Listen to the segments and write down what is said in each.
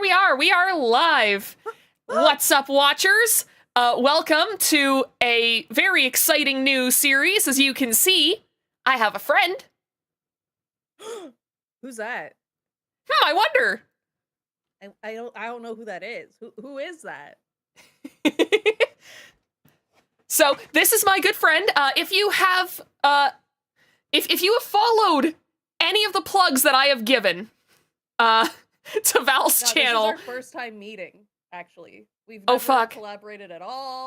we are. We are live. What's up, watchers? Welcome to a very exciting new series. As you can see, I have a friend. Who's that? I wonder. I don't know who that is. Who is that? So this is my good friend. If you have followed any of the plugs that I have given, to Val's channel. This is our first time meeting, actually. We've never collaborated at all.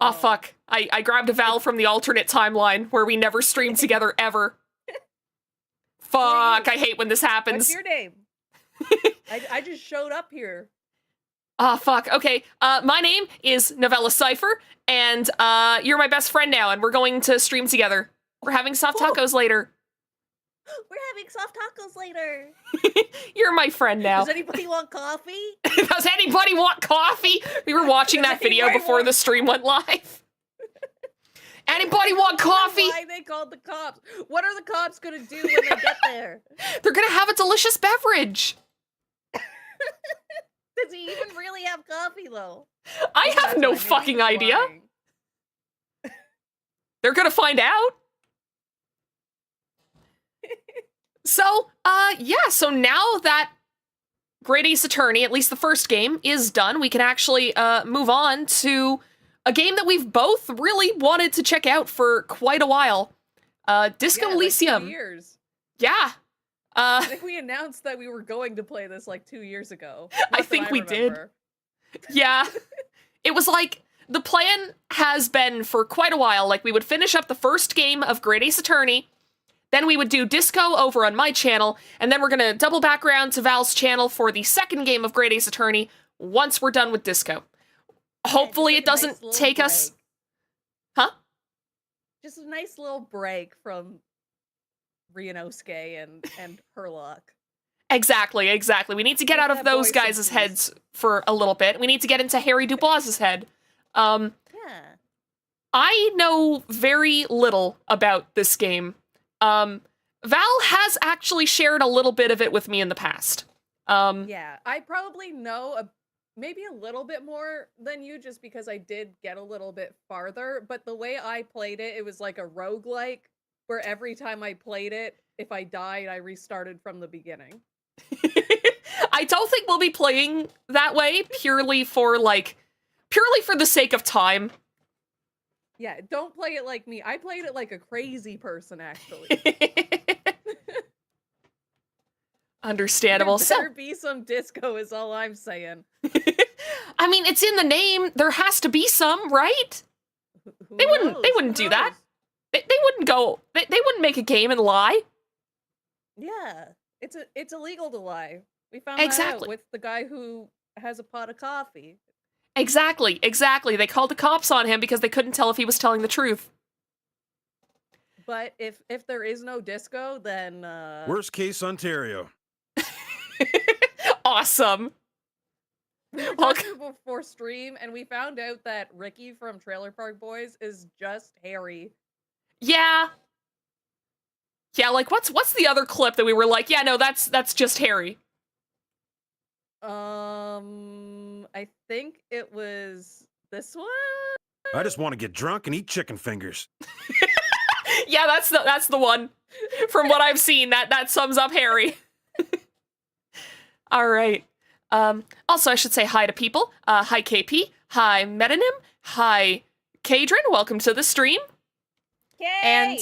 Oh, fuck. I grabbed a Val from the alternate timeline where we never streamed together ever. Fuck, I hate when this happens. What's your name? I just showed up here. Ah, fuck. Okay, my name is Novella Cipher, and you're my best friend now, and we're going to stream together. We're having soft tacos later. We're having soft tacos later. You're my friend now. Does anybody want coffee? Does anybody want coffee? We were watching that video before the stream went live. Anybody want coffee? Why they called the cops? What are the cops gonna do when they get there? They're gonna have a delicious beverage. Does he even really have coffee, though? I have no fucking idea. They're gonna find out. So, yeah, so now that Great Ace Attorney, at least the first game, is done, we can actually move on to a game that we've both really wanted to check out for quite a while. Disco Elysium. Like 2 years. Yeah. I think we announced that we were going to play this like 2 years ago. I think we did. Yeah. It was like, the plan has been for quite a while, like we would finish up the first game of Great Ace Attorney, then we would do Disco over on my channel, and then we're gonna double back around to Val's channel for the second game of Great Ace Attorney once we're done with Disco. Hopefully it doesn't take us... Huh? Just a nice little break from Ryunosuke and Herlock. Exactly. We need to get out of those guys' heads for a little bit. We need to get into Harry Dubois' head. Yeah. I know very little about this game. Val has actually shared a little bit of it with me in the past. Yeah, I probably know maybe a little bit more than you just because I did get a little bit farther, but the way I played it, it was like a roguelike where every time I played it, if I died, I restarted from the beginning. I don't think we'll be playing that way purely for the sake of time. Yeah, don't play it like me. I played it like a crazy person, actually. Understandable. There better be some disco is all I'm saying. I mean, it's in the name. There has to be some, right? They wouldn't do that. They wouldn't go. They wouldn't make a game and lie. Yeah, it's illegal to lie. We found that out with the guy who has a pot of coffee. Exactly. They called the cops on him because they couldn't tell if he was telling the truth. But if there is no disco, then worst case Ontario. Awesome. We were talking before stream, and we found out that Ricky from Trailer Park Boys is just Harry. Yeah. Yeah, like what's the other clip that we were like, yeah, no, that's just Harry. I think it was this one. I just want to get drunk and eat chicken fingers. Yeah, that's the one. From what I've seen, that sums up Harry. All right. Also, I should say hi to people. Hi, KP. Hi, Metanym. Hi, Kadrin. Welcome to the stream. Kay! And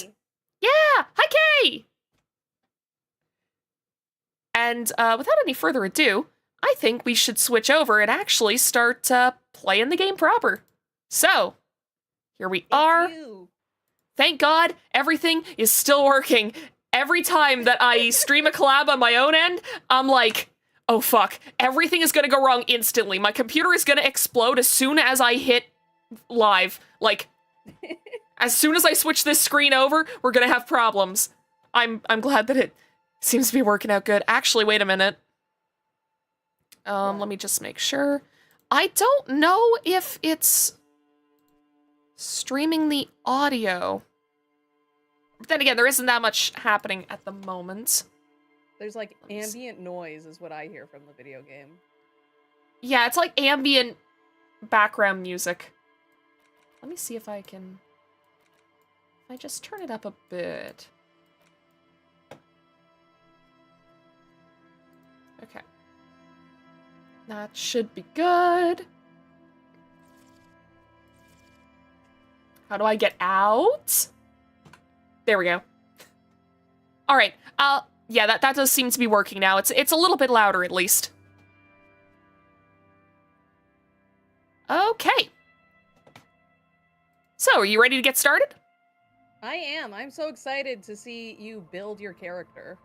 yeah, hi, Kay! And without any further ado, I think we should switch over and actually start playing the game proper. So, here we are. Thank God, everything is still working. Every time that I stream a collab on my own end, I'm like, oh fuck, everything is gonna go wrong instantly. My computer is gonna explode as soon as I hit live. Like, as soon as I switch this screen over, we're gonna have problems. I'm glad that it seems to be working out good. Actually, wait a minute. Let me just make sure. I don't know if it's streaming the audio. But then again, there isn't that much happening at the moment. There's like ambient noise is what I hear from the video game. Yeah, it's like ambient background music. Let me see if I can... If I just turn it up a bit. Okay. That should be good. How do I get out? There we go. All right. Yeah, that does seem to be working now. It's a little bit louder at least. Okay. So, are you ready to get started? I am. I'm so excited to see you build your character.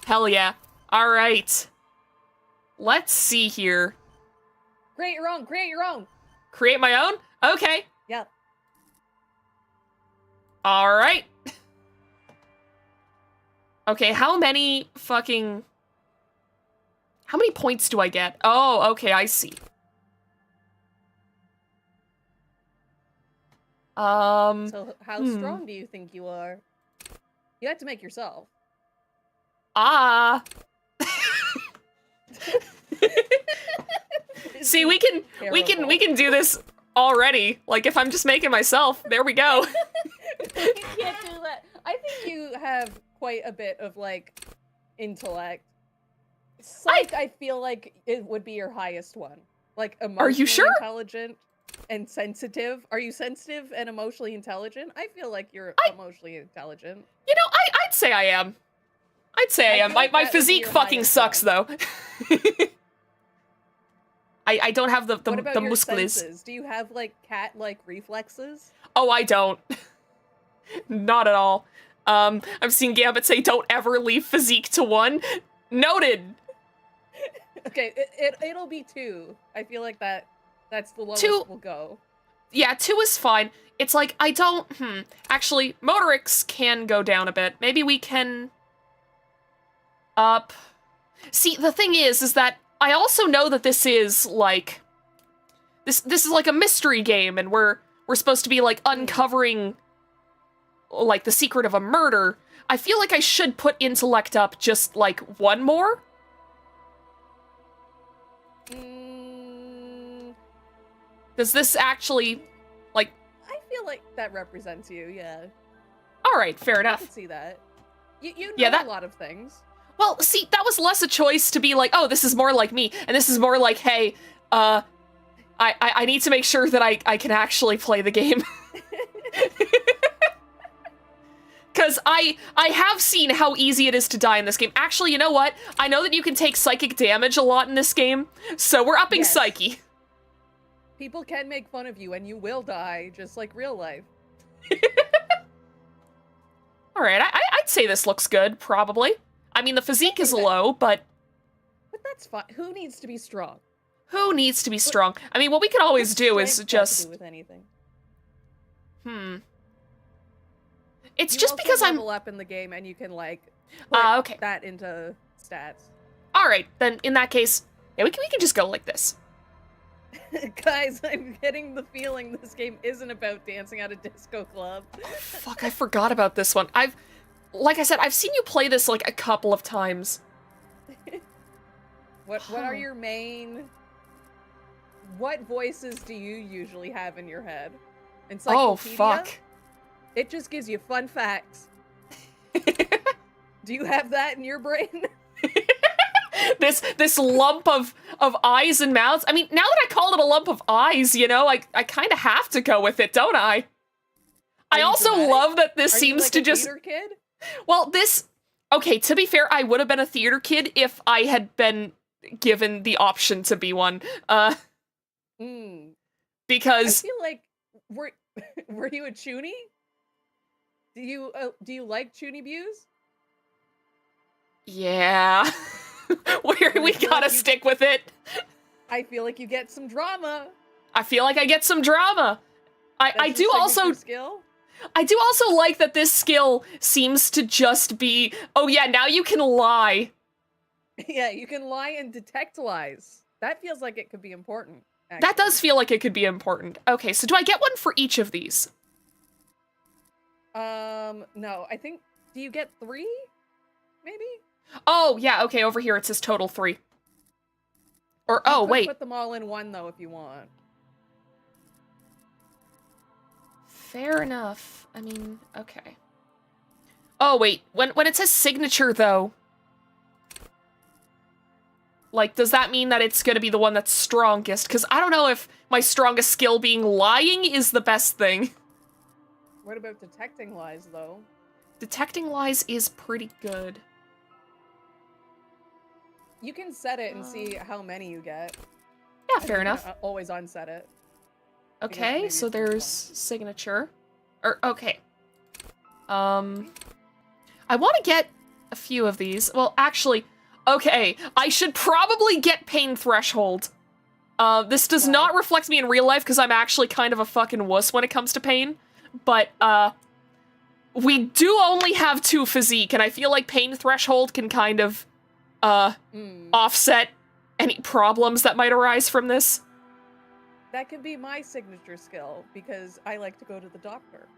Hell yeah. All right. Let's see here. Create your own. Create your own. Create my own? Okay. Yep. All right. Okay, how many points do I get? Oh, okay, I see. So how strong do you think you are? You have to make yourself. See, we can do this already. Like if I'm just making myself, there we go. You can't do that. I think you have quite a bit of like intellect. Psych, I feel like it would be your highest one. Like emotionally Are you sure? intelligent and sensitive. Are you sensitive and emotionally intelligent? I feel like you're emotionally intelligent. You know, I'd say I am. I'd say I am. feel like My that would be physique your fucking highest sucks one. though. I don't have the What about your muscles. senses? Do you have like cat-like reflexes? Oh, I don't. Not at all. I'm seeing Gambit say, "Don't ever leave physique to 1." Noted. Okay, it'll be 2. I feel like that's the lowest 2. we'll go. Yeah, 2 is fine. It's like, I don't, Actually, motorics can go down a bit. Maybe we can... up. See, the thing is that I also know that this is, like... This is like a mystery game, and we're supposed to be, like, uncovering, like, the secret of a murder. I feel like I should put intellect up just, like, 1 more. Does this actually, like... I feel like that represents you, yeah. Alright, fair I enough. can see that. You know Yeah, a lot of things. Well, see, that was less a choice to be like, oh, this is more like me, and this is more like, hey, I need to make sure that I can actually play the game. Because I have seen how easy it is to die in this game. Actually, you know what? I know that you can take psychic damage a lot in this game, so we're upping Yes. psyche. People can make fun of you, and you will die, just like real life. Alright, I'd say this looks good, probably. I mean, the physique is low, but... But that's fine. Who needs to be strong? Who needs to be strong? I mean, what we could always do What's is strength got to just... do with anything? It's You just also because I'm... level up in the game, and you can like put okay. that into stats. Alright, then in that case, yeah, we can just go like this. Guys, I'm getting the feeling this game isn't about dancing at a disco club. Fuck, I forgot about this one. Like I said, I've seen you play this like a couple of times. What are your main... What voices do you usually have in your head? Oh, Encyclopedia? fuck. It just gives you fun facts. Do you have that in your brain? This lump of eyes and mouths. I mean, now that I call it a lump of eyes, you know, I kind of have to go with it, don't I? I you also dramatic? love that this Are seems you like to a just... theater kid? Well, this... Okay, to be fair, I would have been a theater kid if I had been given the option to be one. Because... I feel like... Were you a Chuny? Do you like Chuny Views? Yeah. we gotta stick with it. I feel like you get some drama. I feel like I get some drama. I That's do your also... signature skill. I do also like that this skill seems to just be, oh yeah, now you can lie. Yeah, you can lie and detect lies. That feels like it could be important. That actually. does feel like it could be important. Okay, so do I get one for each of these? No, I think, do you get 3? Maybe? Oh, yeah, okay, over here it says total 3. Or, You oh, could wait. put them all in one, though, if you want. Fair enough. I mean, okay. Oh, wait. When it says signature, though, like, does that mean that it's gonna be the one that's strongest? Because I don't know if my strongest skill being lying is the best thing. What about detecting lies, though? Detecting lies is pretty good. You can set it and see how many you get. Yeah, fair enough. Always unset it. Okay, maybe so it's not there's signature. Or, okay. I want to get a few of these. Well, actually, okay, I should probably get pain threshold. This does Why? not reflect me in real life because I'm actually kind of a fucking wuss when it comes to pain. But, we do only have 2 physique, and I feel like pain threshold can kind of, offset any problems that might arise from this. That could be my signature skill, because I like to go to the doctor.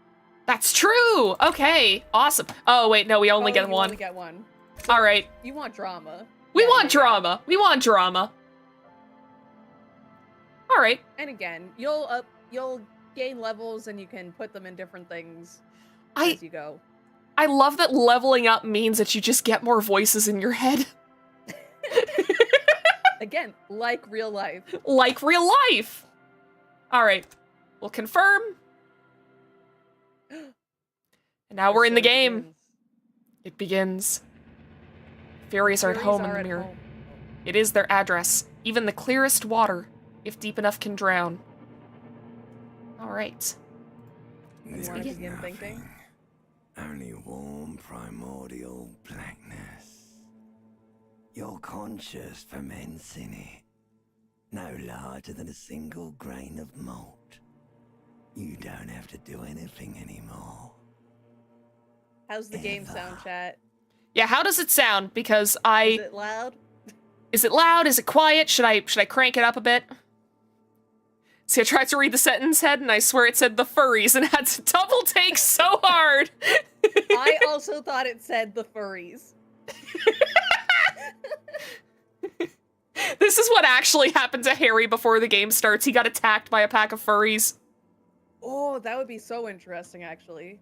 That's true! Okay, awesome. Oh, wait, no, we only get you one. only get one. All right. You want drama. We Yeah, want yeah, yeah. drama. We want drama. All right. And again, you'll gain levels and you can put them in different things I as you go. I love that leveling up means that you just get more voices in your head. Again, like real life. Like real life. All right. We'll confirm. And now we're in the So it game. begins. It begins. Fairies are at Fairies home in are the at mirror. home. It is their address. Even the clearest water, if deep enough, can drown. All right. You want to begin thinking? Only warm primordial blackness. Your conscious ferments in it. No larger than a single grain of malt. You don't have to do anything anymore. How's the game sound, chat? Yeah, how does it sound? Because Is I... it loud? Is it loud? Is it quiet? Should I crank it up a bit? See, I tried to read the sentence head, and I swear it said the furries, and had to double take so hard. I also thought it said the furries. This is what actually happened to Harry before the game starts. He got attacked by a pack of furries. Oh, that would be so interesting, actually.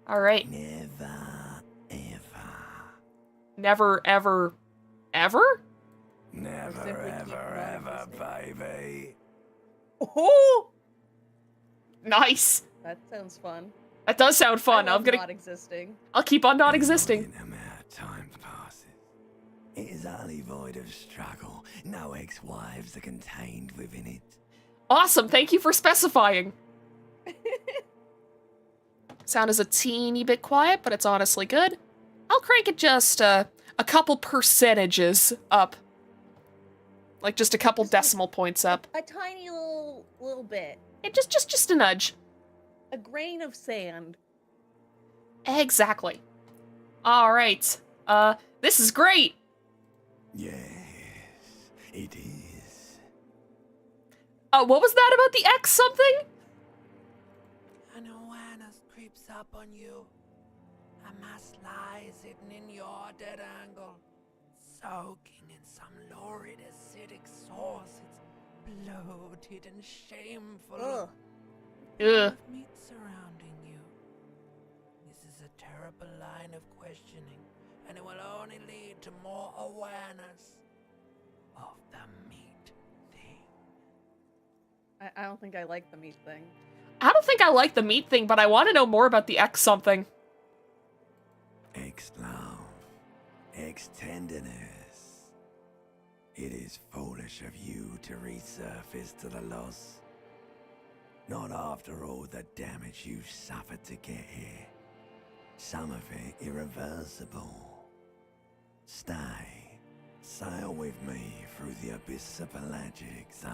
All right. Never, ever. Never, ever, ever? Never, simply keep ever, not ever, baby. Oh, Nice. that sounds fun. That does sound fun. I love I'm gonna. not existing. I'll keep on not existing. No matter time passes, it is utterly void of struggle. No ex-wives are contained within it. Awesome. Thank you for specifying. Sound is a teeny bit quiet, but it's honestly good. I'll crank it just a couple percentages up. Like just a couple decimal points up. A tiny little bit. Just a nudge. A grain of sand. Exactly. All right. This is great. Yes, it is. What was that about the X something? An awareness creeps up on you. A mass lies hidden in your dead angle, soaking in some lurid acidic source. It's bloated and shameful. Ugh. Ugh. With meat surrounding you. This is a terrible line of questioning, and it will only lead to more awareness of the meat thing. I don't think I like the meat thing. I don't think I like the meat thing, but I want to know more about the X something. Ex-love, ex-tenderness. It is foolish of you to resurface to the loss. Not after all the damage you've suffered to get here. Some of it irreversible. Stay. Sail with me through the abyss of pelagic zone.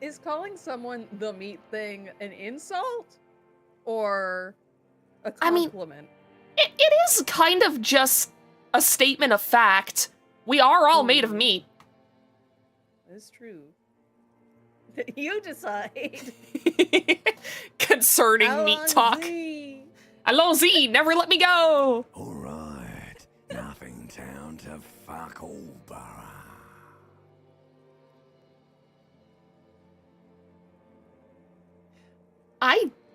Is calling someone the meat thing an insult? Or a I mean- compliment? It is kind of just a statement of fact. We are all made of meat. That's true. You decide. Concerning meat talk. Allons-y, never let me go. Alright, nothing town to Cobra.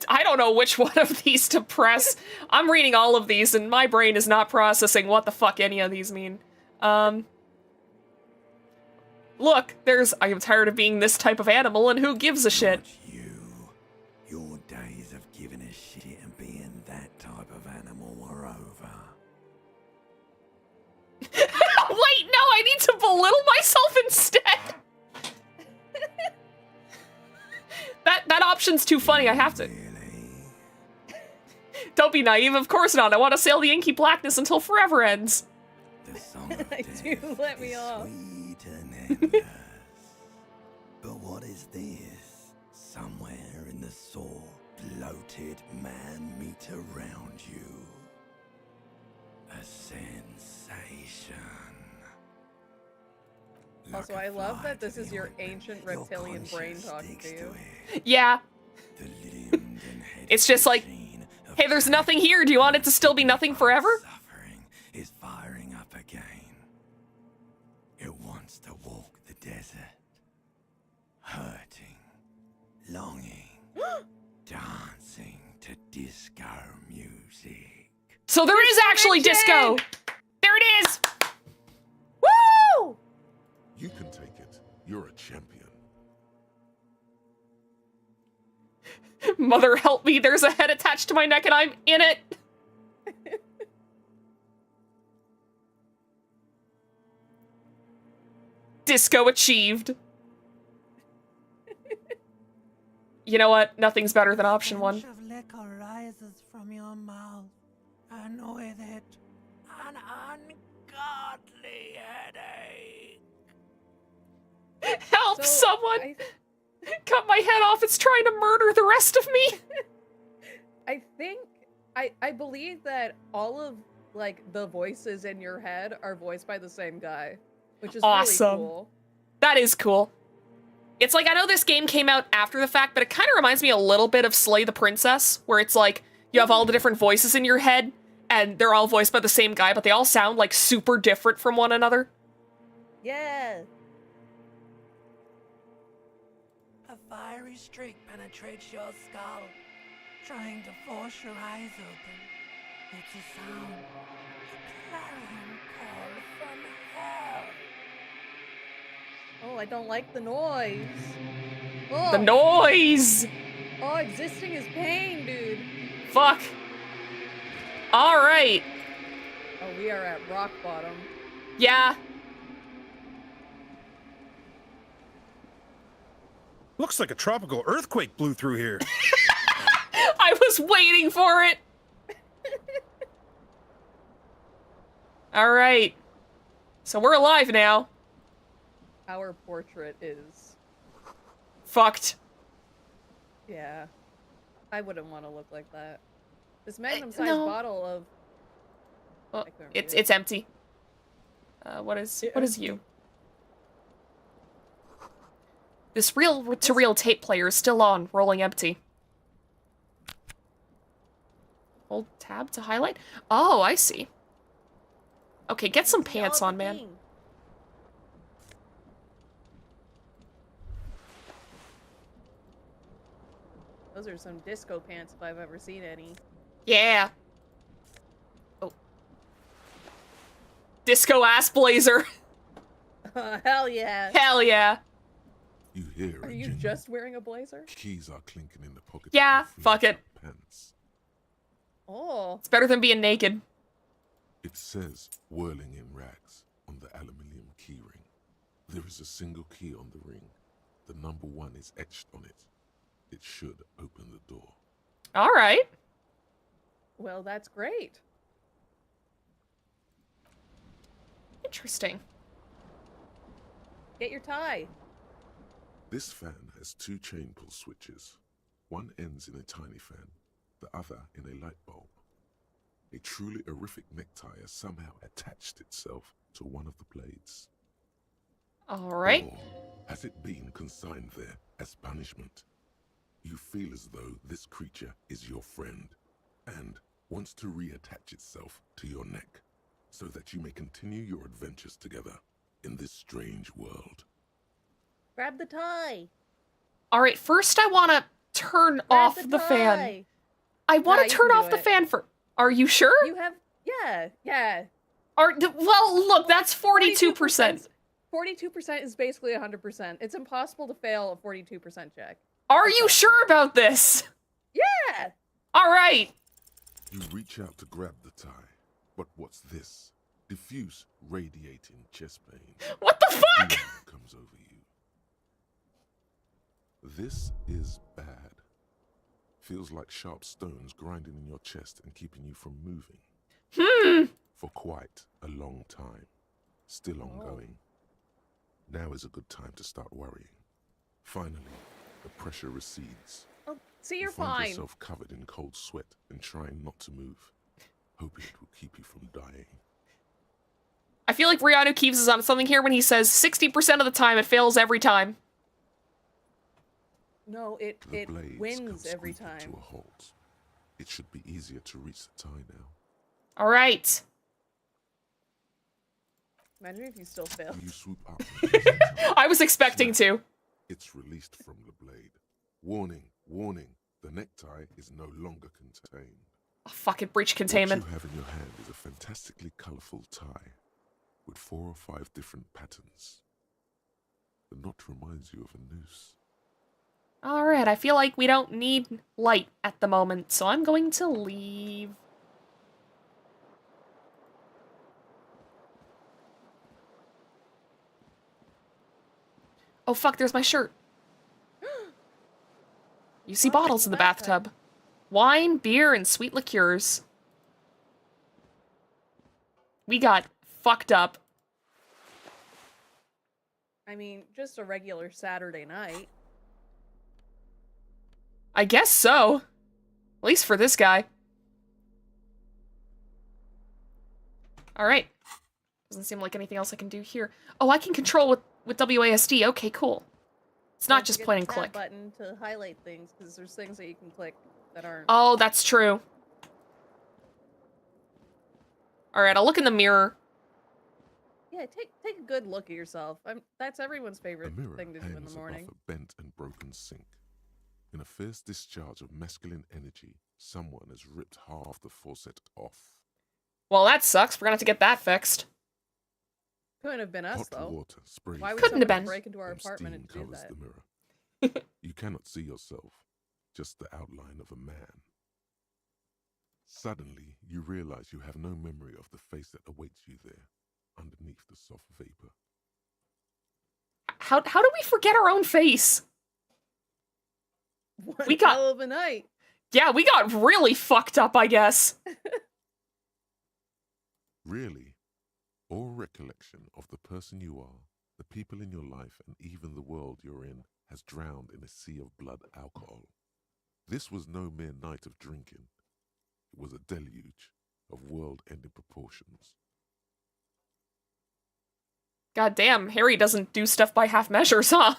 I don't know which one of these to press. I'm reading all of these, and my brain is not processing what the fuck any of these mean. Look, there's I am tired of being this type of animal, and who gives a shit? Not you. Your days of giving a shit and being that type of animal are over. Wait, no, I need to belittle myself instead. That option's too funny, I have to. Really? Don't be naive, of course not. I want to sail the inky blackness until forever ends. The song of I death do, let me is off. sweet and endless. But what is this? Somewhere in the sore, bloated man meet around you. A sensation. Also, Like a I love fly that this to is the your ointment, ancient your reptilian brain conscience talking to sticks you. it. Yeah, The limbed and headed it's just like, machine of hey, there's nothing here. Do you want it to still be nothing forever? Suffering is firing up again. It wants to walk the desert, hurting, longing, dancing to disco music. So there is actually disco. There it is. Woo! You can take it. You're a champion. Mother help me, there's a head attached to my neck and I'm in it. Disco achieved. You know what? Nothing's better than option one. Of liquor rises from your mouth. I know it. An ungodly headache. Help So, someone! Cut my head off, it's trying to murder the rest of me! I think I believe that all of like the voices in your head are voiced by the same guy, which is Awesome. really cool. That is cool. It's like, I know this game came out after the fact, but it kind of reminds me a little bit of Slay the Princess, where it's like, you have all the different voices in your head, and they're all voiced by the same guy, but they all sound like super different from one another. Yeah. A fiery streak penetrates your skull, trying to force your eyes open. It's a sound, a clarion call from hell. Oh, I don't like the noise. Oh, The noise! oh, existing is pain, dude. Fuck. Alright. Oh, we are at rock bottom. Yeah. Looks like a tropical earthquake blew through here. I was waiting for it! Alright. So we're alive now. Our portrait is, Fucked. yeah. I wouldn't want to look like that. This magnum-sized no. bottle of. Well, I couldn't it's read it. it's empty. What is you? This reel-to-reel tape player is still on, rolling empty. Hold tab to highlight? Oh, I see. Okay, get some pants on, man. Those are some disco pants if I've ever seen any. Yeah. Oh. Disco ass blazer. Hell yeah. Hell yeah. You hear Are it, you Ginger? just wearing a blazer? Keys are clinking in the pocket. Yeah, fuck it. Pants. Oh. It's better than being naked. It says whirling in rags on the aluminium key ring. There is a single key on the ring. The number 1 is etched on it. It should open the door. All right. Well, that's great. Interesting. Get your tie. This fan has 2 chain pull switches. One ends in a tiny fan, the other in a light bulb. A truly horrific necktie has somehow attached itself to one of the blades. All right. Or has it been consigned there as punishment? You feel as though this creature is your friend and wants to reattach itself to your neck. so that you may continue your adventures together in this strange world. Grab the tie. All right, first I want to turn off the fan. tie. I want Nah, to you turn can off do the it. fan for. Are you sure? You have, yeah. Well, look, that's 42%. 42% is basically 100%. It's impossible to fail a 42% check. Are you sure about this? Yeah. All right. You reach out to grab the tie, but what's this? Diffuse, radiating chest pain. What the fuck? Feeling comes over you. This is bad. Feels like sharp stones grinding in your chest and keeping you from moving. For quite a long time. Still ongoing. Now is a good time to start worrying. Finally, the pressure recedes. Oh, see, You you're find fine. yourself covered in cold sweat and trying not to move, hoping it will keep you from dying. I feel like Rihanna keeps us on something here when he says 60% of the time it fails every time. No, it The blades come wins every squeaking time. to a halt. It should be easier to reach the tie now. All right. Imagine if you still fail. You swoop up. And reach the tie. I was expecting to. It's released from the blade. Warning, warning. The necktie is no longer contained. Oh, fucking breach containment. What you have in your hand is a fantastically colorful tie with 4 or 5 different patterns. The knot reminds you of a noose. All right, I feel like we don't need light at the moment, so I'm going to leave. Oh fuck, there's my shirt. You see bottles in the bathtub. Wine, beer, and sweet liqueurs. We got fucked up. I mean, just a regular Saturday night. I guess so. At least for this guy. Alright. Doesn't seem like anything else I can do here. Oh, I can control with WASD. Okay, cool. It's not Don't just forget point the and tab click. button to highlight things, because there's things that you can click that aren't. Oh, that's true. Alright, I'll look in the mirror. Yeah, take a good look at yourself. That's everyone's A favorite mirror thing to do in hangs the morning. above a bent and broken sink. In a fierce discharge of masculine energy, someone has ripped half the faucet off. Well, that sucks. We're gonna have to get that fixed. Couldn't have been us, Hot though. water sprayed Why would Couldn't have someone been. break into our from apartment steam and do covers that? the mirror. You cannot see yourself, just the outline of a man. Suddenly, you realize you have no memory of the face that awaits you there, underneath the soft vapor. How do we forget our own face? One We got- hell of a night. Yeah, we got really fucked up, I guess. Really, all recollection of the person you are, the people in your life, and even the world you're in has drowned in a sea of blood alcohol. This was no mere night of drinking. It was a deluge of world-ending proportions. God damn, Harry doesn't do stuff by half measures, huh?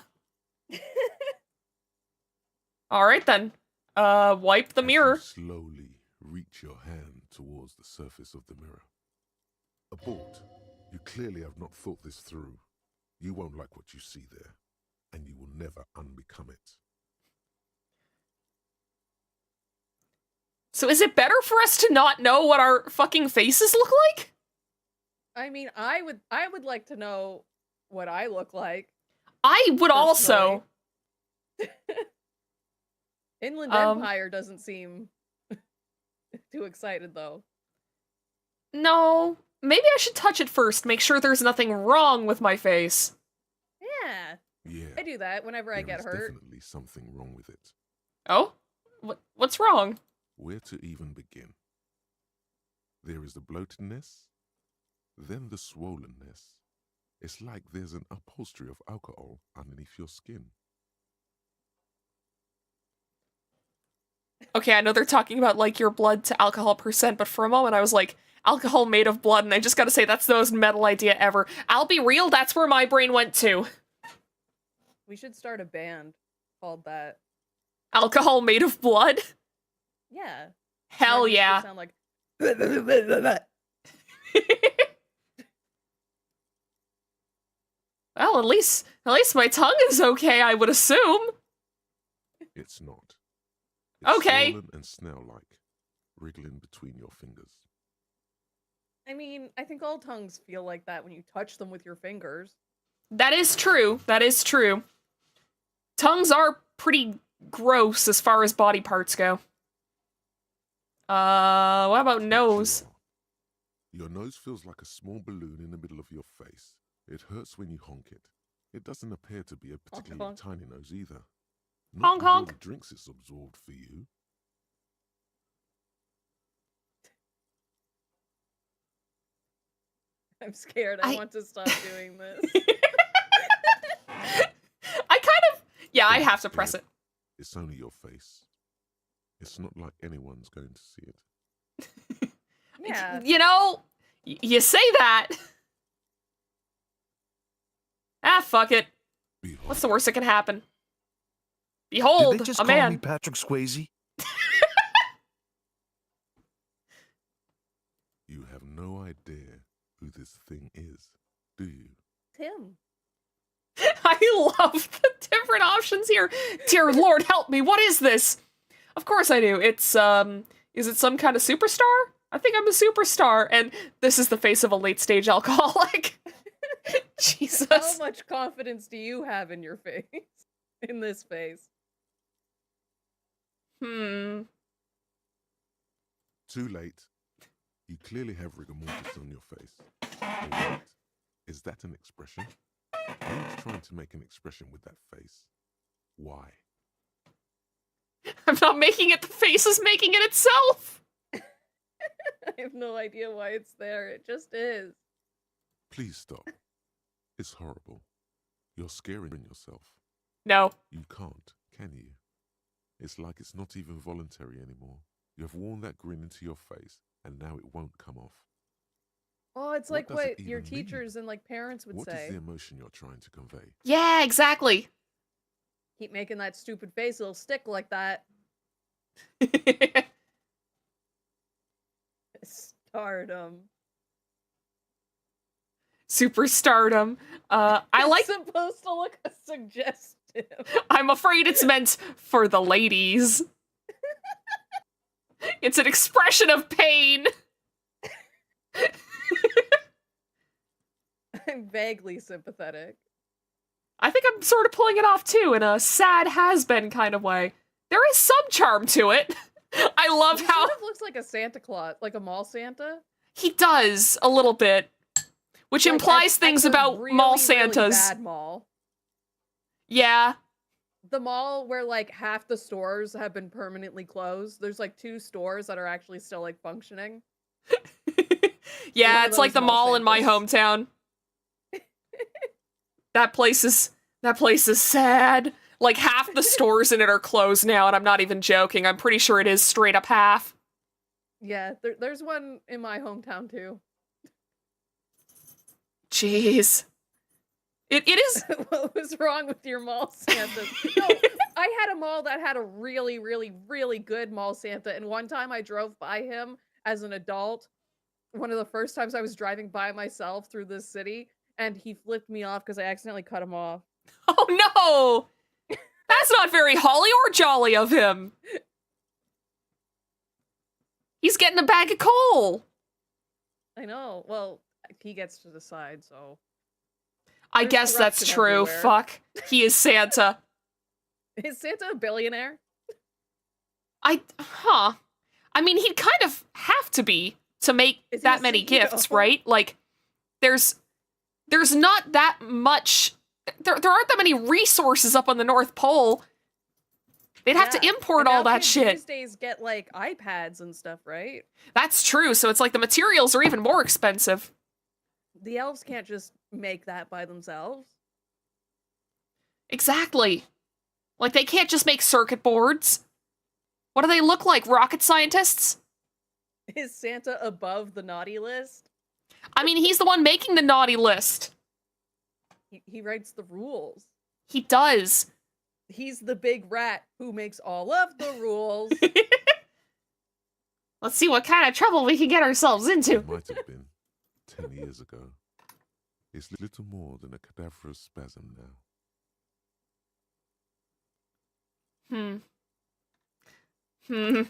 Alright then. Wipe the As you mirror. slowly reach your hand towards the surface of the mirror. Abort. You clearly have not thought this through. You won't like what you see there, and you will never unbecome it. So is it better for us to not know what our fucking faces look like? I mean, I would like to know what I look like. I would also. Inland Um, Empire doesn't seem too excited, though. No. Maybe I should touch it first, make sure there's nothing wrong with my face. Yeah, Yeah, I do that whenever I there get is hurt. definitely something wrong with it. Oh? What's wrong? Where to even begin? There is the bloatedness, then the swollenness. It's like there's an upholstery of alcohol underneath your skin. Okay, I know they're talking about, like, your blood to alcohol percent, but for a moment I was like, alcohol made of blood, and I just gotta say, that's the most metal idea ever. I'll be real, that's where my brain went to. We should start a band called that. Alcohol made of blood? Yeah. Hell Imagine if we yeah. Sound like. Well, at least my tongue is okay, I would assume. It's not. It's Okay. swollen and snail-like, wriggling between your fingers. I mean, I think all tongues feel like that when you touch them with your fingers. That is true. That is true. Tongues are pretty gross as far as body parts go. What about nose? Your nose feels like a small balloon in the middle of your face. It hurts when you honk it. It doesn't appear to be a particularly honk. tiny nose either. Honk, Not with all honk. the drinks it's absorbed for you. I'm scared. I want to stop doing this. I have to press it. It's only your face. It's not like anyone's going to see it. Yeah. You know, you say that. Ah, fuck it. Behold, What's the worst that can happen? Did Behold, they just a call man. me Patrick Swayze? you have no idea who this thing is, do you? Tim. I love the different options here. Dear Lord, help me. What is this? Of course I do. It's, is it some kind of superstar? I think I'm a superstar. And this is the face of a late-stage alcoholic. Jesus. How much confidence do you have in your face? In this face? Hmm. Too late. You clearly have rigor mortis on your face. Or wait, is that an expression? Are you trying to make an expression with that face? Why? I'm not making it. The face is making it itself. I have no idea why it's there. It just is. Please stop. It's horrible. You're scaring yourself. No. You can't, can you? It's like it's not even voluntary anymore. You have worn that grin into your face, and now it won't come off. Oh, it's What like does it what your even mean? teachers and like parents would What is say. the emotion you're trying to convey? Yeah, exactly. Keep making that stupid face, it'll stick like that. Stardom. Superstardom. I like. It's supposed to look suggestive. I'm afraid it's meant for the ladies. It's an expression of pain. I'm vaguely sympathetic. I think I'm sort of pulling it off too, in a sad has-been kind of way. There is some charm to it. I love He how sort of looks like a Santa Claus, like a mall Santa. he does a little bit, which Like, implies at things the about really, mall really Santas. bad mall. Yeah. The mall where like half the stores have been permanently closed. There's like 2 stores that are actually still like functioning. Yeah, One of it's like those the mall mall in my Santas. hometown. That place is sad. Like half the stores in it are closed now, and I'm not even joking. I'm pretty sure it is straight up half. Yeah, there's one in my hometown too. Jeez. It is. What was wrong with your mall Santas? No, I had a mall that had a really, really, really good mall Santa, and one time I drove by him as an adult. One of the first times I was driving by myself through this city, and he flipped me off because I accidentally cut him off. Oh no! That's not very holly or jolly of him. He's getting a bag of coal. I know. Well, he gets to decide, so. I There's guess that's corruption true. everywhere. Fuck. He is Santa. Is Santa a billionaire? I mean, he'd kind of have to be to make Is he that a many CEO? gifts, right? Like, there's not that much. There aren't that many resources up on the North Pole. They'd have to Yeah. import And all now that kids shit. These days get like iPads and stuff, right? That's true. So it's like the materials are even more expensive. The elves can't just make that by themselves. Exactly. Like, they can't just make circuit boards. What do they look like? Rocket scientists? Is Santa above the naughty list? I mean, he's the one making the naughty list. He writes the rules. He does. He's the big rat who makes all of the rules. Let's see what kind of trouble we can get ourselves into. It might have been 10 years ago. It's little more than a cadaverous spasm now. Hmm.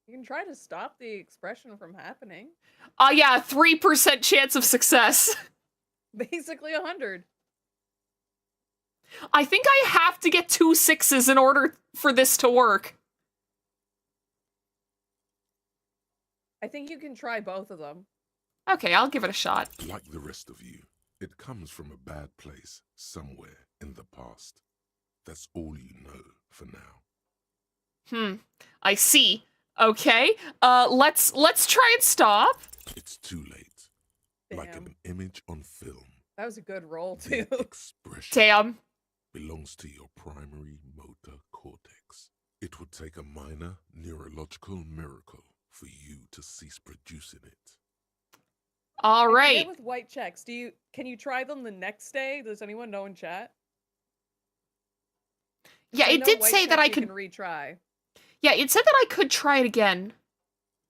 You can try to stop the expression from happening. Yeah, 3% chance of success. Basically 100. I think I have to get 2 6s in order for this to work. I think you can try both of them. Okay, I'll give it a shot. Like the rest of you, it comes from a bad place somewhere in the past. That's all you know for now. I see. Okay, let's try and stop. It's too late. Like Damn. an image on film. That was a good roll, too. The expression Damn. belongs to your primary motor cortex. It would take a minor neurological miracle for you to cease producing it. All I right. forget with white checks, can you try them the next day? Does anyone know in chat? Yeah, I it know did white say that checks I you could. can retry. Yeah, it said that I could try it again.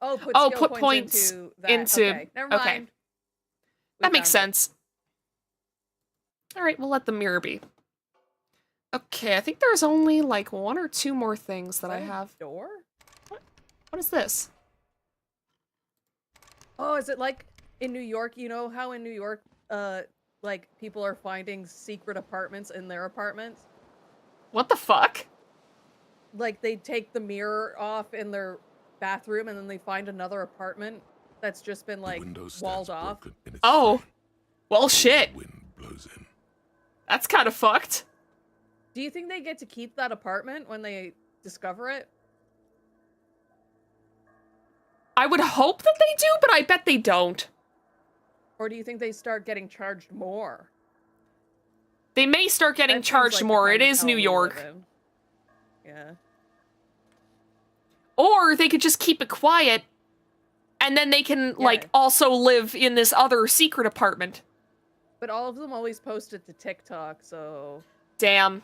Oh, put Oh, skill put points points into that. into- Okay, never okay. mind. That makes found it. sense. All right, we'll let the mirror be. Okay, I think there's only like 1 or 2 more things that I Is that a have. door? What is this? Oh, is it like in New York? You know how in New York, like people are finding secret apartments in their apartments? What the fuck? Like they take the mirror off in their bathroom and then they find another apartment that's just been The like window stands walled off. broken in its Oh. frame. Well, Cold shit. Wind blows in. That's kind of fucked. Do you think they get to keep that apartment when they discover it? I would hope that they do, but I bet they don't. Or do you think they start getting charged more? They may start getting That seems charged like the more. kind It of is hell New we York. live in. Yeah. Or they could just keep it quiet, and then they can, like, Yeah. also live in this other secret apartment. But all of them always post it to TikTok, so... Damn.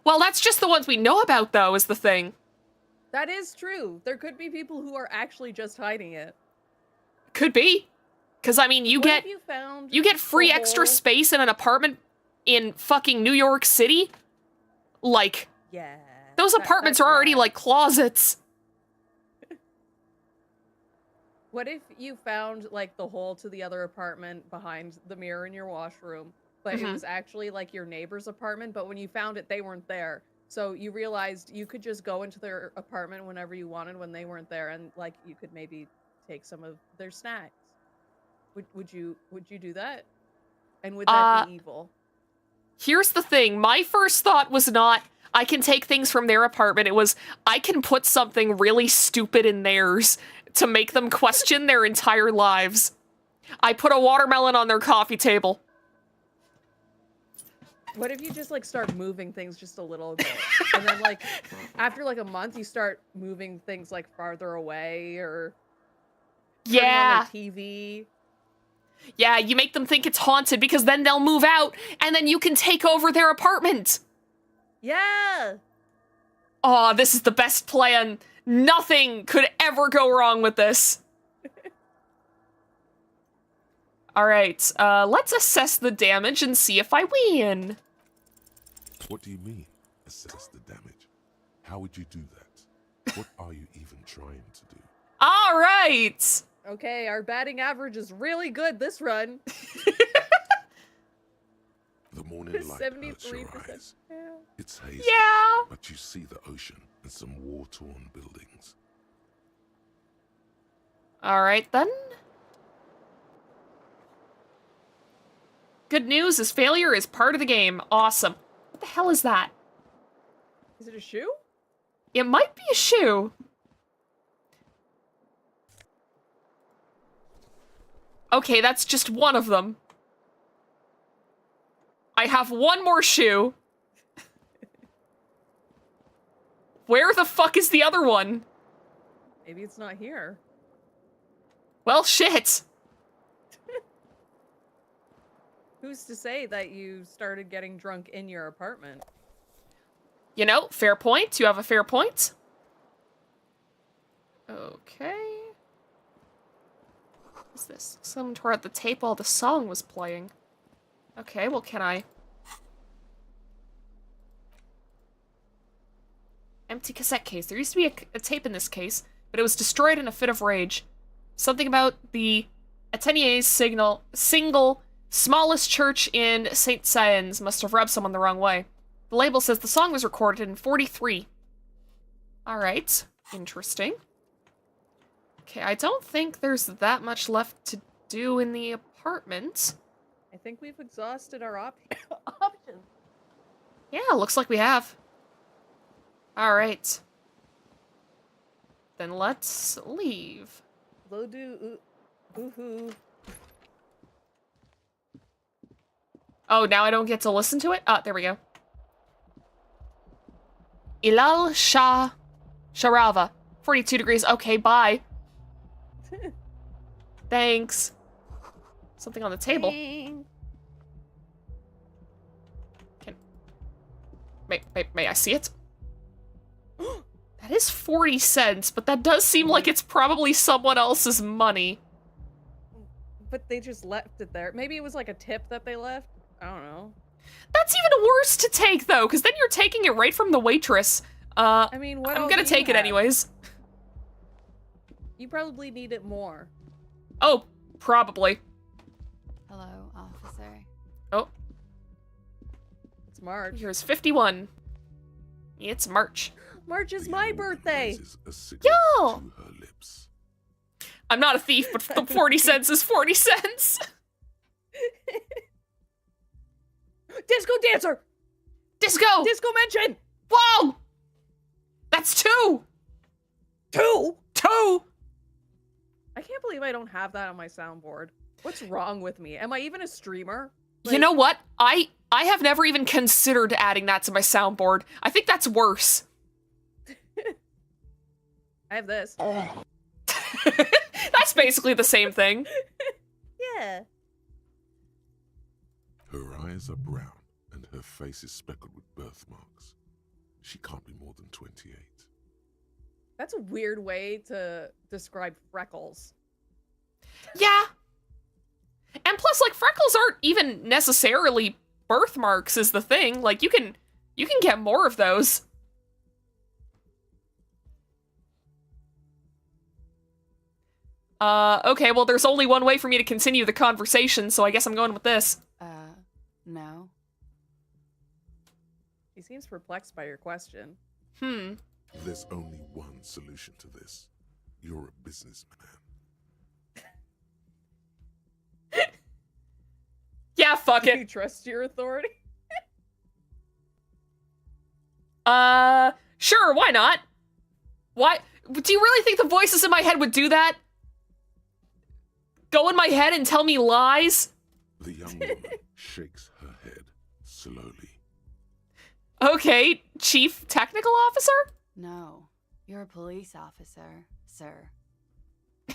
Well, that's just the ones we know about, though, is the thing. That is true. There could be people who are actually just hiding it. Could be. Because, I mean, you What get if you found free the extra whole- space in an apartment in fucking New York City. Like, Yeah. those apartments that's are already, rad. like, closets. What if you found, like, the hole to the other apartment behind the mirror in your washroom, but it Mhm. was actually, like, your neighbor's apartment, but when you found it, they weren't there. So you realized you could just go into their apartment whenever you wanted when they weren't there, and, like, you could maybe take some of their snacks. Would you do that? And would that be evil? Here's the thing. My first thought was not, I can take things from their apartment. It was, I can put something really stupid in theirs to make them question their entire lives. I put a watermelon on their coffee table. What if you just, like, start moving things just a little bit? And then, like, after, like, a month, you start moving things, like, farther away, or... turning on Yeah. their TV. Yeah, you make them think it's haunted because then they'll move out and then you can take over their apartment. Yeah! Oh, this is the best plan. Nothing could ever go wrong with this. All right, let's assess the damage and see if I win. What do you mean, assess the damage? How would you do that? What are you even trying to do? All right. Okay, our batting average is really good this run. The morning light hurts your 73%. eyes. It's hazy, Yeah. but you see the ocean and some war-torn buildings. All right, then. Good news is failure is part of the game. Awesome. What the hell is that? Is it a shoe? It might be a shoe. Okay, that's just one of them. I have one more shoe. Where the fuck is the other one? Maybe it's not here. Well, shit. Who's to say that you started getting drunk in your apartment? You know, fair point. You have a fair point. Okay. What's this? Someone tore out the tape while the song was playing. Okay, well, can I... Empty cassette case. There used to be a tape in this case, but it was destroyed in a fit of rage. Something about the Atenier's single smallest church in St. Saëns must have rubbed someone the wrong way. The label says the song was recorded in 43. Alright, interesting. Okay, I don't think there's that much left to do in the apartment. I think we've exhausted our options. Yeah, looks like we have. Alright. Then let's leave. Lodu Uhu. Oh, now I don't get to listen to it? Ah, there we go. Ilal Shah Sharava. 42 degrees. Okay, bye. Thanks. Something on the table. May I see it? That is 40 cents, but that does seem like it's probably someone else's money. But they just left it there. Maybe it was like a tip that they left. I don't know. That's even worse to take, though, because then you're taking it right from the waitress. I mean, what I'm else gonna do you take it have? anyways. You probably need it more. Oh, probably. Hello, officer. Oh, It's March. here's 51. It's March. March is my birthday. Raises a cigarette Yo! to her lips. I'm not a thief, but the 40 cents is 40 cents. Disco dancer. Disco! Disco mention. Whoa! That's 2! 2. 2! I can't believe I don't have that on my soundboard. What's wrong with me? Am I even a streamer? You know what? I have never even considered adding that to my soundboard. I think that's worse. I have this. That's basically the same thing. Yeah. Her eyes are brown and her face is speckled with birthmarks. She can't be more than 28. That's a weird way to describe freckles. Yeah. And plus, like, freckles aren't even necessarily birthmarks is the thing. Like, you can get more of those. Okay, well, there's only one way for me to continue the conversation, so I guess I'm going with this. No. He seems perplexed by your question. There's only one solution to this. You're a businessman. Yeah, fuck Do you it. trust your authority? Sure, why not? Why? Do you really think the voices in my head would do that? Go in my head and tell me lies? The young woman shakes her head slowly. Okay, Chief Technical Officer? No. You're a police officer, sir.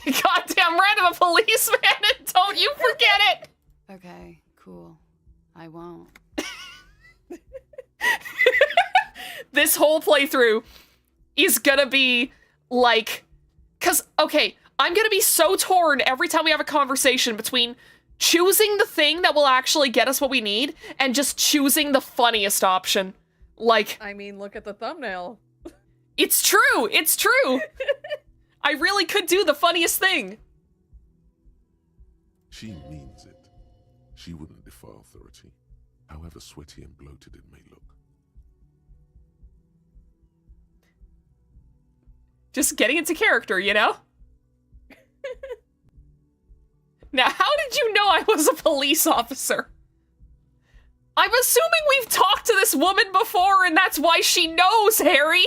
Goddamn right, I'm a policeman, and don't you forget it! Okay, cool. I won't. This whole playthrough is gonna be like, cause, okay, I'm gonna be so torn every time we have a conversation between choosing the thing that will actually get us what we need and just choosing the funniest option. Like, I mean, look at the thumbnail. it's true, it's true. I really could do the funniest thing. She means it. She wouldn't defy authority, however sweaty and bloated it may look. Just getting into character, you know? Now, how did you know I was a police officer? I'm assuming we've talked to this woman before and that's why she knows, Harry.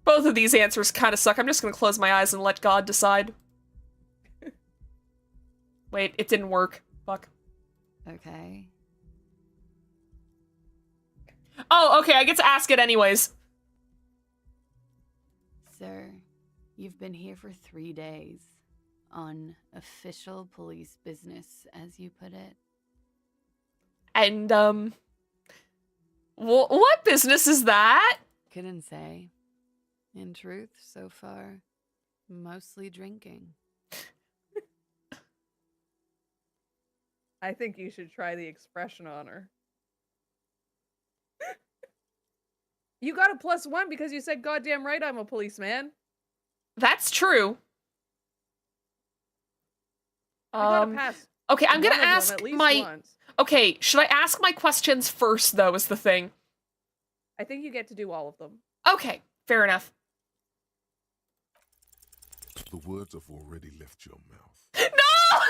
Both of these answers kind of suck. I'm just gonna close my eyes and let God decide. Wait, it didn't work. Fuck. Okay. Oh, okay, I get to ask it anyways. Sir, you've been here for 3 days. On official police business, as you put it. And, What business is that? Couldn't say. In truth, so far, mostly drinking. I think you should try the expression on her. You got a +1 because you said goddamn right I'm a policeman. That's true. I gotta pass. Okay, I'm gonna one of them ask at least my... once. Okay, should I ask my questions first, though, is the thing? I think you get to do all of them. Okay, fair enough. The words have already left your mouth. No!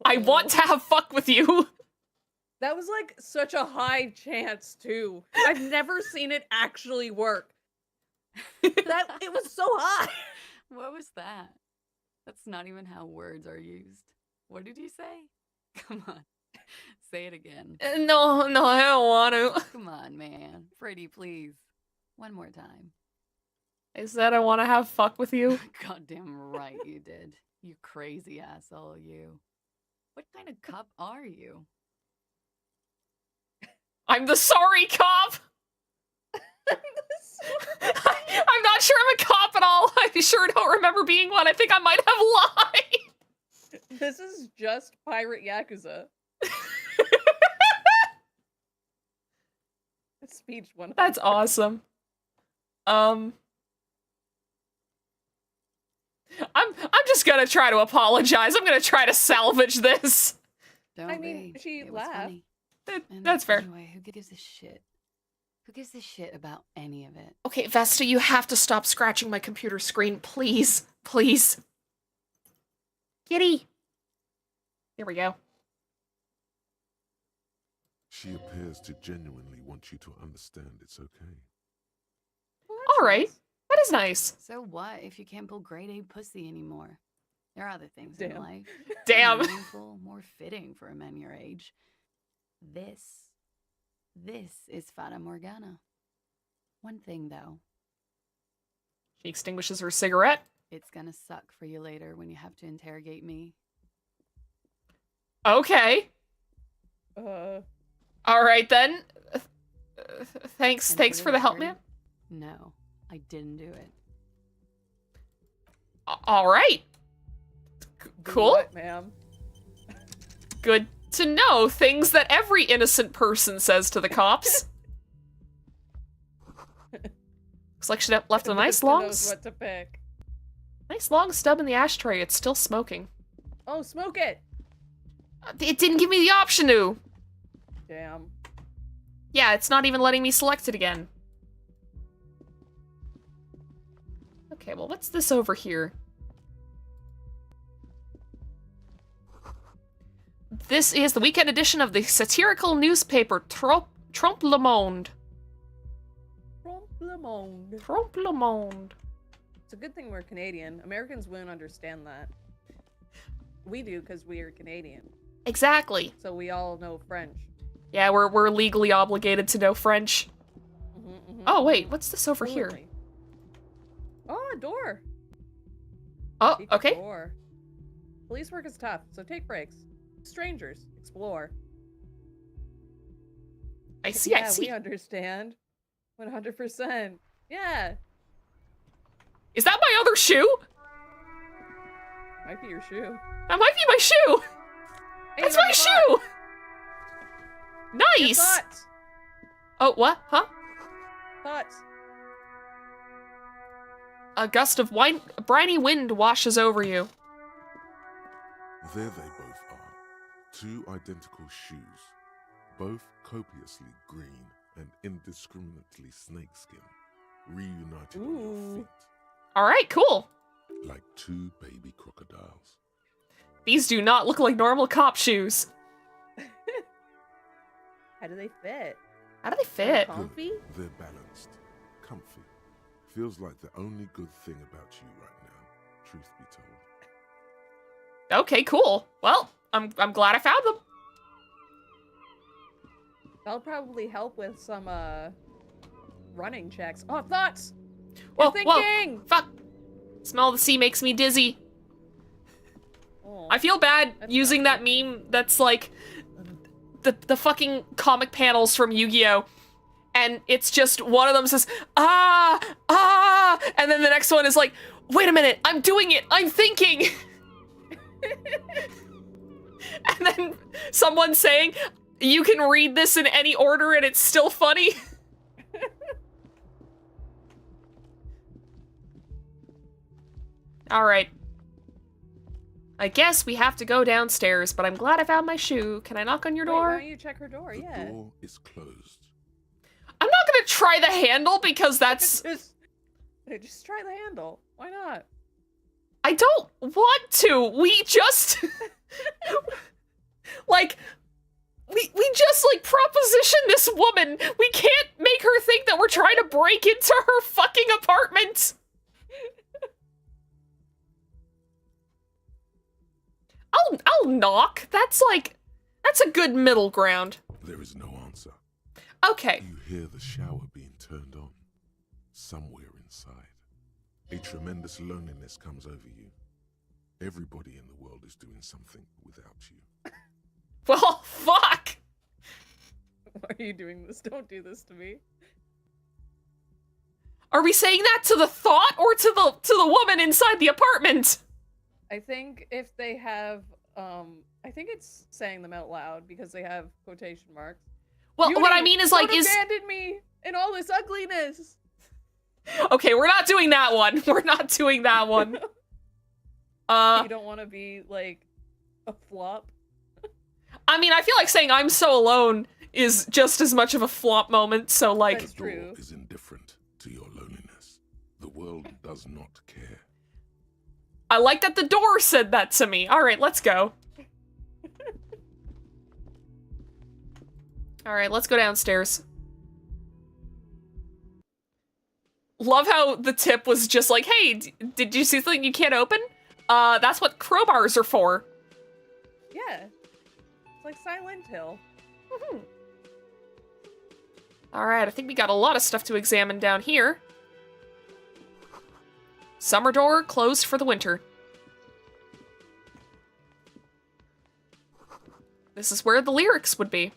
I want to have fuck with you. That was like such a high chance too. I've never seen it actually work. It was so high. What was that? That's not even how words are used. What did you say? Come on. Say it again. No, I don't want to. Come on, man. Freddy, please. One more time. I said I want to have fuck with you. Goddamn right you did. You crazy asshole, you. What kind of cop are you? I'm the sorry cop. I'm not sure I'm a cop at all. I sure don't remember being one. I think I might have lied. This is just Pirate Yakuza. Speech one. That's awesome. I'm just gonna try to apologize. I'm gonna try to salvage this. Don't I mean, be. she It was laughed. funny. And That's fair. Anyway, who gives a shit? Who gives a shit about any of it? Okay, Vesta, you have to stop scratching my computer screen, please. Please. Kitty. Here we go. She appears to genuinely want you to understand it's okay. All right. That is nice. So what if you can't pull grade A pussy anymore? There are other things in Damn. life. Damn. More meaningful, more fitting for a man your age. This is Fata Morgana. One thing though, She extinguishes her cigarette. it's gonna suck for you later when you have to interrogate me. Okay. All right then. Thanks And for the help, record, man. No, I didn't do it. All right. Cool. What, ma'am? Good to know things that every innocent person says to the cops. Looks like she left a nice Vista long, knows what to pick. nice long stub in the ashtray. It's still smoking. Oh, smoke it. It didn't give me the option to. Damn. Yeah, it's not even letting me select it again. Okay, well, what's this over here? This is the weekend edition of the satirical newspaper Trompe le Monde. Trompe le monde. Trompe le Monde. It's a good thing we're Canadian. Americans wouldn't understand that. We do because we are Canadian. Exactly. So we all know French. Yeah, we're legally obligated to know French. Oh, wait, what's this over here? Fluently. Oh, a door. Oh, Secret okay. door. Police work is tough, so take breaks. Strangers, explore. I see, I Yeah, see. we understand. 100%. Yeah. Is that my other shoe? Might be your shoe. That might be my shoe! Hey, That's you my have a shoe! thought. Your Nice! Thoughts. Oh, what? Huh? Thoughts. A gust of briny wind washes over you. There they both are. Two identical shoes. Both copiously green and indiscriminately snakeskin. Reunited on your Ooh. feet. Alright, cool. Like two baby crocodiles. These do not look like normal cop shoes. How do they fit? How do they fit? Comfy? They're balanced. Comfy. Feels like the only good thing about you right now, truth be told. Okay, cool. Well, I'm glad I found them. That'll probably help with some running checks. Oh, thoughts! Whoa, You're whoa, thinking! fuck. Smell of the sea makes me dizzy. Oh. I feel bad That's using not that meme that's like, the fucking comic panels from Yu-Gi-Oh! And it's just one of them says, ah, ah, and then the next one is like, wait a minute, I'm doing it, I'm thinking. And then someone saying, you can read this in any order and it's still funny. All right. I guess we have to go downstairs, but I'm glad I found my shoe. Can I knock on your Wait, door? why don't you check her door? The Yeah. door is closed. I'm not gonna try the handle because that's... Just try the handle. Why not? I don't want to. We just... like... We just, like, proposition this woman. We can't make her think that we're trying to break into her fucking apartment. I'll knock. That's a good middle ground. There is no answer. Okay. You hear the shower being turned on. Somewhere inside. A tremendous loneliness comes over you. Everybody in the world is doing something without you. Well, fuck. Why are you doing this? Don't do this to me. Are we saying that to the thought or to the woman inside the apartment? I think if they have, I think it's saying them out loud because they have quotation marks. Well, what I Beauty, mean is like, don't is... abandon me in all this ugliness. Okay, we're not doing that one. We're not doing that one. You don't want to be, like, a flop. I mean, I feel like saying I'm so alone is just as much of a flop moment, so like... That's The door true. is indifferent to your loneliness. The world does not care. I like that the door said that to me. All right, let's go. All right, let's go downstairs. Love how the tip was just like, hey, did you see something you can't open? That's what crowbars are for. Yeah. It's like Silent Hill. All right, I think we got a lot of stuff to examine down here. Summer door closed for the winter. This is where the lyrics would be.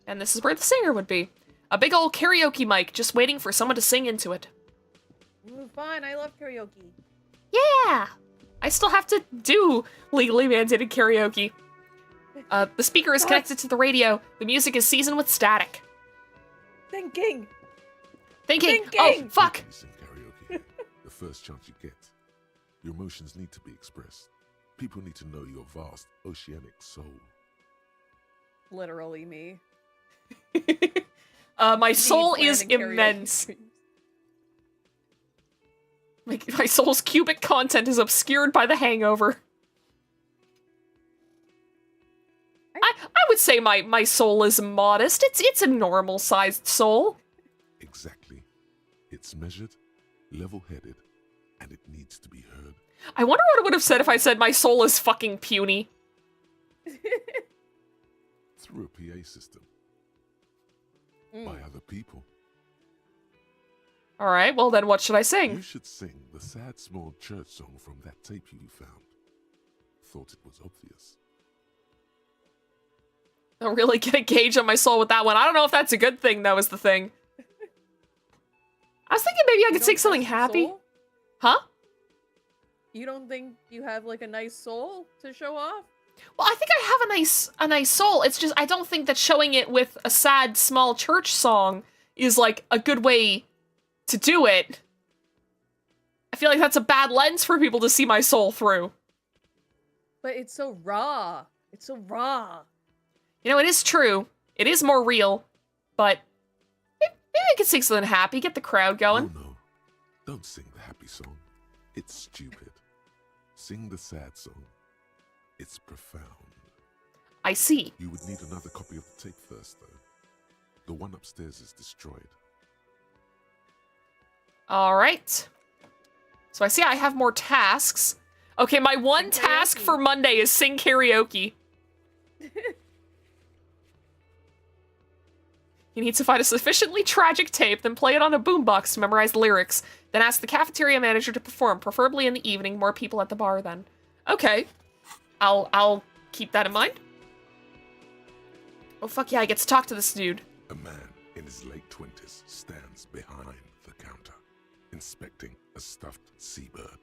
And this is where the singer would be. A big old karaoke mic just waiting for someone to sing into it. Ooh, fun. I love karaoke. Yeah! I still have to do legally mandated karaoke. The speaker is connected to the radio. The music is seasoned with static. Thinking. Thinking! Oh, Thinking! fuck! You sing karaoke. The first chance you get. Your emotions need to be expressed. People need to know your vast oceanic soul. Literally me. My Me soul is planning karaoke immense. streams. My soul's cubic content is obscured by the hangover. I would say my soul is modest. It's a normal-sized soul. Exactly. It's measured, level-headed, and it needs to be heard. I wonder what it would have said if I said my soul is fucking puny. Through a PA system. By other people. Alright, well then what should I You sing? should sing the sad small church song from that tape you found. Thought it was obvious. Don't really get a gauge on my soul with that one. I don't know if that's a good thing, though, is the thing. I was thinking maybe I You could don't sing something trust your happy. soul? Huh? You don't think you have like a nice soul to show off? Well, I think I have a nice soul. It's just I don't think that showing it with a sad small church song is like a good way to do it. I feel like that's a bad lens for people to see my soul through. But it's so raw. It's so raw. You know, it is true. It is more real, but maybe I could sing something happy, get the crowd going. Oh no. Don't sing the happy song. It's stupid. Sing the sad song. It's profound. I see. You would need another copy of the tape first, though. The one upstairs is destroyed. All right. So I see I have more tasks. Okay, my one Sing task karaoke. for Monday is sing karaoke. You need to find a sufficiently tragic tape, then play it on a boombox to memorize the lyrics. Then ask the cafeteria manager to perform, preferably in the evening. More people at the bar then. Okay. I'll keep that in mind. Oh, fuck yeah, I get to talk to this dude. A man in his late 20s stands behind the counter, inspecting a stuffed seabird.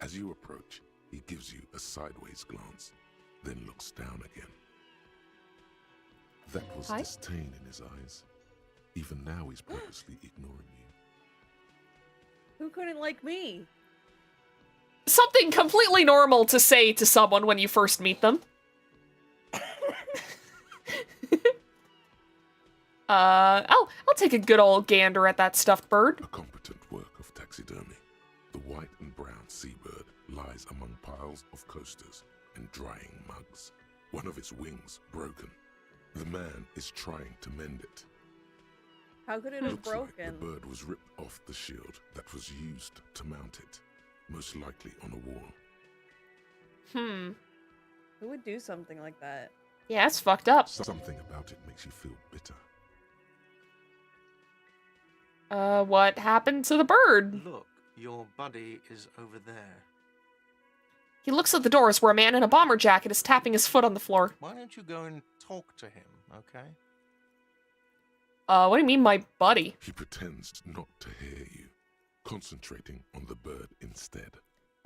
As you approach, he gives you a sideways glance, then looks down again. That was Hi? disdain in his eyes. Even now he's purposely ignoring you. Who couldn't like me? Something completely normal to say to someone when you first meet them. I'll take a good old gander at that stuffed bird. A competent work of taxidermy. The white and brown seabird lies among piles of coasters and drying mugs. One of its wings broken. The man is trying to mend it. How could it have Looks like broken? the bird was ripped off the shield that was used to mount it, most likely on a wall. Who would do something like that? Yeah, it's fucked up. Something about it makes you feel bitter. What happened to the bird? Look, your buddy is over there. He looks at the doors where a man in a bomber jacket is tapping his foot on the floor. Why don't you go and talk to him, okay? What do you mean, my buddy? He pretends not to hear you, concentrating on the bird instead.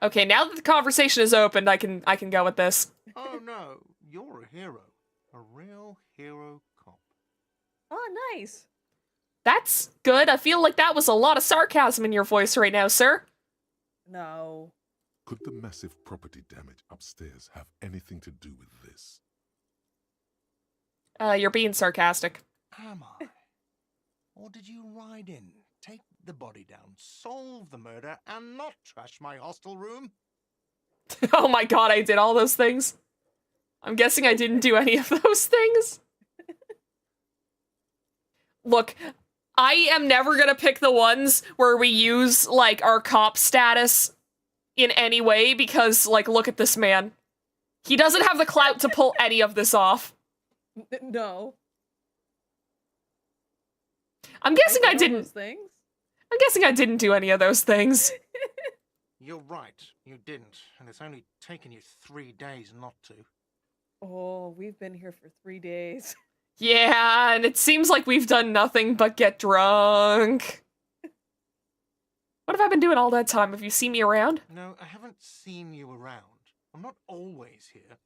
Okay, now that the conversation is opened, I can go with this. Oh no, you're a hero. A real hero cop. Oh, nice. That's good. I feel like that was a lot of sarcasm in your voice right now, sir. No. Could the massive property damage upstairs have anything to do with this? You're being sarcastic. Am I? Or did you ride in, take the body down, solve the murder, and not trash my hostel room? Oh my god, I did all those things. I'm guessing I didn't do any of those things. Look, I am never gonna pick the ones where we use, like, our cop status in any way because, like, look at this man. He doesn't have the clout to pull any of this off. No. I'm guessing I know didn't. those things. I'm guessing I didn't do any of those things. You're right, you didn't, and it's only taken you 3 days not to. Oh, we've been here for 3 days. Yeah, and it seems like we've done nothing but get drunk. What have I been doing all that time? Have you seen me around? No, I haven't seen you around. I'm not always here.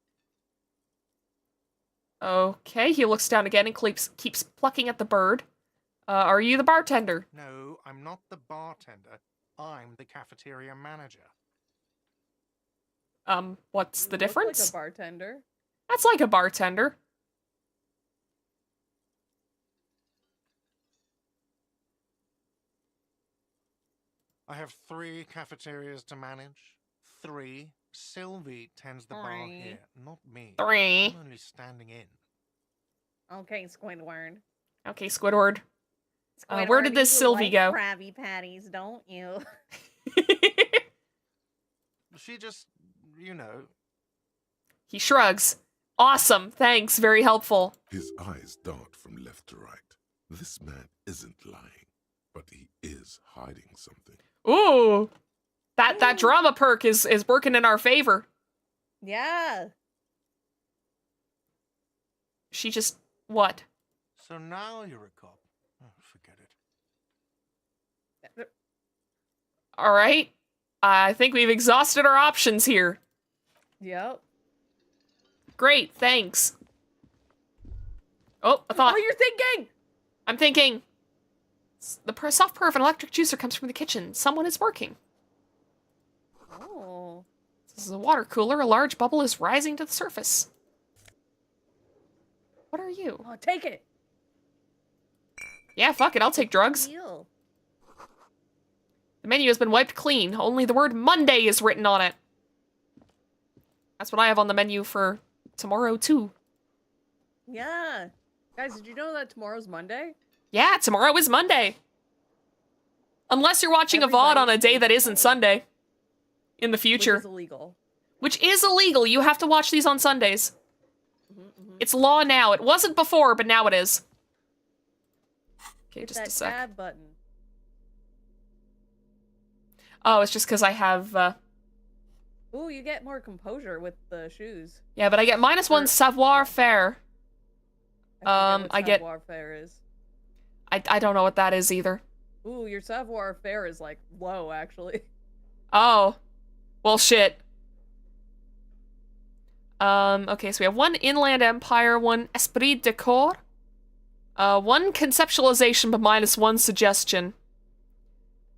Okay, he looks down again and keeps plucking at the bird. Are you the bartender? No, I'm not the bartender. I'm the cafeteria manager. What's the Look difference? Like a bartender. That's like a bartender. I have 3 cafeterias to manage. 3. Sylvie tends the bar 3. here, not me. 3. I'm only standing in. Okay, Squidward. Okay, Squidward. Where did this you Sylvie like go? Krabby Patties, don't you? She just, you know. He shrugs. Awesome, thanks, very helpful. His eyes dart from left to right. This man isn't lying, but he is hiding something. Ooh. That drama perk is working in our favor. Yeah. She just... what? So now you're a cop. Oh, forget it. Alright. I think we've exhausted our options here. Yep. Great, thanks. Oh, I thought... What are you thinking? I'm thinking... The soft purr of an electric juicer comes from the kitchen. Someone is working. Oh. This is a water cooler. A large bubble is rising to the surface. What are you? Oh, take it. Yeah, fuck it. I'll take drugs. Deal. The menu has been wiped clean. Only the word Monday is written on it. That's what I have on the menu for tomorrow, too. Yeah. Guys, did you know that tomorrow's Monday? Yeah, tomorrow is Monday. Unless you're watching a VOD on a day that isn't Sunday. In the future. Which is illegal. Which is illegal. You have to watch these on Sundays. Mm-hmm. It's law now. It wasn't before, but now it is. Okay, Hit just a that sec. tab button. Oh, it's just because I have Ooh, you get more composure with the shoes. Yeah, but I get -1 savoir-faire. I get... savoir-faire is. I don't know what that is either. Ooh, your savoir-faire is like low, actually. Oh. Well, shit. Okay, so we have 1 Inland Empire, 1 Esprit de Corps, 1 Conceptualization, but -1 Suggestion,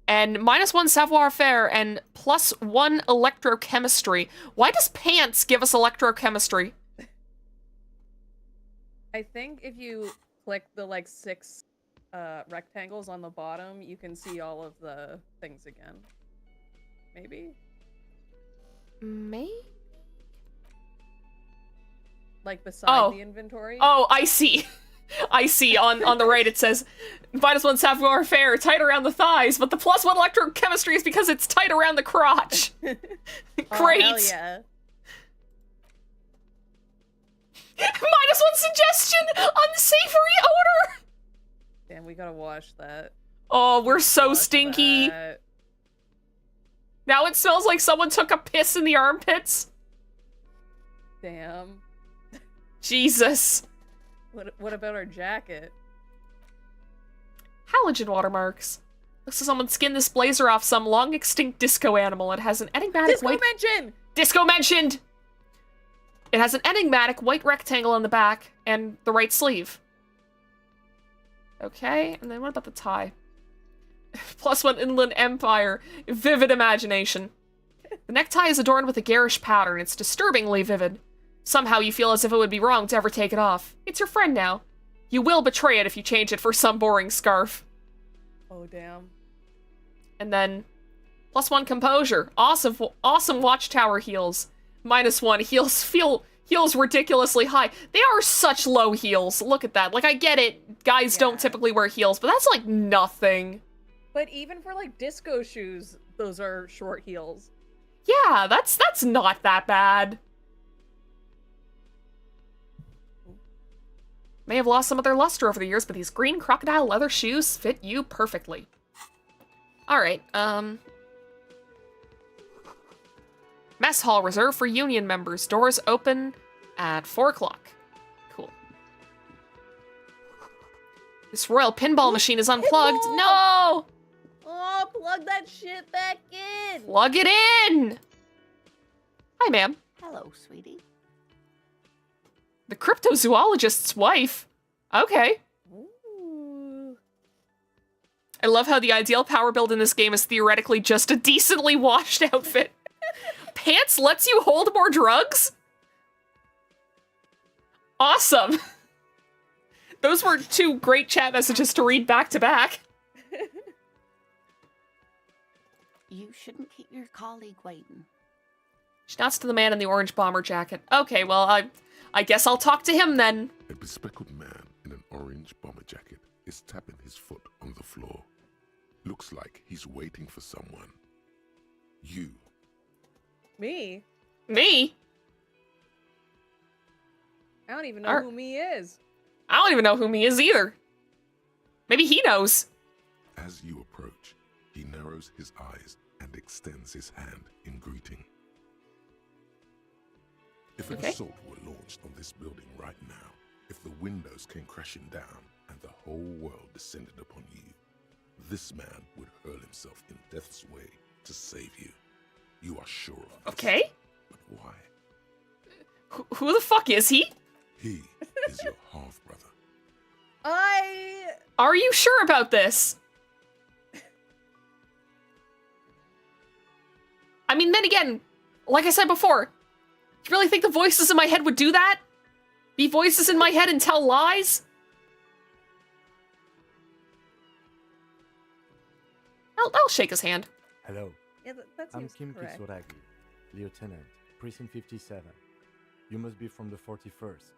and -1 Savoir-Faire, and +1 Electrochemistry. Why does Pants give us Electrochemistry? I think if you click the, like, 6 rectangles on the bottom, you can see all of the things again. Maybe? Maybe? Like, beside the inventory? Oh, I see. I see. On the right it says, -1 Savoir-Faire, tight around the thighs, but the +1 Electrochemistry is because it's tight around the crotch. Great! Oh, hell yeah. -1 Suggestion on the savory odor! Damn, we gotta wash that. Oh, we're so Wash stinky. that. Now it smells like someone took a piss in the armpits. Damn. Jesus. What about our jacket? Halogen watermarks. Looks like someone skinned this blazer off some long extinct disco animal. It has an enigmatic Disco mention! Disco mentioned! It has an enigmatic white rectangle on the back and the right sleeve. Okay, and then what about the tie? +1 Inland Empire. Vivid imagination. The necktie is adorned with a garish pattern. It's disturbingly vivid. Somehow you feel as if it would be wrong to ever take it off. It's your friend now. You will betray it if you change it for some boring scarf. Oh, damn. And then, +1 Composure. Awesome Watchtower heels. -1 heels ridiculously high. They are such low heels. Look at that. Like, I get it. Guys don't typically wear heels, but that's like nothing. But even for, like, disco shoes, those are short heels. Yeah, that's not that bad. May have lost some of their luster over the years, but these green crocodile leather shoes fit you perfectly. Alright, Mess hall reserved for Union members. Doors open at 4 o'clock. Cool. This royal pinball machine is unplugged. Pinball! No! Oh, plug that shit back in! Plug it in! Hi, ma'am. Hello, sweetie. The cryptozoologist's wife. Okay. Ooh. I love how the ideal power build in this game is theoretically just a decently washed outfit. Pants lets you hold more drugs? Awesome. Those were 2 great chat messages to read back to back. You shouldn't keep your colleague waiting. She nods to the man in the orange bomber jacket. Okay, well, I guess I'll talk to him then. A bespectacled man in an orange bomber jacket is tapping his foot on the floor. Looks like he's waiting for someone. You. Me? Me? I don't even know who me is. I don't even know who he is either. Maybe he knows. As you approach, he narrows his eyes and extends his hand in greeting. If an assault were launched on this building right now, if the windows came crashing down and the whole world descended upon you, this man would hurl himself in death's way to save you. You are sure of this. Okay. But why? Who the fuck is he? He is your half-brother. Are you sure about this? I mean, then again, like I said before, do you really think the voices in my head would do that? Be voices in my head and tell lies? I'll shake his hand. Hello, Yeah, that I'm seems Kim correct. Kitsuragi, Lieutenant, Precinct 57. You must be from the 41st.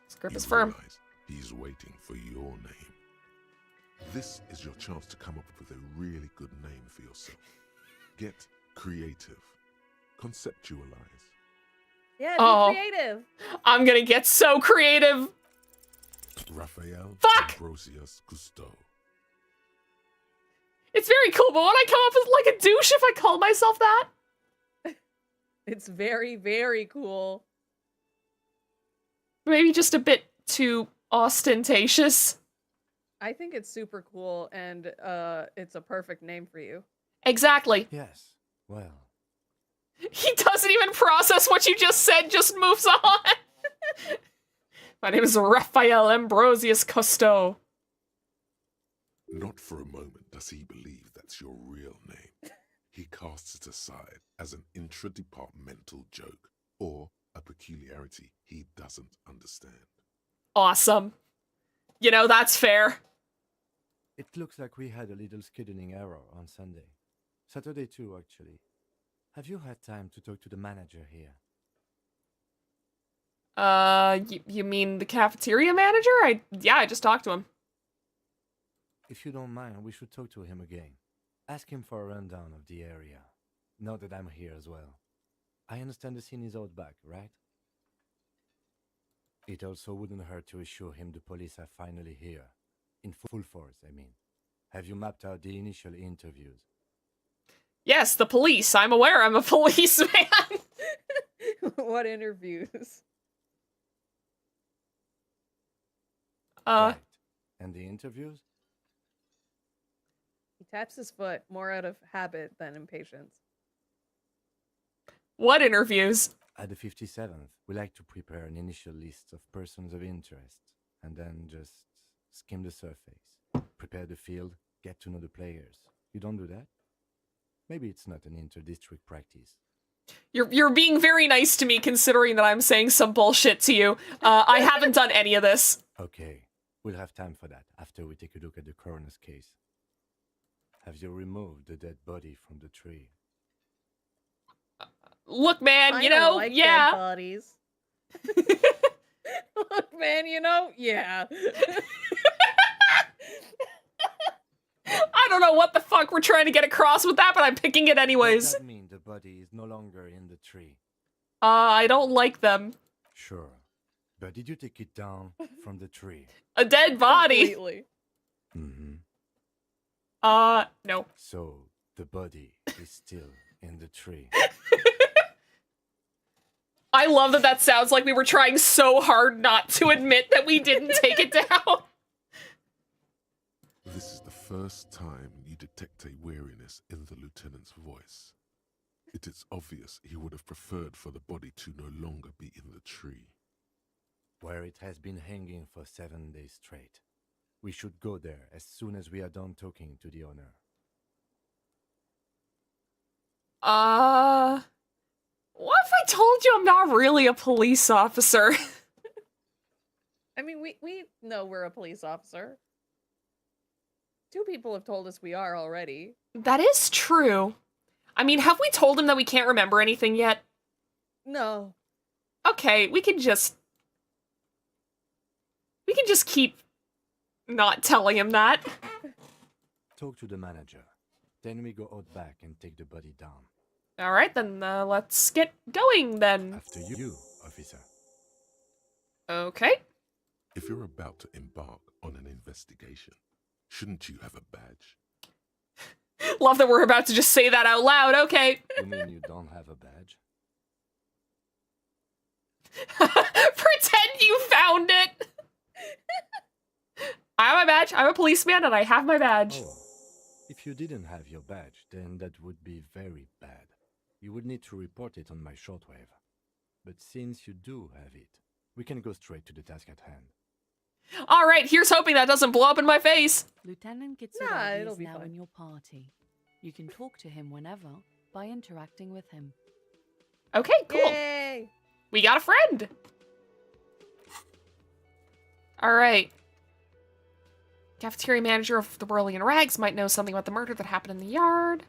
His grip You is firm. realize he's waiting for your name. This is your chance to come up with a really good name for yourself. Get creative. Conceptualize. Yeah, Oh. be creative. I'm gonna get so creative. Raphael Fuck! Ambrosius Cousteau. It's very cool, but would I come up as like a douche if I call myself that? It's very, very cool. Maybe just a bit too ostentatious. I think it's super cool, and it's a perfect name for you. Exactly. Yes. Well, He doesn't even process what you just said, just moves on. My name is Raphael Ambrosius Cousteau. Not for a moment does he believe that's your real name. He casts it aside as an intradepartmental joke or a peculiarity he doesn't understand. Awesome. You know, that's fair. it looks like we had a little scheduling error on Sunday. Saturday too, actually. Have you had time to talk to the manager here? You mean the cafeteria manager? Yeah, I just talked to him. If you don't mind, we should talk to him again. Ask him for a rundown of the area. Now that I'm here as well. I understand the scene is out back, right? It also wouldn't hurt to assure him the police are finally here. In full force, I mean. Have you mapped out the initial interviews? Yes, the police. I'm aware I'm a policeman. What interviews? Right. And the interviews? He taps his foot more out of habit than impatience. What interviews? At the 57th, we like to prepare an initial list of persons of interest, and then just skim the surface. Prepare the field, get to know the players. You don't do that? Maybe it's not an inter-district practice. You're being very nice to me, considering that I'm saying some bullshit to you. I haven't done any of this. Okay, we'll have time for that after we take a look at the coroner's case. Have you removed the dead body from the tree? Look, man, you I don't know, like yeah. dead bodies. Look, man, you know, yeah. I don't know what the fuck we're trying to get across with that, but I'm picking it anyways. Does that mean the body is no longer in the tree? I don't like them. Sure. But did you take it down from the tree? A dead body. Completely. Mm-hmm. No. So, the body is still in the tree. I love that that sounds like we were trying so hard not to admit that we didn't take it down. This is the first time you detect a weariness in the lieutenant's voice. It is obvious he would have preferred for the body to no longer be in the tree. Where it has been hanging for 7 days straight. We should go there as soon as we are done talking to the owner. What if I told you I'm not really a police officer? I mean, we know we're a police officer. 2 people have told us we are already. That is true. I mean, have we told him that we can't remember anything yet? No. Okay, we can just keep not telling him that. Talk to the manager. Then we go out back and take the body down. All right, then let's get going then. After you, officer. Okay. If you're about to embark on an investigation, shouldn't you have a badge? Love that we're about to just say that out loud. Okay. You mean you don't have a badge? Pretend you found it. I have my badge. I'm a policeman and I have my badge. Oh, if you didn't have your badge, then that would be very bad. You would need to report it on my shortwave. But since you do have it, we can go straight to the task at hand. All right, here's hoping that doesn't blow up in my face. Lieutenant Nah, Kitsuragi it'll is be now fine. in your party. You can talk to him whenever by interacting with him. Okay, cool. Yay! We got a friend. All right. Cafeteria manager of the Whirling in Rags might know something about the murder that happened in the yard.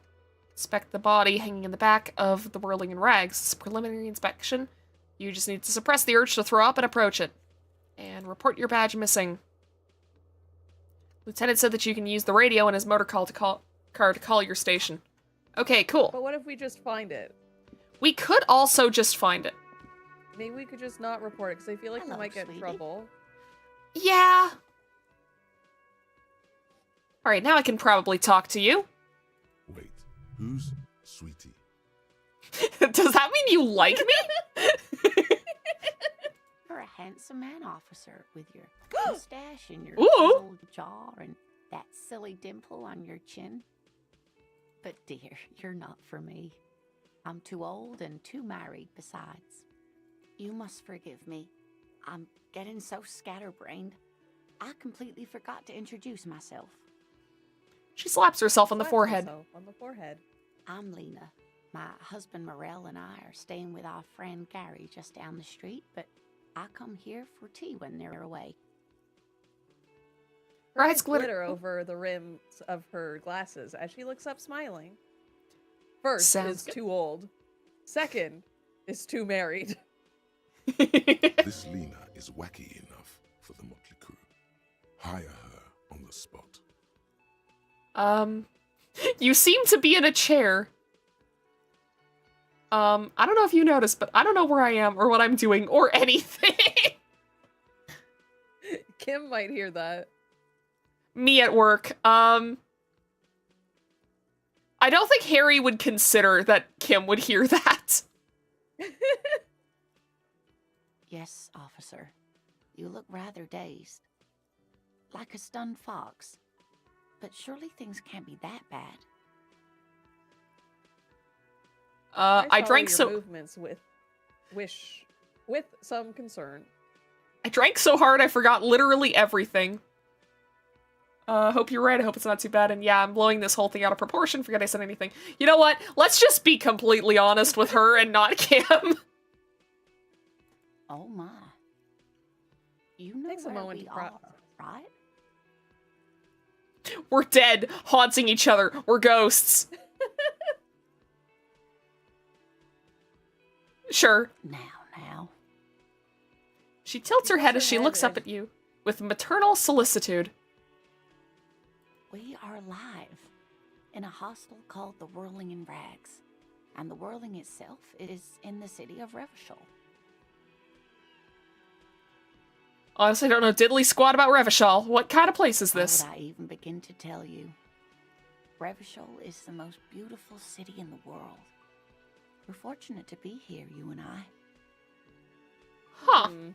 Inspect the body hanging in the back of the Whirling in Rags. It's a preliminary inspection. You just need to suppress the urge to throw up and approach it. And report your badge missing. Lieutenant said that you can use the radio in his motor car to call your station. Okay, cool. But what if we just find it? We could also just find it. Maybe we could just not report it, because I feel like Hello, we might get in sweetie. trouble. Yeah. All right, now I can probably talk to you. Wait, who's Sweetie? Does that mean you like me? You're a handsome man, officer, with your mustache and your Ooh. chiseled jaw and that silly dimple on your chin. But dear, you're not for me. I'm too old and too married besides. You must forgive me. I'm getting so scatterbrained. I completely forgot to introduce myself. She slaps herself on the Slaps forehead. herself on the forehead. I'm Lena. My husband Morel and I are staying with our friend Gary just down the street, but I come here for tea when they're away. Her Her eyes eyes glitter. glitter over the rims of her glasses as she looks up smiling. First Sounds is good. too old. Second is too married. This Lena is wacky enough for the motley crew. Hire her on the spot. You seem to be in a chair. I don't know if you noticed, but I don't know where I am or what I'm doing or anything. Kim might hear that. Me at work. I don't think Harry would consider that Kim would hear that. Yes, officer. You look rather dazed. Like a stunned fox. But surely things can't be that bad. I follow drank your so movements with some concern. I drank so hard I forgot literally everything. Hope you're right. I hope it's not too bad. And yeah, I'm blowing this whole thing out of proportion. Forget I said anything. You know what? Let's just be completely honest with her and not Kim. Oh my. You know Takes a where moment we to are, process. right? We're dead, haunting each other. We're ghosts. Sure. Now. She tilts her head as her she head looks up and- at you with maternal solicitude. We are live in a hostel called the Whirling in Rags. And the Whirling itself is in the city of Revachol. Honestly, I don't know diddly squat about Revachol. What kind of place is How this? would I even begin to tell you? Revachol is the most beautiful city in the world. We're fortunate to be here, you and I. Huh. Hmm.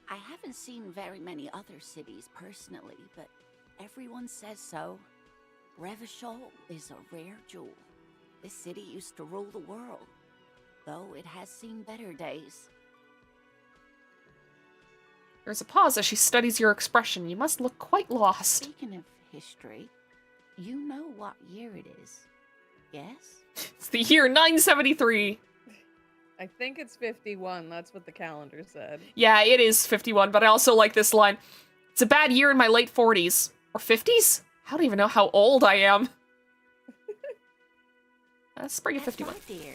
I haven't seen very many other cities personally, but everyone says so. Revachol is a rare jewel. This city used to rule the world, though it has seen better days. There's a pause as she studies your expression. You must look quite lost. Speaking of history, you know what year it is, yes? It's the year 973. I think it's 51. That's what the calendar said. Yeah, it is 51, but I also like this line. It's a bad year in my late 40s. Or 50s? I don't even know how old I am. Spring of That's 51. right, dear.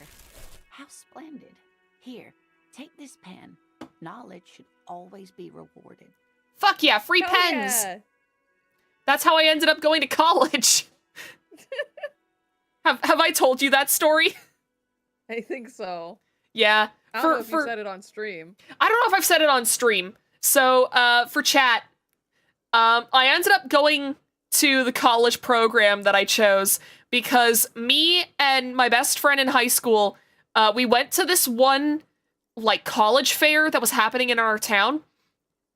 How splendid. Here, take this pen. Knowledge should always be rewarded. Fuck yeah, free Hell pens! yeah. That's how I ended up going to college. Have I told you that story? I think so. Yeah. I don't know if you said it on stream. I don't know if I've said it on stream. So, for chat, I ended up going to the college program that I chose because me and my best friend in high school, we went to this one, like, college fair that was happening in our town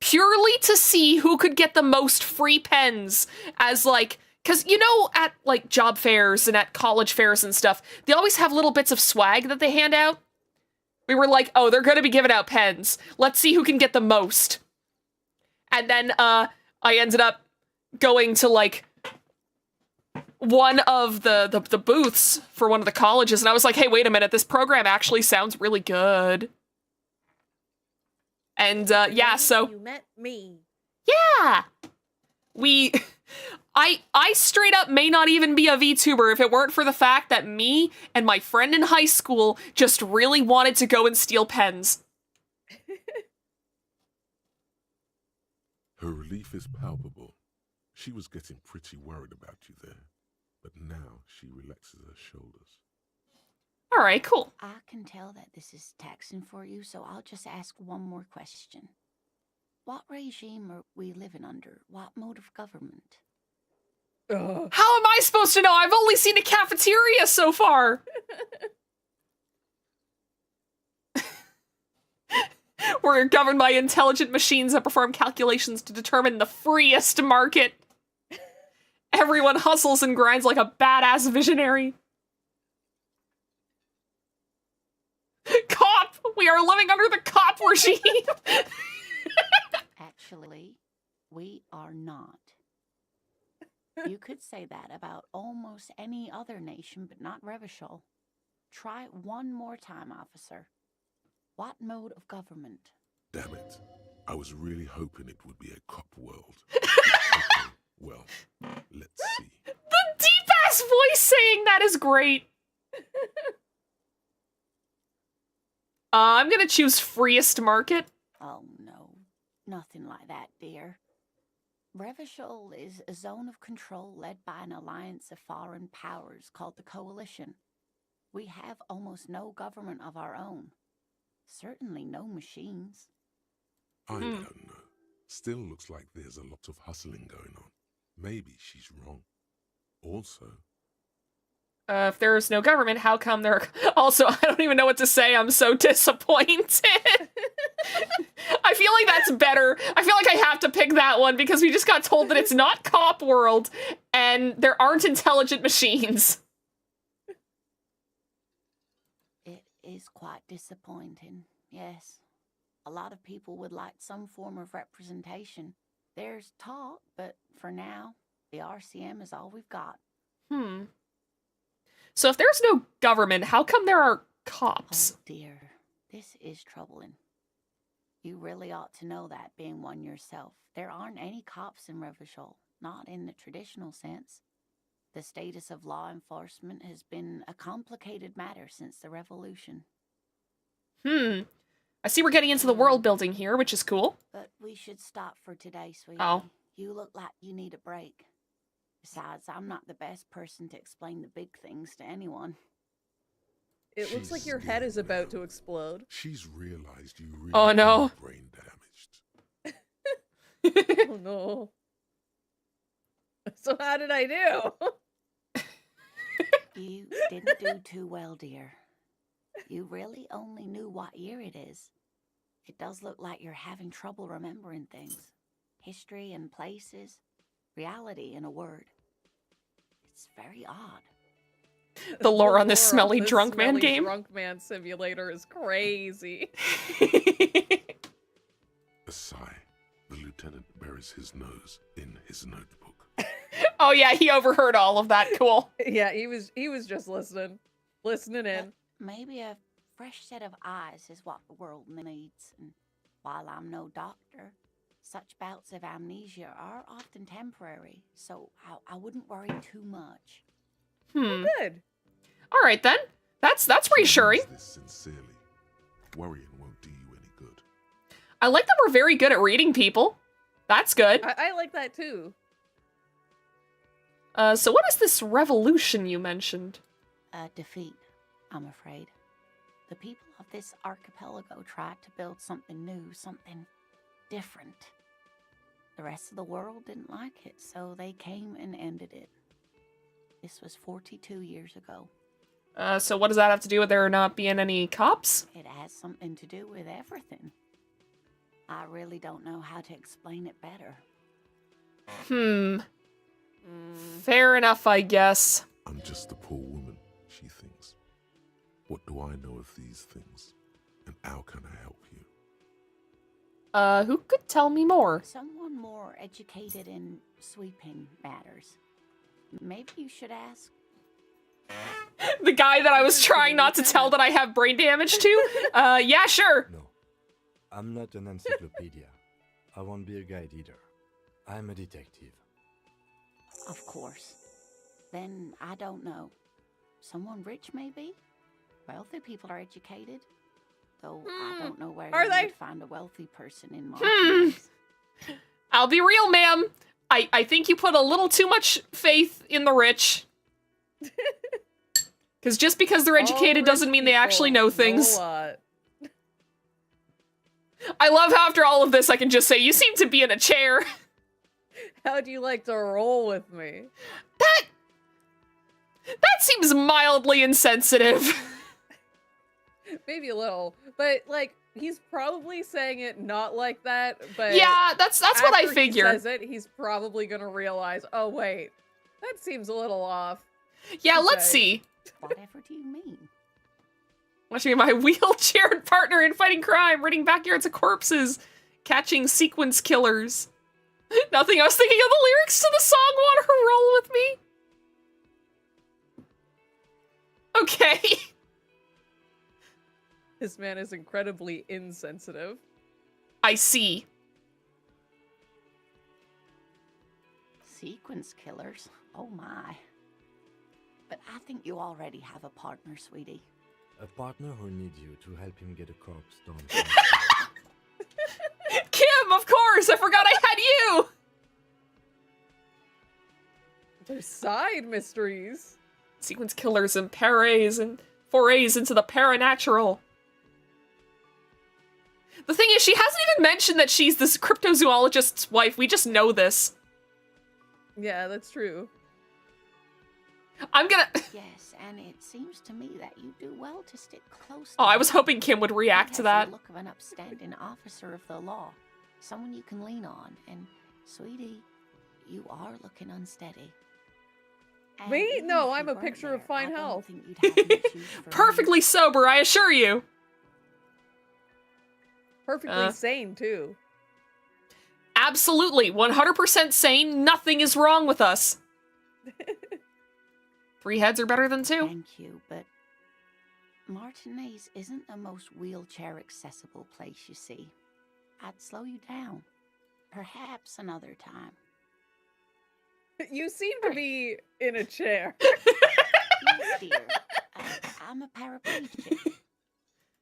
purely to see who could get the most free pens as, like, because, you know, at, like, job fairs and at college fairs and stuff, they always have little bits of swag that they hand out. We were like, oh, they're going to be giving out pens. Let's see who can get the most. And then I ended up going to, like, one of the booths for one of the colleges, and I was like, hey, wait a minute, this program actually sounds really good. And, yeah, so... You met me. Yeah! I straight up may not even be a VTuber if it weren't for the fact that me and my friend in high school just really wanted to go and steal pens. Her relief is palpable. She was getting pretty worried about you there, but now she relaxes her shoulders. Alright, cool. I can tell that this is taxing for you, so I'll just ask one more question. What regime are we living under? What mode of government? Ugh. How am I supposed to know? I've only seen a cafeteria so far! We're governed by intelligent machines that perform calculations to determine the freest market. Everyone hustles and grinds like a badass visionary. Cop! We are living under the cop regime! Actually, we are not. You could say that about almost any other nation, but not Revachol. Try it one more time, officer. What mode of government? Damn it. I was really hoping it would be a cop world. Okay, well, let's see. The deep-ass voice saying that is great. I'm gonna choose freest market. Oh, no. Nothing like that, dear. Revachol is a zone of control led by an alliance of foreign powers called the Coalition. We have almost no government of our own. Certainly no machines. I don't know. Still looks like there's a lot of hustling going on. Maybe she's wrong. Also, If there's no government, how come there are... Also, I don't even know what to say. I'm so disappointed. I feel like that's better. I feel like I have to pick that one because we just got told that it's not cop world and there aren't intelligent machines. It is quite disappointing, yes. A lot of people would like some form of representation. There's talk, but for now, the RCM is all we've got. So if there's no government, how come there are cops? Oh dear, this is troubling. You really ought to know that, being one yourself. There aren't any cops in Revachol, not in the traditional sense. The status of law enforcement has been a complicated matter since the revolution. I see we're getting into the world building here, which is cool. But we should stop for today, sweetie. Oh. You look like you need a break. Besides, I'm not the best person to explain the big things to anyone. It looks like your head is about to explode. she's realized you really Oh, no. are brain damaged. Oh no. So how did I do? You didn't do too well, dear. You really only knew what year it is. It does look like you're having trouble remembering things. History and places. Reality, in a word. It's very odd. The lore on this lore smelly this drunk man smelly game. Drunk man simulator is crazy. A sigh. The lieutenant buries his nose in his notebook. Oh yeah, he overheard all of that. Cool. Yeah, he was just listening in. Maybe a fresh set of eyes is what the world needs. And while I'm no doctor, such bouts of amnesia are often temporary, so I wouldn't worry too much. Good. All right then. That's reassuring. She means this sincerely. Worrying won't do you any good. I like that we're very good at reading people. That's good. I like that too. So what is this revolution you mentioned? A defeat, I'm afraid. The people of this archipelago tried to build something new, something different. The rest of the world didn't like it, so they came and ended it. This was 42 years ago. So what does that have to do with there not being any cops? It has something to do with everything. I really don't know how to explain it better. Fair enough, I guess. I'm just a poor woman, she thinks. What do I know of these things? And how can I help you? Who could tell me more? Someone more educated in sweeping matters. Maybe you should ask. The guy that I was trying not to tell that I have brain damage to? Yeah, sure. No, I'm not an encyclopedia. I won't be a guide either. I'm a detective. Of course. Then I don't know. Someone rich, maybe? Wealthy people are educated. Though I don't know where Are you they? would find a wealthy person in Martinez. I'll be real, ma'am. I think you put a little too much faith in the rich. Because just because they're educated All doesn't rich mean they actually people know things. a lot. I love how after all of this I can just say, you seem to be in a chair. How'd you like to roll with me? That seems mildly insensitive. Maybe a little, but like He's probably saying it not like that, but Yeah, that's what I after he figured. says it, he's probably gonna realize, oh wait, that seems a little off. Yeah, let's Okay. see. Whatever do you mean? Watch me, my wheelchair partner in fighting crime, raiding backyards of corpses, catching sequence killers. Nothing. I was thinking of the lyrics to the song "Wanna Roll with Me." Okay. This man is incredibly insensitive. I see. Sequence killers? Oh my. But I think you already have a partner, sweetie. A partner who needs you to help him get a corpse done. Kim, of course. I forgot I had you. There's side mysteries. Sequence killers and parays and forays into the paranatural. The thing is, she hasn't even mentioned that she's this cryptozoologist's wife. We just know this. Yeah, that's true. I'm gonna... Yes, and it seems to me that you do well to stick close to Oh, I him. was hoping Kim would react He to has that. the look of an upstanding officer of the law, someone you can lean on. And, sweetie, you are looking unsteady. And Me? even No, if I'm you a weren't picture of there, fine I don't health. think you'd have much use for me. Perfectly sober, I assure you. Perfectly sane, too. Absolutely, 100% sane. Nothing is wrong with us. 3 heads are better than 2. Thank you, but Martinez isn't the most wheelchair-accessible place, you see. I'd slow you down. Perhaps another time. You seem to be in a chair. Yes, dear. I'm a paraplegic.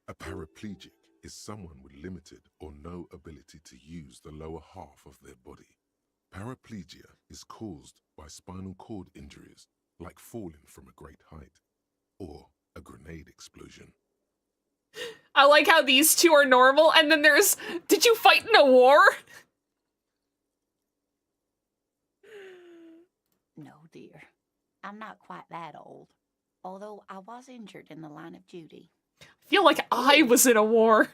A paraplegic is someone with limited or no ability to use the lower half of their body. Paraplegia is caused by spinal cord injuries, like falling from a great height, or a grenade explosion. I like how these two are normal, and then there's, did you fight in a war? No, dear. I'm not quite that old. Although I was injured in the line of duty. I feel like I was in a war.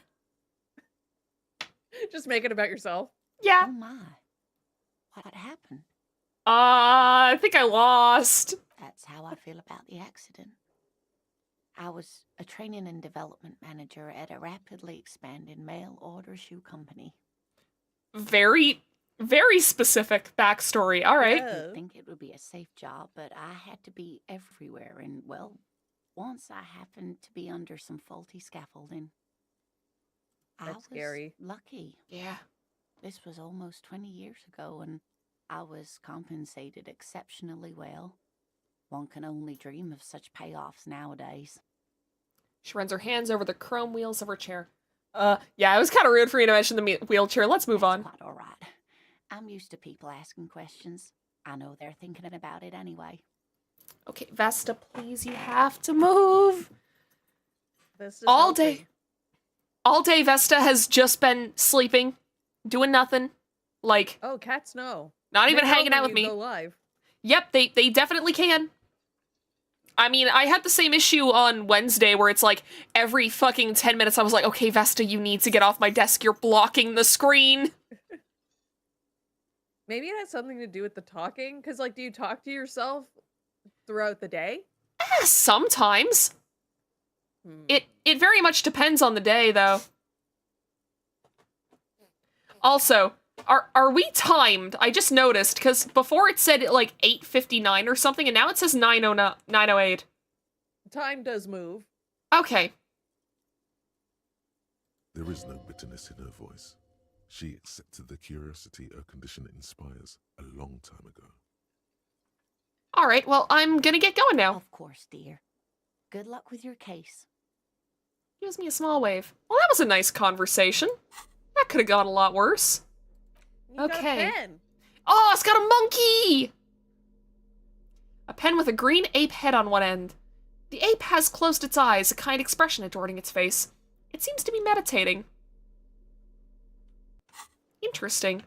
Just make it about yourself. Yeah. Oh my. What happened? I think I lost. That's how I feel about the accident. I was a training and development manager at a rapidly expanding mail order shoe company. Very, very specific backstory. All right. Yeah. You'd think it would be a safe job, but I had to be everywhere, and well, once I happened to be under some faulty scaffolding. I That's was scary. lucky. Yeah. This was almost 20 years ago, and I was compensated exceptionally well. One can only dream of such payoffs nowadays. She runs her hands over the chrome wheels of her chair. Yeah, it was kind of rude for you to mention the wheelchair. Let's move on. Quite all right. I'm used to people asking questions. I know they're thinking about it anyway. Okay, Vesta, please, you have to move. This is All helping. day. All day, Vesta has just been sleeping, doing nothing. Like, Oh, cats know. not They even know hanging when out with you me. Go live. Yep, they definitely can. I mean, I had the same issue on Wednesday where it's like every fucking 10 minutes I was like, okay, Vesta, you need to get off my desk. You're blocking the screen. Maybe it has something to do with the talking. Because, like, do you talk to yourself throughout the day? Sometimes. Hmm. It very much depends on the day, though. Also, are we timed? I just noticed, because before it said like 8:59 or something, and now it says 9:08. Time does move. Okay. There is no bitterness in her voice. She accepted the curiosity her condition inspires a long time ago. All right, well, I'm gonna get going now. Of course, dear. Good luck with your case. Gives me a small wave. Well, that was a nice conversation. That could have gone a lot worse. You got a Okay. pen. Oh, it's got a monkey! A pen with a green ape head on one end. The ape has closed its eyes, a kind expression adorning its face. It seems to be meditating. Interesting.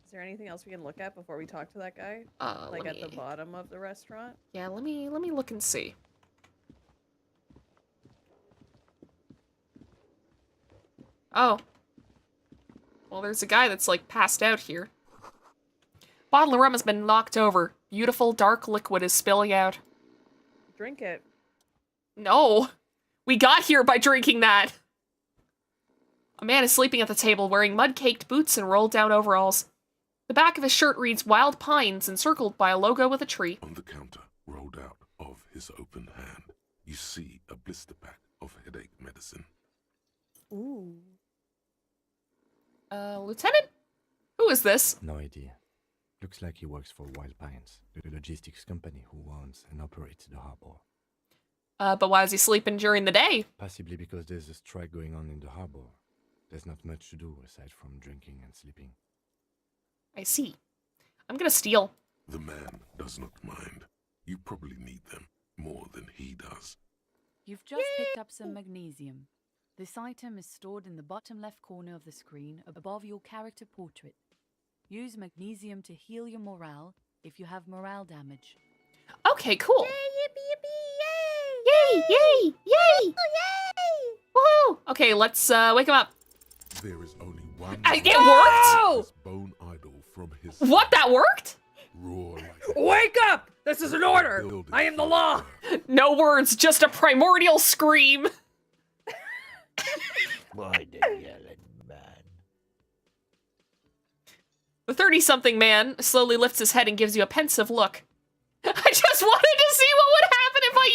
Is there anything else we can look at before we talk to that guy? Like Let at the me- bottom of the restaurant? Yeah, let me look and see. Oh. Well, there's a guy that's, like, passed out here. Bottle of rum has been knocked over. Beautiful, dark liquid is spilling out. Drink it. No. We got here by drinking that. A man is sleeping at the table wearing mud-caked boots and rolled-down overalls. The back of his shirt reads Wild Pines, encircled by a logo with a tree. On the counter, rolled out of his open hand, you see a blister pack of headache medicine. Ooh. Lieutenant? Who is this? No idea. Looks like he works for Wild Pines, the logistics company who owns and operates the harbor. But why is he sleeping during the day? Possibly because there's a strike going on in the harbor. There's not much to do aside from drinking and sleeping. I see. I'm gonna steal. The man does not mind. You probably need them more than he does. You've just picked up some magnesium. This item is stored in the bottom left corner of the screen above your character portrait. Use magnesium to heal your morale if you have morale damage. Okay, cool. Yippee, yippee, yay! Yay! Yay! Yay! Oh, yay! Woohoo! Okay, let's wake him up. There is only one. It worked! His bone idol from his What? That worked? roar like Wake up! This is an order! building I am the law! No words, just a primordial scream. Why the yelling man? The 30-something man slowly lifts his head and gives you a pensive look. I just wanted to see what would happen if I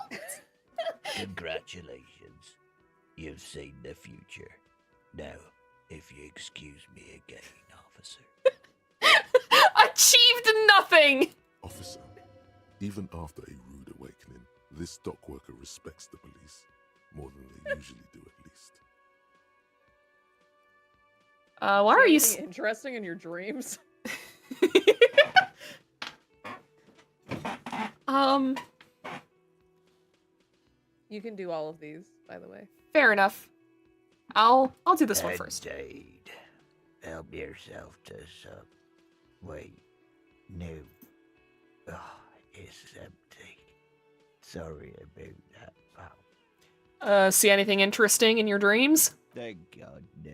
yelled. Congratulations. You've seen the future. Now, if you excuse me again, officer. Achieved nothing. officer. Even after a rude awakening, this dock worker respects the police more than they usually do, at least. Why are you? Anything interesting in your dreams? You can do all of these, by the way. Fair enough. I'll do this one first. Indeed. Help yourself to some. Wait. No. Oh, it's empty. Sorry about that, pal. See anything interesting in your dreams? Thank God, no.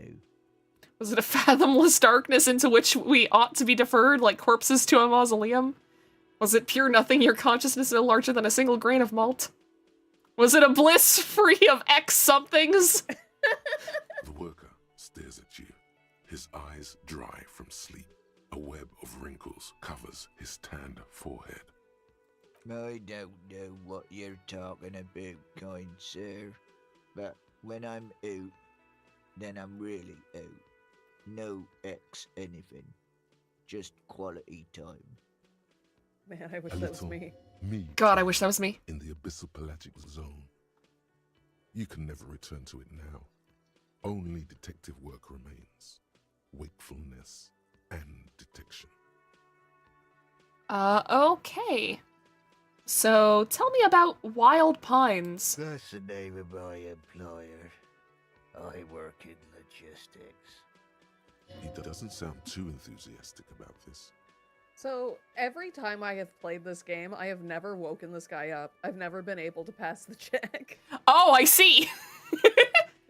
Was it a fathomless darkness into which we ought to be deferred, like corpses to a mausoleum? Was it pure nothing, your consciousness no larger than a single grain of malt? Was it a bliss free of X somethings? The worker stares at you, his eyes dry from sleep. A web of wrinkles covers his tanned forehead. I don't know what you're talking about, kind sir. But when I'm out, then I'm really out. No X anything. Just quality time. Man, I wish A that was little me. me God, I wish that was me. in the abyssal pelagic zone. You can never return to it now. Only detective work remains. Wakefulness and detection. Okay. So, tell me about Wild Pines. That's the name of my employer. I work in logistics. He doesn't sound too enthusiastic about this. So, every time I have played this game, I have never woken this guy up. I've never been able to pass the check. Oh, I see.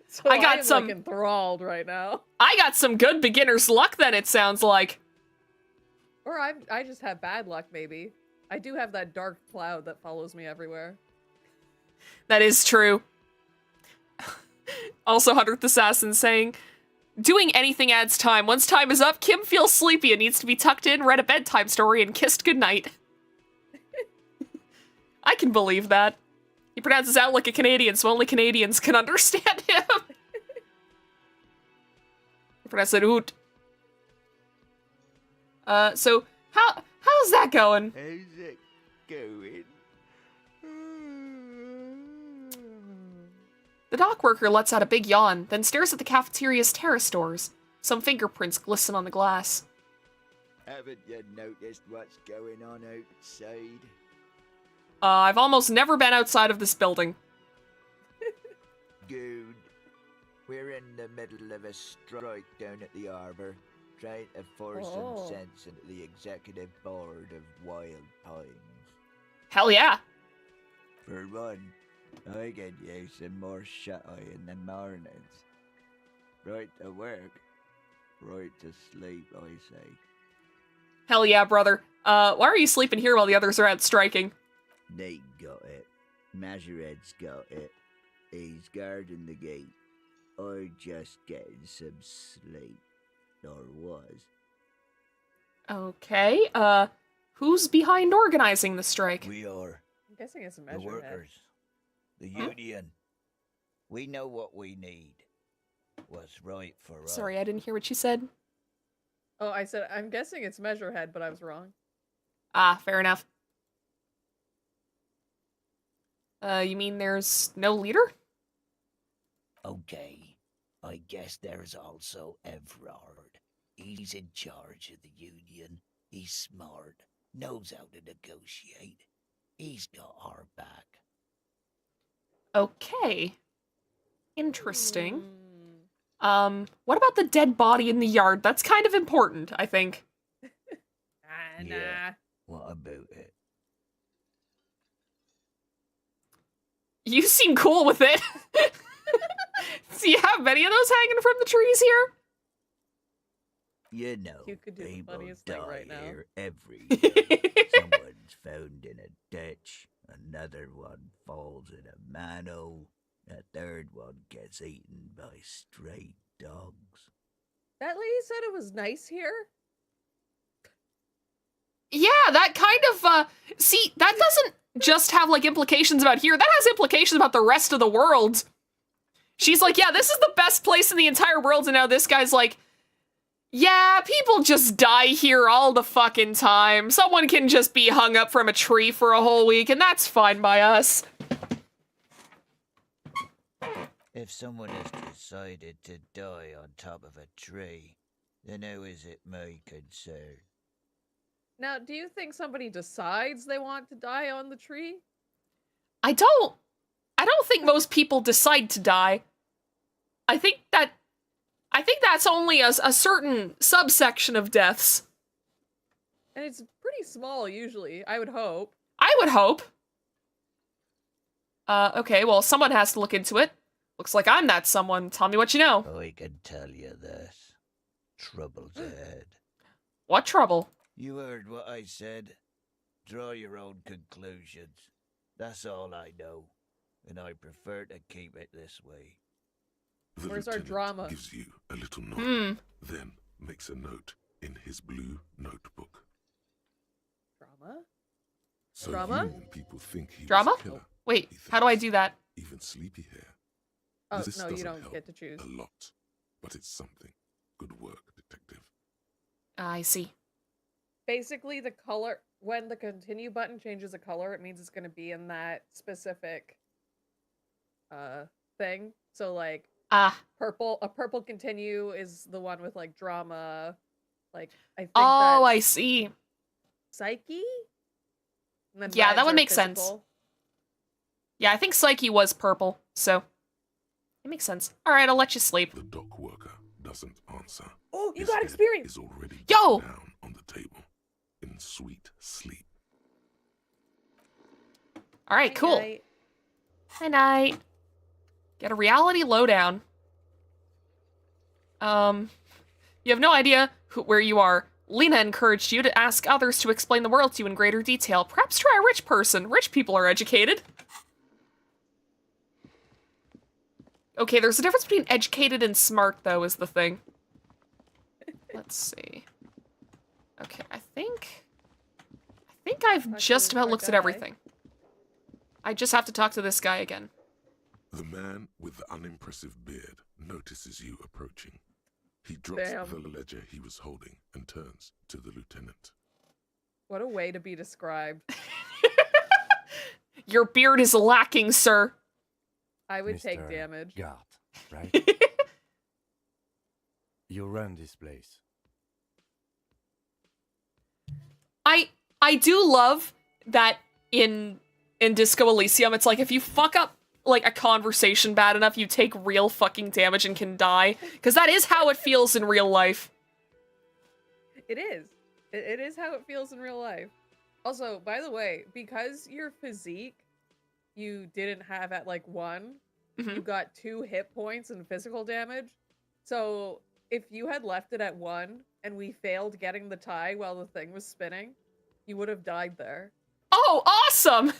So I got am, some- like, enthralled right now. I got some good beginner's luck then, it sounds like. Or I just have bad luck, maybe. I do have that dark cloud that follows me everywhere. That is true. Also, 100th Assassin saying, doing anything adds time. Once time is up, Kim feels sleepy and needs to be tucked in, read a bedtime story, and kissed goodnight. I can believe that. He pronounces out like a Canadian, so only Canadians can understand him. He pronounces it oot. So, how's that going? How's it going? The dock worker lets out a big yawn, then stares at the cafeteria's terrace doors. Some fingerprints glisten on the glass. Haven't you noticed what's going on outside? I've almost never been outside of this building. Good. We're in the middle of a strike down at the harbour, trying to force some sense into the executive board of Wild Pines. Hell yeah. For one, I could use some more shut-eye in the mornings. Right to work. Right to sleep, I say. Hell yeah, brother. Why are you sleeping here while the others are out striking? They got it. Measurehead's got it. He's guarding the gate. Or just getting some sleep. Or was. Okay, who's behind organizing the strike? We are. I'm guessing it's a The measure head. workers. The union. We know what we need. What's right for us. Sorry, I didn't hear what you said. Oh, I said, I'm guessing it's measure head, but I was wrong. Ah, fair enough. You mean there's no leader? Okay. I guess there's also Everard. He's in charge of the union. He's smart. Knows how to negotiate. He's got our back. Okay. Interesting. Hmm. What about the dead body in the yard? That's kind of important, I think. Nah. Yeah. What about it? You seem cool with it. Do you have many of those hanging from the trees here? You know, You could do the people funniest thing die right now. here every year. Someone's found in a ditch. Another one falls in a manhole. A third one gets eaten by stray dogs. That lady said it was nice here. Yeah, that kind of, see, that doesn't just have, like, implications about here. That has implications about the rest of the world. She's like, yeah, this is the best place in the entire world, and now this guy's like, yeah, people just die here all the fucking time. Someone can just be hung up from a tree for a whole week, and that's fine by us. If someone has decided to die on top of a tree, then how is it my concern? Now, do you think somebody decides they want to die on the tree? I don't think most people decide to die. I think that's only a certain subsection of deaths. And it's pretty small usually, I would hope. I would hope. Okay, well, someone has to look into it. Looks like I'm that someone. Tell me what you know. I can tell you this. Trouble's ahead. What trouble? You heard what I said. Draw your own conclusions. That's all I know, and I prefer to keep it this way. The Where's our lieutenant drama? gives you a little nod, then makes a note in his blue notebook. Drama? So Drama? union people think he Drama? was a killer. Wait, He how do I thinks. do that? Even sleepy hair. Oh, This no, you doesn't don't help get to choose. a lot, but it's something. Good work, detective. I see. Basically, the color, when the continue button changes a color, it means it's going to be in that specific thing. So, like, Ah. a purple continue is the one with, like, drama. Like, I think Oh, that's I see. Psyche? And then Yeah, that reds would are make sense. physical. Yeah, I think Psyche was purple, so it makes sense. All right, I'll let you sleep. The dock worker doesn't answer. Oh, you His got head experience! is already Yo! down on the table in sweet sleep. All right, cool. Night. Night night. Get a reality lowdown. You have no idea where you are. Lena encouraged you to ask others to explain the world to you in greater detail. Perhaps try a rich person. Rich people are educated. Okay, there's a difference between educated and smart, though, is the thing. Let's see. Okay, I think I've Talk to just this about poor looked at guy. everything. I just have to talk to this guy again. The man with the unimpressive beard notices you approaching. He drops Damn. the ledger he was holding and turns to the lieutenant. What a way to be described. Your beard is lacking, sir. I would take Mr. damage. Guard, right? You run this place. I do love that in Disco Elysium, it's like if you fuck up like a conversation bad enough, you take real fucking damage and can die. Because that is how it feels in real life. It is. It is how it feels in real life. Also, by the way, because your physique you didn't have at like 1, you got 2 hit points and physical damage. So if you had left it at 1 and we failed getting the tie while the thing was spinning, you would have died there. Oh, awesome!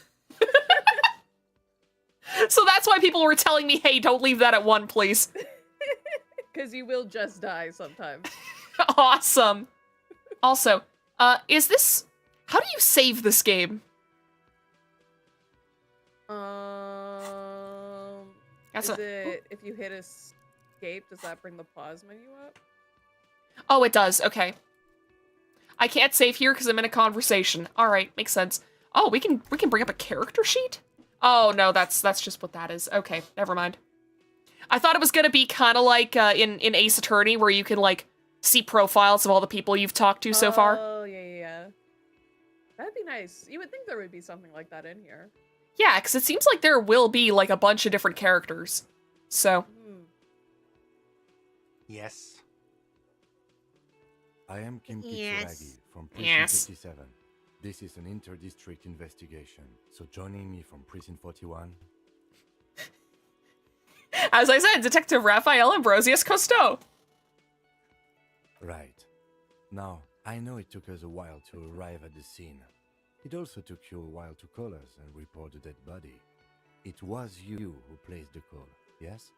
So that's why people were telling me, hey, don't leave that at 1, please. Because you will just die sometimes. Awesome. Also, is this... How do you save this game? That's Is it if you hit escape, does that bring the pause menu up? Oh, it does. Okay. I can't save here because I'm in a conversation. All right, makes sense. Oh, we can bring up a character sheet? Oh, no, that's just what that is. Okay, never mind. I thought it was gonna be kind of like in Ace Attorney, where you can, like, see profiles of all the people you've talked to so far. Oh, yeah. That'd be nice. You would think there would be something like that in here. Yeah, because it seems like there will be, like, a bunch of different characters. So. Yes. I am Kim Yes. Kitsuragi from Precinct Yes. 57. This is an inter-district investigation, so joining me from Precinct 41... As I said, Detective Raphael Ambrosius Cousteau. Right. Now, I know it took us a while to arrive at the scene. It also took you a while to call us and report the dead body. It was you who placed the call, yes?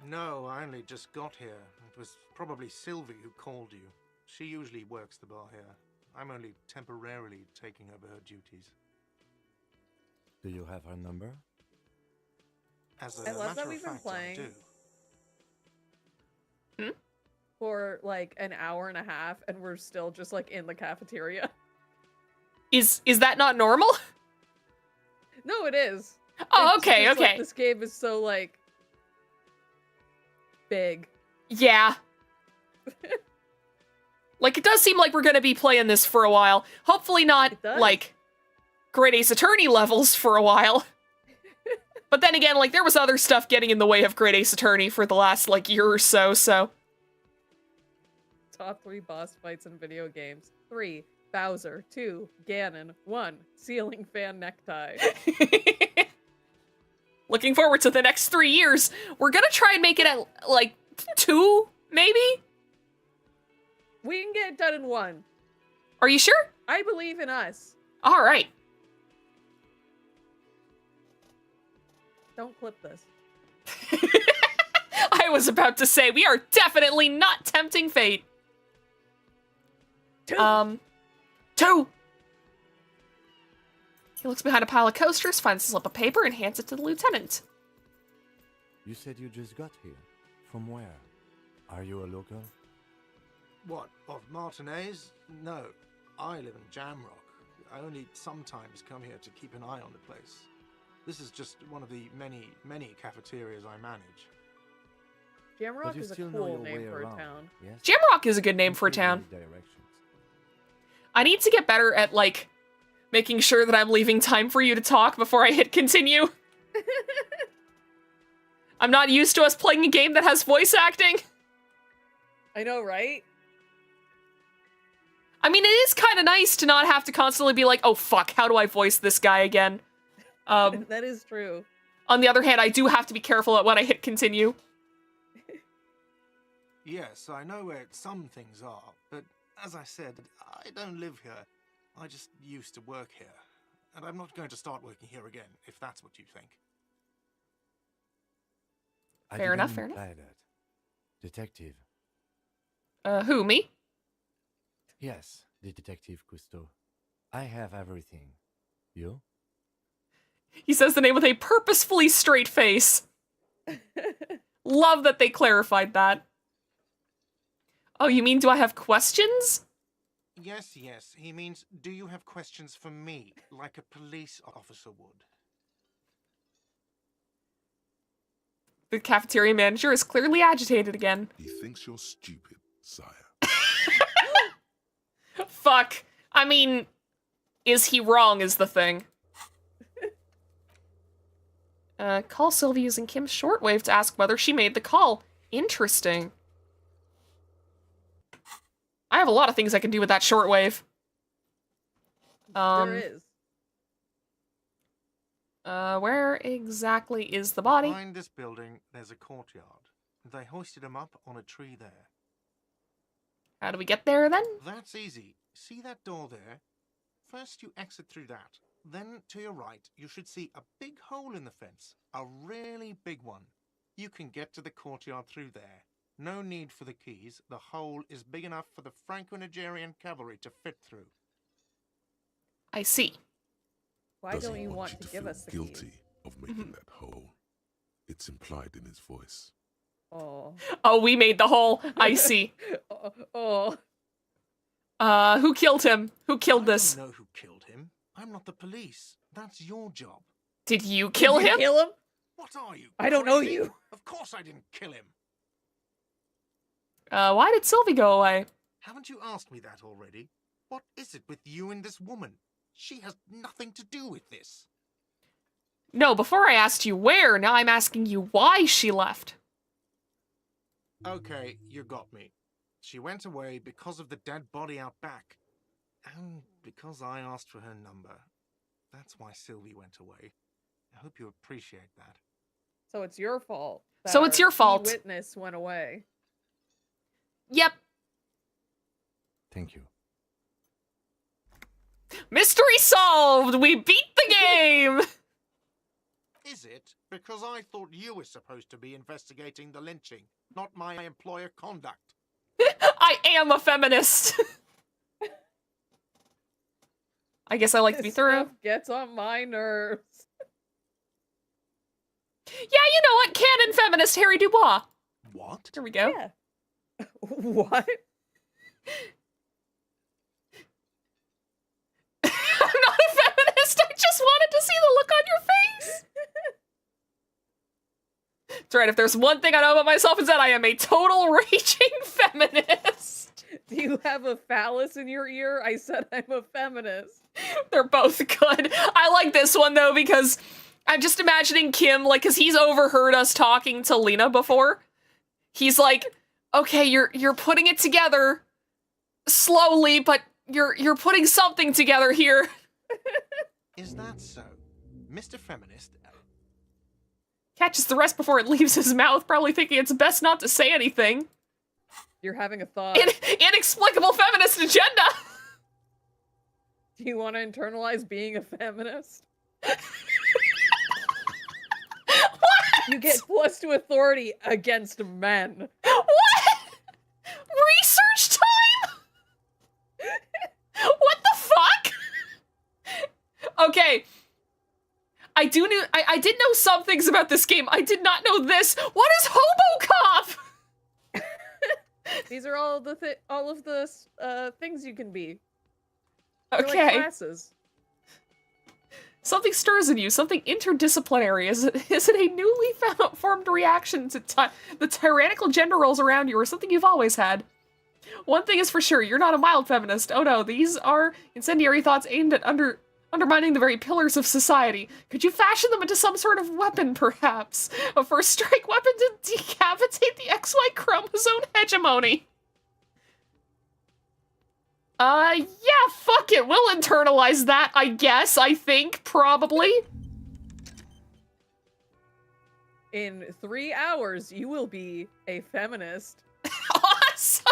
No, I only just got here. It was probably Sylvie who called you. She usually works the bar here. I'm only temporarily taking over her duties. Do you have her number? As I a love that matter of we've been fact, I playing. do. For like an hour and a half, and we're still just like in the cafeteria. Is that not normal? No, it is. Oh, It's okay, just, like, okay. this game is so like big. Yeah. Like, it does seem like we're gonna be playing this for a while. Hopefully not, It does. like, Great Ace Attorney levels for a while. But then again, like, there was other stuff getting in the way of Great Ace Attorney for the last, like, year or so, so. Top 3 boss fights in video games. 3. Bowser. 2. Ganon. 1. Ceiling fan necktie. Looking forward to the next 3 years. We're gonna try and make it at, like, 2, maybe? We can get it done in 1. Are you sure? I believe in us. All right. Don't clip this. I was about to say, we are definitely not tempting fate. 2. 2. He looks behind a pile of coasters, finds a slip of paper, and hands it to the lieutenant. You said you just got here. From where? Are you a local? What, of Martinez? No, I live in Jamrock. I only sometimes come here to keep an eye on the place. This is just one of the many cafeterias I manage. Jamrock you is a still know cool your name way for a around, town. yes? Jamrock is a good name for a Including town. the directions. I need to get better at, like, making sure that I'm leaving time for you to talk before I hit continue. I'm not used to us playing a game that has voice acting. I know, right? I mean, it is kind of nice to not have to constantly be like, oh fuck, how do I voice this guy again? That is true. On the other hand, I do have to be careful at when I hit continue. Yes, I know where some things are, but as I said, I don't live here. I just used to work here. And I'm not going to start working here again, if that's what you think. I Fair enough, didn't fair enough. imply that. Detective. Who, me? Yes, the Detective Cousteau. I have everything. You? He says the name with a purposefully straight face. Love that they clarified that. Oh, you mean do I have questions? Yes, he means, do you have questions for me, like a police officer would? The cafeteria manager is clearly agitated again. He thinks you're stupid, sire. Fuck. I mean, is he wrong is the thing. Call Sylvie using Kim's shortwave to ask whether she made the call. Interesting. I have a lot of things I can do with that shortwave. There is. Where exactly is the body? Behind this building, there's a courtyard. They hoisted him up on a tree there. How do we get there then? That's easy. See that door there? First you exit through that. Then to your right, you should see a big hole in the fence. A really big one. You can get to the courtyard through there. No need for the keys. The hole is big enough for the Franco-Nigerian cavalry to fit through. I see. Why Does don't he you want want you to to give feel us the guilty keys? of making that hole? It's implied in his voice. Oh. Oh, we made the hole. I see. Oh. Who killed him? Who killed this? I don't know who killed him. I'm not the police. That's your job. Did you kill Did you him? kill him? What are you? I don't know crazy? you. Of course I didn't kill him. Why did Sylvie go away? Haven't you asked me that already? What is it with you and this woman? She has nothing to do with this. No, before I asked you where, now I'm asking you why she left. Okay, you got me. She went away because of the dead body out back. And because I asked for her number. That's why Sylvie went away. I hope you appreciate that. So it's your fault. So that it's your our key fault. Witness went away. Yep. Thank you. Mystery solved! We beat the game! Is it? Because I thought you were supposed to be investigating the lynching, not my employer conduct. I am a feminist. I guess I like to be This thorough. stuff gets on my nerves. Yeah, you know what? Canon feminist Harry Dubois. What? Here we go. Yeah. What? I'm not a feminist. I just wanted to see the look on your face. That's right. If there's one thing I know about myself, is that I am a total raging feminist. Do you have a phallus in your ear? I said I'm a feminist. They're both good. I like this one though because I'm just imagining Kim, like, cause he's overheard us talking to Lena before. He's like, okay, you're putting it together slowly, but you're putting something together here. Is that so? Mr. Feminist? Catches the rest before it leaves his mouth, probably thinking it's best not to say anything. You're having a thought. Inexplicable feminist agenda. Do you want to internalize being a feminist? What? You get +2 authority against men. What? Research time? What the fuck? Okay. I did know some things about this game. I did not know this. What is HoboCop? These are all of the things you can be. They're Okay. like classes. Something stirs in you. Something interdisciplinary. Is it a newly formed reaction to the tyrannical gender roles around you, or something you've always had? One thing is for sure, you're not a mild feminist. Oh no, these are incendiary thoughts aimed at undermining the very pillars of society. Could you fashion them into some sort of weapon, perhaps? A first strike weapon to decapitate the XY chromosome hegemony? Yeah, fuck it. We'll internalize that, I guess, I think, probably. In 3 hours, you will be a feminist. Awesome!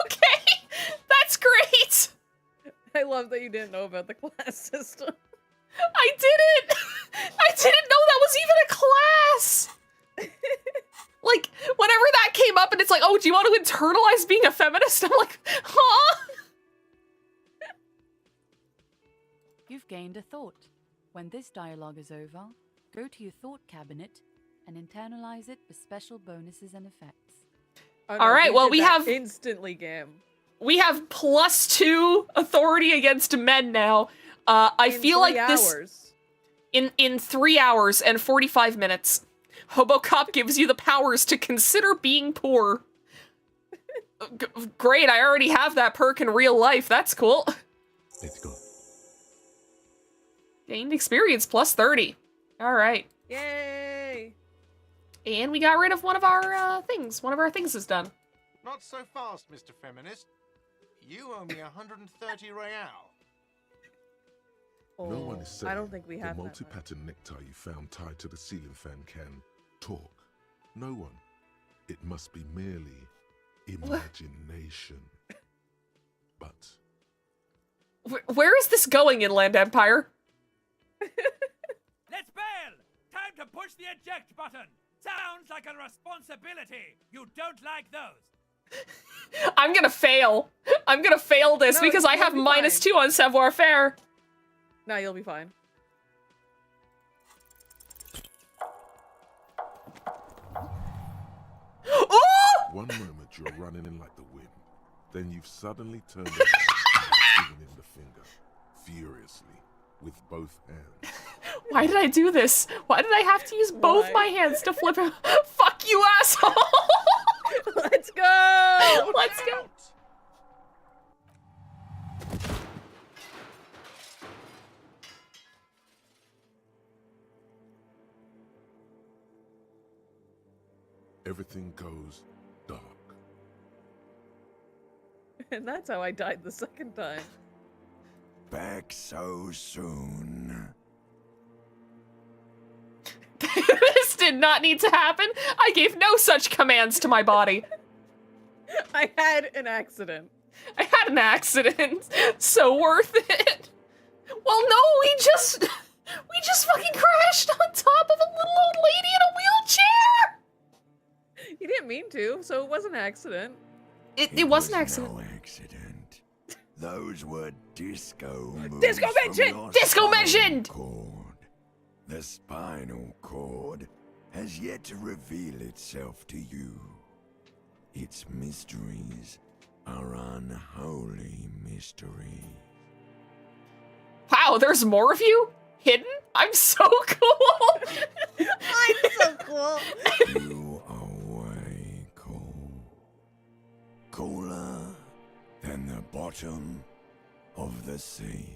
Okay, that's great! I love that you didn't know about the class system. I didn't know that was even a class! Like, whenever that came up and it's like, oh, do you want to internalize being a feminist? I'm like, huh? You've gained a thought. When this dialogue is over, go to your thought cabinet and internalize it with special bonuses and effects. Oh, All right, you well, did we that have- instantly, Gam. We have +2 authority against men now. I In feel 3 like this hours. in 3 hours and 45 minutes. HoboCop gives you the powers to consider being poor. Great, I already have that perk in real life. That's cool. Let's go. Gained experience +30. All right. Yay! And we got rid of one of our things. One of our things is done. Not so fast, Mr. Feminist. You owe me 130 real. No one is saying I don't think we have the that much. multi-pattern necktie you found tied to the ceiling fan can talk. No one. It must be merely imagination. But Where is this going, Inland Empire? Let's bail! Time to push the eject button! Sounds like a responsibility! You don't like those! I'm gonna fail. I'm gonna fail this No, because I you'll have be -2 fine. on savoir faire. No, you'll be fine. Oh! one moment you're running in like the wind, then you've suddenly turned around and given him the finger, furiously, with both hands. Why did I do this? Why did I have to use both Why? my hands to flip him? Fuck you, asshole! Let's go! Let's go. Everything goes dark. And that's how I died the second time. Back so soon. This did not need to happen. I gave no such commands to my body. I had an accident. I had an accident. So worth it. Well, no, we just fucking crashed on top of a little old lady in a wheelchair. You didn't mean to, so it was an accident. It was an accident. No accident. Those were disco moves. Disco from mentioned! your Disco spinal mentioned! cord. The spinal cord has yet to reveal itself to you. Its mysteries are unholy mysteries. Wow, there's more of you? Hidden? I'm so cool! I'm so cool. You are way cool. Cooler than the bottom of the sea.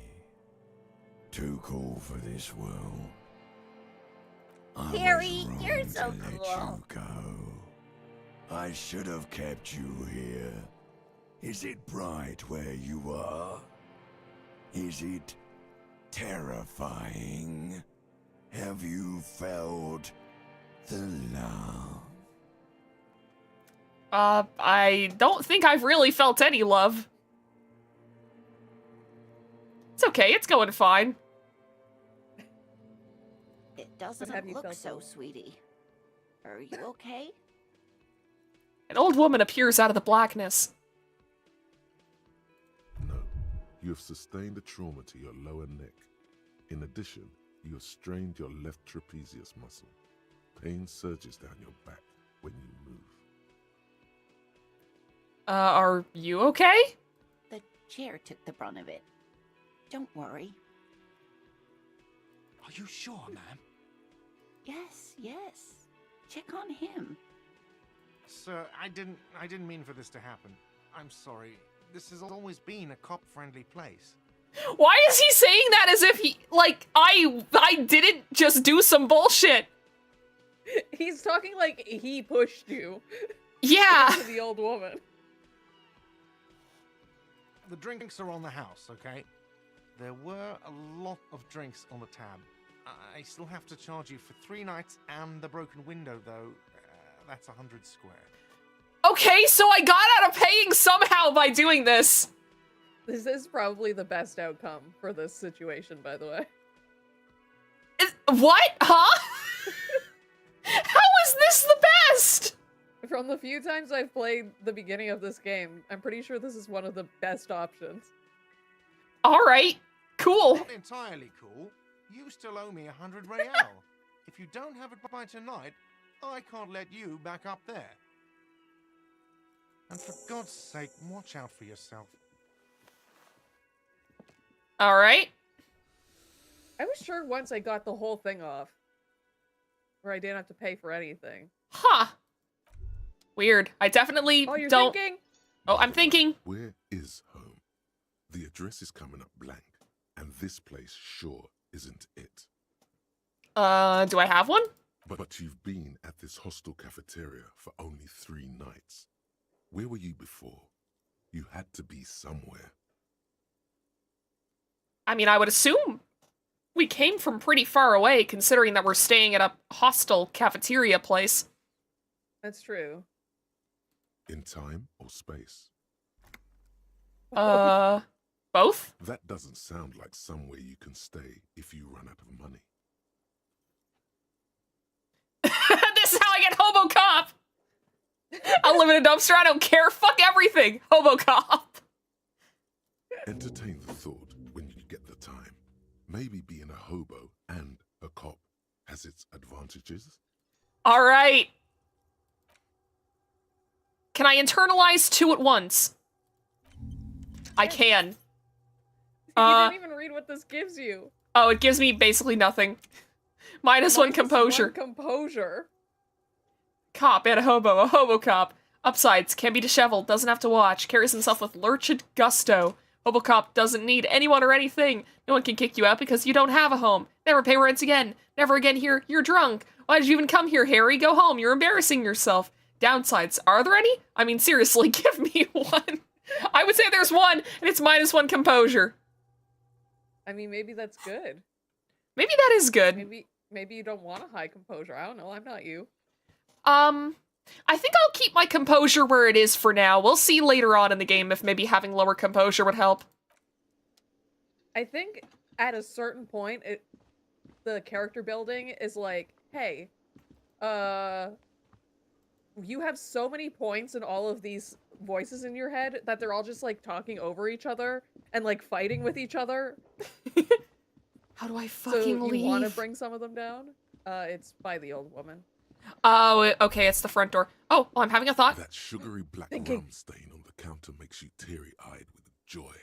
Too cool for this world. I Harry, was wrong you're to so let cool. you go. I should have kept you here. Is it bright where you are? Is it terrifying? Have you felt the love? I don't think I've really felt any love. It's okay, it's going fine. It doesn't have you look felt so, so? sweetie. Are you okay? An old woman appears out of the blackness. No, you have sustained a trauma to your lower neck. In addition, you have strained your left trapezius muscle. Pain surges down your back when you move. Are you okay? The chair took the brunt of it. Don't worry. Are you sure, ma'am? Yes, yes. Check on him. Sir, I didn't mean for this to happen. I'm sorry. This has always been a cop-friendly place. Why is he saying that as if he, like, I didn't just do some bullshit? He's talking like he pushed you. Yeah. To the old woman. The drinks are on the house, okay? There were a lot of drinks on the tab. I still have to charge you for 3 nights and the broken window, though. That's 100 square. Okay, so I got out of paying somehow by doing this. This is probably the best outcome for this situation, by the way. What? Huh? How is this the best? From the few times I've played the beginning of this game, I'm pretty sure this is one of the best options. All right, cool. Not entirely cool. You still owe me 100 real. If you don't have it by tonight, I can't let you back up there. And for God's sake, watch out for yourself. All right. I was sure once I got the whole thing off, where I didn't have to pay for anything. Huh. Weird. I definitely Oh, you're don't. thinking? Oh, I'm thinking. Where is home? The address is coming up blank, and this place sure isn't it. Do I have one? But you've been at this hostel cafeteria for only 3 nights. Where were you before? You had to be somewhere. I mean, I would assume we came from pretty far away, considering that we're staying at a hostel cafeteria place. That's true. In time or space? Both? That doesn't sound like somewhere you can stay if you run out of money. This is how I get Hobo Cop! I'll live in a dumpster, I don't care, fuck everything! Hobo Cop! Entertain the thought when you get the time. Maybe being a hobo and a cop has its advantages. Alright. Can I internalize two at once? I can. You didn't even read what this gives you. Oh, it gives me basically nothing. Minus one composure. One composure. Cop and a hobo cop. Upsides, can be disheveled, doesn't have to watch, carries himself with lurched gusto. Hobo cop doesn't need anyone or anything. No one can kick you out because you don't have a home. Never pay rent again. Never again here. You're drunk. Why did you even come here, Harry? Go home. You're embarrassing yourself. Downsides, are there any? I mean, seriously, give me one. I would say there's one, and it's minus one composure. I mean, maybe that's good. Maybe that is good. Maybe you don't want a high composure. I don't know. I'm not you. I think I'll keep my composure where it is for now. We'll see later on in the game if maybe having lower composure would help. I think at a certain point, the character building is like, hey, you have so many points in all of these voices in your head that they're all just like talking over each other and like fighting with each other. How do I fucking leave? You want to bring some of them down? It's by the old woman. Oh, okay, it's the front door. Oh, I'm having a thought. That sugary black rum stain on the counter makes you teary-eyed with joy.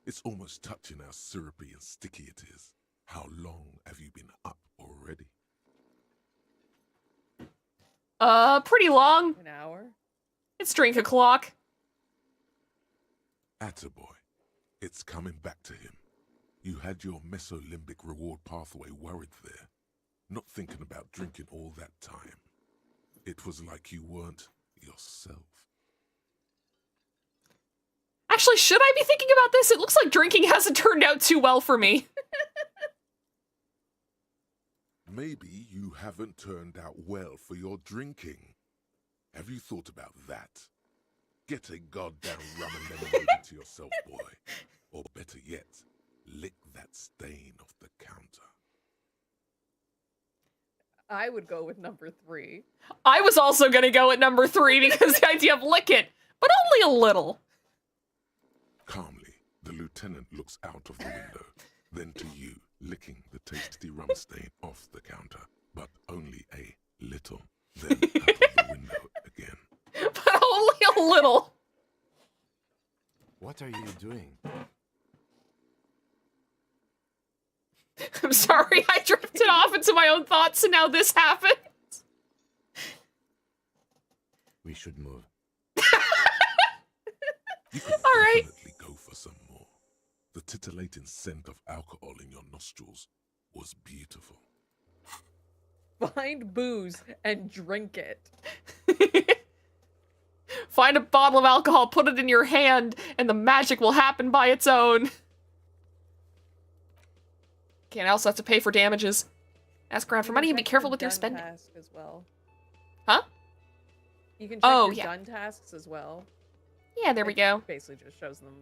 It's almost touching how syrupy and sticky it is. How long have you been up already? Pretty long. An hour. It's drink o'clock. Attaboy. It's coming back to him. You had your mesolimbic reward pathway worried there. Not thinking about drinking all that time. It was like you weren't yourself. Actually, should I be thinking about this? It looks like drinking hasn't turned out too well for me. Maybe you haven't turned out well for your drinking. Have you thought about that? Get a goddamn rum and lemonade to yourself, boy. Or better yet, lick that stain off the counter. I would go with number 3. I was also gonna go at number 3 because the idea of lick it, but only a little. Calmly, the lieutenant looks out of the window, then to you, licking the tasty rum stain off the counter, but only a little, then out of the window again. But only a little. What are you doing? I'm sorry, I drifted off into my own thoughts and now this happened. We should move. You could All right. definitely go for some more. The titillating scent of alcohol in your nostrils was beautiful. Find booze and drink it. Find a bottle of alcohol, put it in your hand, and the magic will happen by its own. Okay, and I also have to pay for damages. Ask around for money and be careful with your spending. Task as well. Huh? You can check your yeah. done tasks as well. Yeah, there we go. Basically just shows them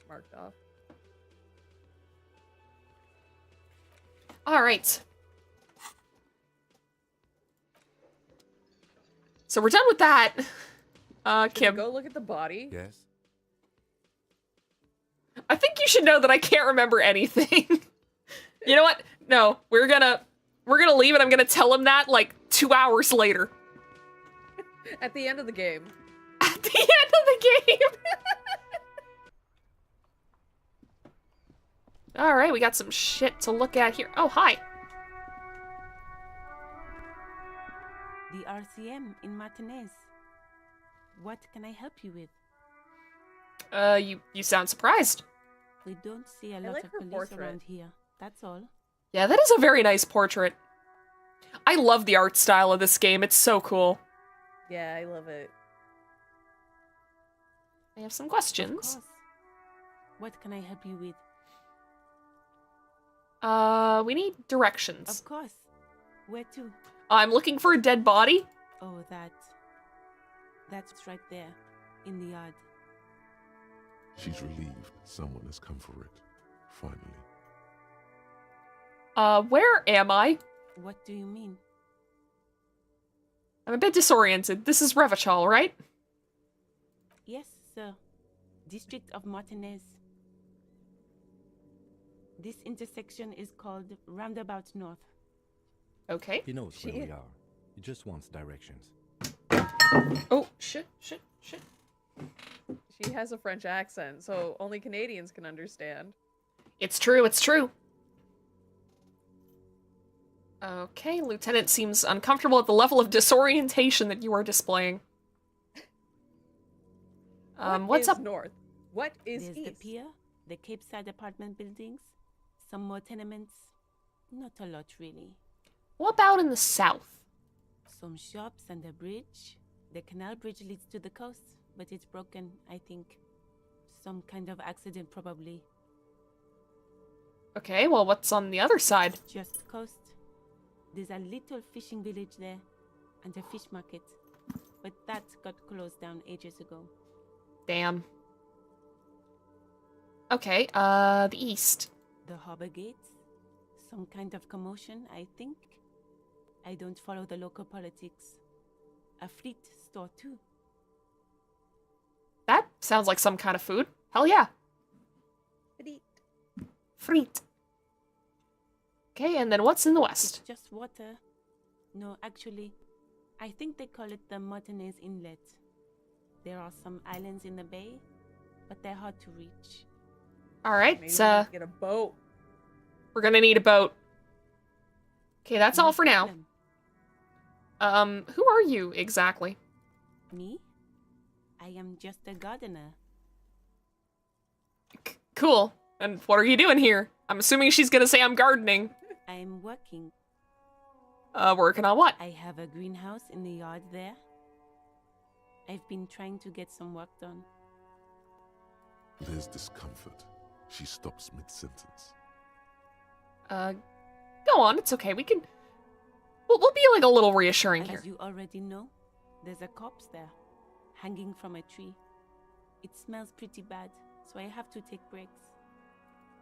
marked off. All right. So we're done with that. Kim. Go look at the body. Yes? I think you should know that I can't remember anything. You know what? No, we're gonna leave and I'm gonna tell him that like 2 hours later. At the end of the game. At the end of the game. All right, we got some shit to look at here. Oh, hi. The RCM in Martinez. What can I help you with? You sound surprised. We don't see a lot like of her police portrait. around here. That's all. Yeah, that is a very nice portrait. I love the art style of this game. It's so cool. Yeah, I love it. I have some Of questions. course. What can I help you with? We need directions. Of course. Where to? I'm looking for a dead body. Oh, that's right there. in the yard. She's relieved someone has come for it. Finally. Where am I? What do you mean? I'm a bit disoriented. This is Revachol, right? Yes, sir. District of Martinez. This intersection is called Roundabout North. Okay. He knows where we are. He just wants directions. Oh, shit. She has a French accent, so only Canadians can understand. It's true, it's true. Okay, Lieutenant seems uncomfortable at the level of disorientation that you are displaying. What's up north? What is There's east? the pier, the Cape Side apartment buildings, some more tenements. Not a lot, really. What about in the south? Some shops and a bridge. The canal bridge leads to the coast, but it's broken, I think. Some kind of accident, probably. Okay, well, what's on the other side? Just coast. There's a little fishing village there, and a fish market. But that got closed down ages ago. Damn. Okay, the east. The harbor gates? Some kind of commotion, I think. I don't follow the local politics. A fleet store, too. That sounds like some kind of food. Hell yeah. Friet. Okay, and then what's in the west? It's just water. No, actually, I think they call it the Martinez Inlet. There are some islands in the bay, but they're hard to reach. Alright, Maybe we can get a boat. we're gonna need a boat. Okay, that's No all for now. problem. Who are you exactly? Me? I am just a gardener. Cool. And what are you doing here? I'm assuming she's gonna say I'm gardening. I'm working. Working on what? I have a greenhouse in the yard there. I've been trying to get some work done. There's discomfort. She stops mid-sentence. Go on, it's okay. We can... We'll be like a little reassuring here. As you already know, there's a corpse there, hanging from a tree. It smells pretty bad, so I have to take breaks.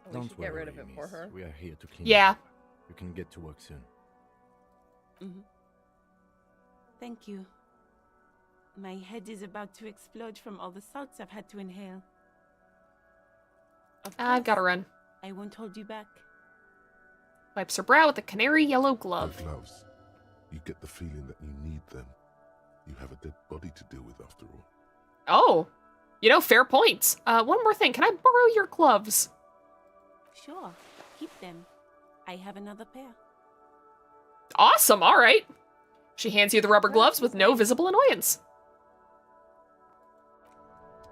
We Don't should get rid of worry, it for miss. her. We are here to clean Yeah. up. You can get to work soon. Thank you. My head is about to explode from all the salts I've had to inhale. Of I've gotta course, run. I won't hold you back. Wipes her brow with a canary yellow The glove. gloves. You get the feeling that you need them. You have a dead body to deal with after all. Oh. You know, fair points. One more thing. Can I borrow your gloves? Sure, keep them. I have another pair. Awesome, alright. She hands you the rubber gloves with no visible annoyance.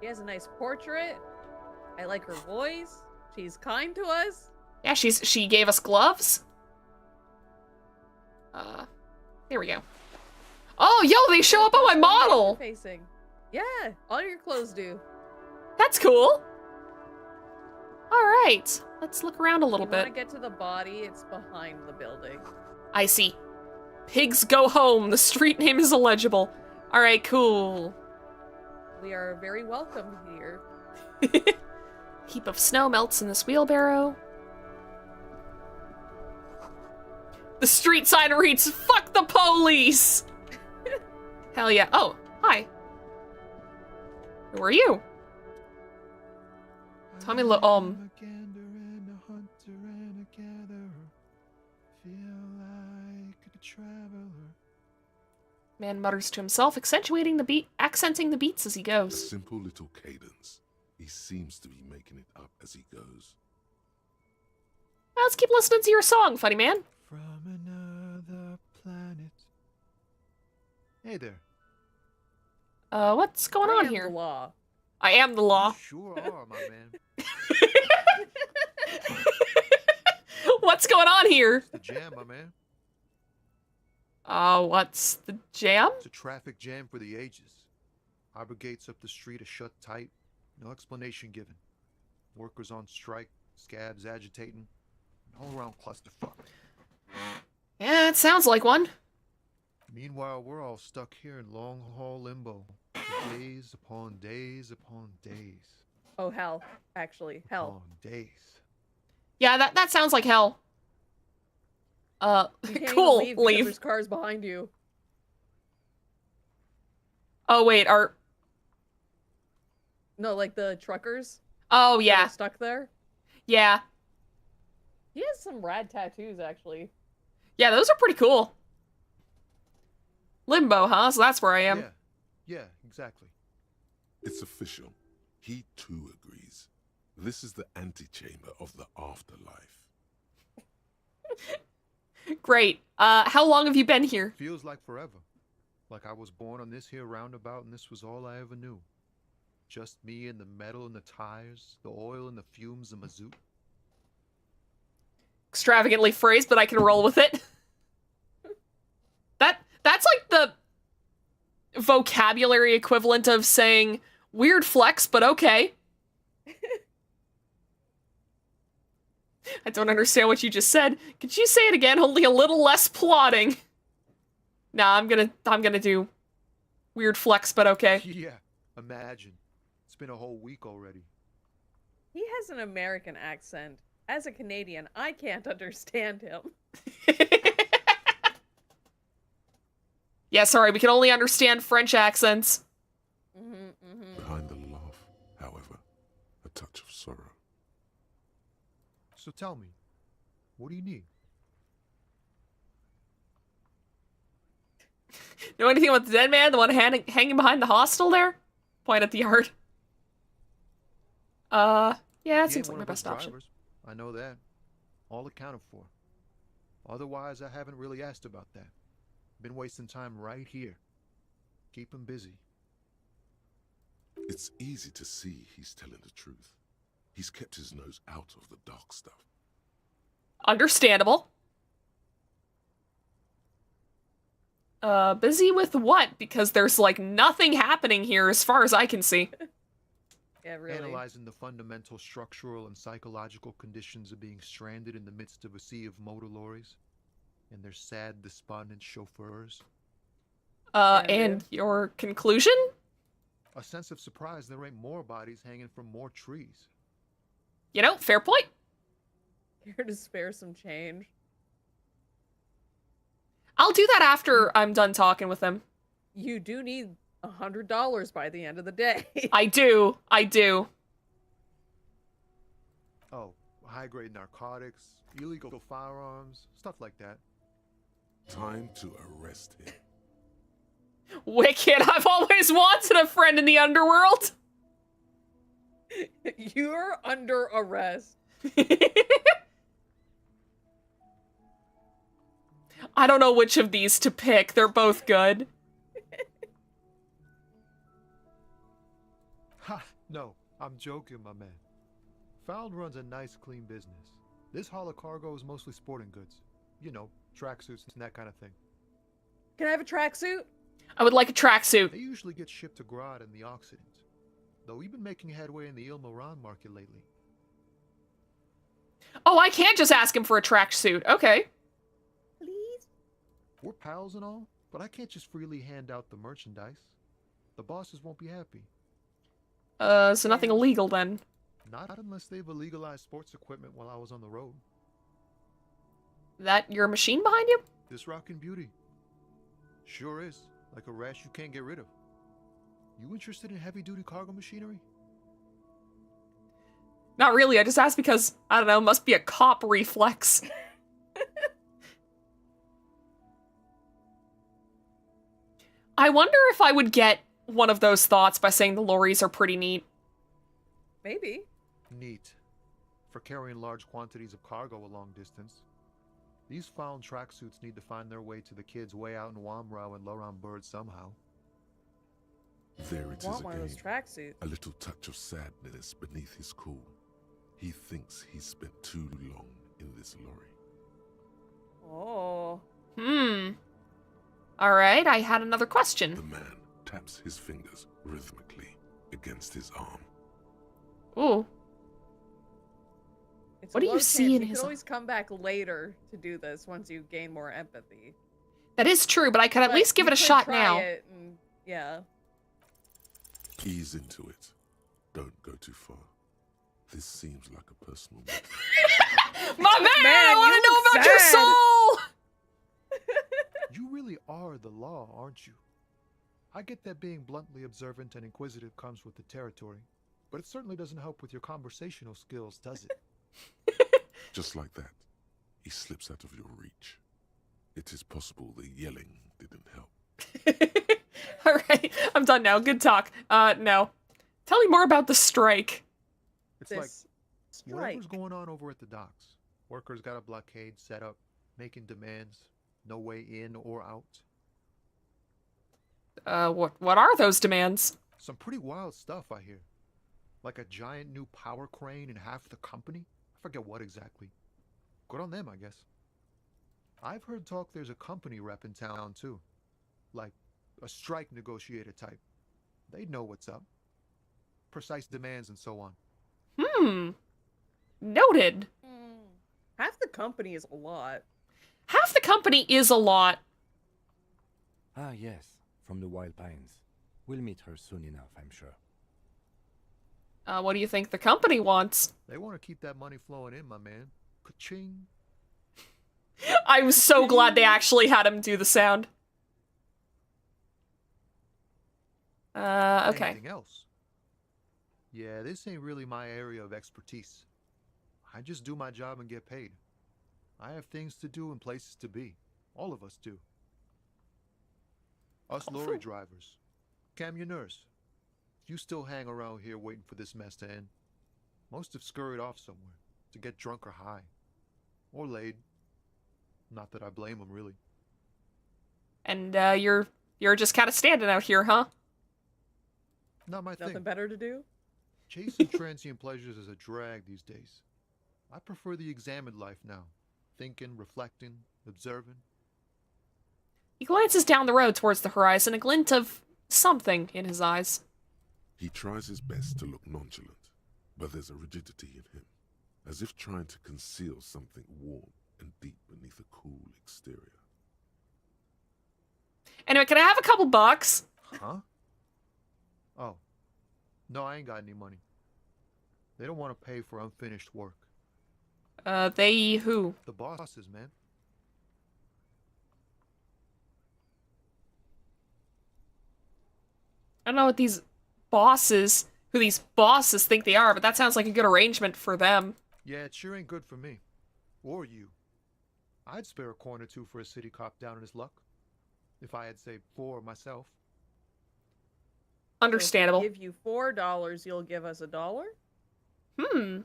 She has a nice portrait. I like her voice. She's kind to us. Yeah, she gave us gloves. There we go. Oh, yo, they show up on my model! Facing. Yeah, all your clothes do. That's cool. Alright, let's look around a little If you want bit. to get to the body, it's behind the building. I see. Pigs go home. The street name is illegible. Alright, cool. We are very welcome here. Heap of snow melts in this wheelbarrow. The street sign reads, "Fuck the police!" Hell yeah. Oh, hi. Who are you? Tommy Man mutters to himself, accenting the beats as he A goes. simple little cadence. He seems to be making it up as he goes. Let's keep listening to your song, funny man. From another planet. Hey there. What's going on I am here? the law. I am the law. Sure are, my man. What's going on here? It's the jam, my man. What's the jam? It's a traffic jam for the ages. Harbor gates up the street are shut tight. No explanation given. Workers on strike, scabs agitating. An all-around clusterfuck. Yeah, it sounds like one. Meanwhile, we're all stuck here in long haul limbo. For days upon days upon days. Oh, hell. Actually, hell. Upon days. Yeah, that sounds like hell. You can't Cool, even leave. Because leave. there's cars behind you. Oh, wait, No, like the truckers. Oh, that yeah. are stuck there. Yeah. He has some rad tattoos, actually. Yeah, those are pretty cool. Limbo, huh? So that's where I am. Yeah, exactly. It's official. He too agrees. This is the antechamber of the afterlife. Great. How long have you been here? Feels like forever. Like I was born on this here roundabout and this was all I ever knew. Just me and the metal and the tires, the oil and the fumes of mazout. Extravagantly phrased, but I can roll with it. That's like the vocabulary equivalent of saying weird flex, but okay. I don't understand what you just said. Could you say it again, only a little less plotting? Nah, I'm gonna do weird flex, but okay. Yeah, imagine. It's been a whole week already. He has an American accent. As a Canadian, I can't understand him. Yeah, sorry, we can only understand French accents. Behind the laugh, however, a touch of sorrow. So tell me, what do you need? Know anything about the dead man? The one hanging behind the hostel there? Point at the yard. Yeah, it He ain't seems like one my of those best option. drivers. I know that. All accounted for. Otherwise, I haven't really asked about that. Been wasting time right here. Keep him busy. It's easy to see he's telling the truth. He's kept his nose out of the dark stuff. Understandable. Busy with what? Because there's, like, nothing happening here as far as I can see. Yeah, really. Analyzing the fundamental structural and psychological conditions of being stranded in the midst of a sea of motor lorries and their sad, despondent chauffeurs. And your conclusion? A sense of surprise there ain't more bodies hanging from more trees. You know, fair point. Here to spare some change. I'll do that after I'm done talking with him. You do need $100 by the end of the day. I do. Oh, high-grade narcotics, illegal firearms, stuff like that. Time to arrest him. Wicked, I've always wanted a friend in the underworld. You're under arrest. I don't know which of these to pick. They're both good. Ha! No, I'm joking, my man. Found runs a nice, clean business. This haul of cargo is mostly sporting goods. You know, tracksuits and that kind of thing. Can I have a tracksuit? I would like a tracksuit. They usually get shipped to Grad in the Occident. Though we've been making headway in the Il Moran market lately. Oh, I can't just ask him for a tracksuit. Okay. Please? We're pals and all, but I can't just freely hand out the merchandise. The bosses won't be happy. So nothing illegal then. Not unless they've illegalized sports equipment while I was on the road. That your machine behind you? This rockin' beauty. Sure is. Like a rash you can't get rid of. You interested in heavy-duty cargo machinery? Not really, I just asked because, I don't know, must be a cop reflex. I wonder if I would get one of those thoughts by saying the lorries are pretty neat. Maybe. Neat. For carrying large quantities of cargo a long distance. These found tracksuits need to find their way to the kids way out in Wamrau and Laurent Bird somehow. There it I is want one of those again. tracksuits. A little touch of sadness beneath his cool. He thinks he's spent too long in this lorry. Oh. Alright, I had another question. The man taps his fingers rhythmically against his arm. Ooh. It's What a do low you see chance. in You his can always come back later to do this once you gain more empathy. That is true, but I could at But least give you it a could shot try now. it and- yeah. Ease into it. Don't go too far. This seems like a personal matter. My man, I you want to know look about your sad. soul! You really are the law, aren't you? I get that being bluntly observant and inquisitive comes with the territory, but it certainly doesn't help with your conversational skills, does it? Just like that, he slips out of your reach. It is possible the yelling didn't help. Alright, I'm done now. Good talk. No. Tell me more about the strike. It's like This whatever's strike. going on over at the docks. Workers got a blockade set up, making demands, no way in or out. What are those demands? Some pretty wild stuff, I hear. Like a giant new power crane in half the company? I forget what exactly. Good on them, I guess. I've heard talk there's a company rep in town, too. Like a strike negotiator type. They'd know what's up. Precise demands and so on. Noted. Half the company is a lot. Half the company is a lot. Ah, yes, from the Wild Pines. We'll meet her soon enough, I'm sure. What do you think the company wants? They want to keep that money flowing in, my man. Ka-ching. I'm so glad they actually had him do the sound. Okay. Anything else? Yeah, this ain't really my area of expertise. I just do my job and get paid. I have things to do and places to be. All of us do. Us lorry drivers. Camionneurs. You still hang around here waiting for this mess to end. Most have scurried off somewhere to get drunk or high. Or laid. Not that I blame them, really. And, you're just kind of standing out here, huh? Not my Nothing thing. better to do? Chasing transient pleasures is a drag these days. I prefer the examined life now. Thinking, reflecting, observing. He glances down the road towards the horizon, a glint of something in his eyes. He tries his best to look nonchalant, but there's a rigidity in him, as if trying to conceal something warm and deep beneath a cool exterior. Anyway, can I have a couple bucks? Huh? Oh. No, I ain't got any money. They don't want to pay for unfinished work. They who? The bosses, man. I don't know what these bosses, who these bosses think they are, but that sounds like a good arrangement for them. Yeah, it sure ain't good for me. Or you. I'd spare a coin or two for a city cop down in his luck. If I had, say, 4 myself. Understandable. So if we give you $4, you'll give us $1? Ooh,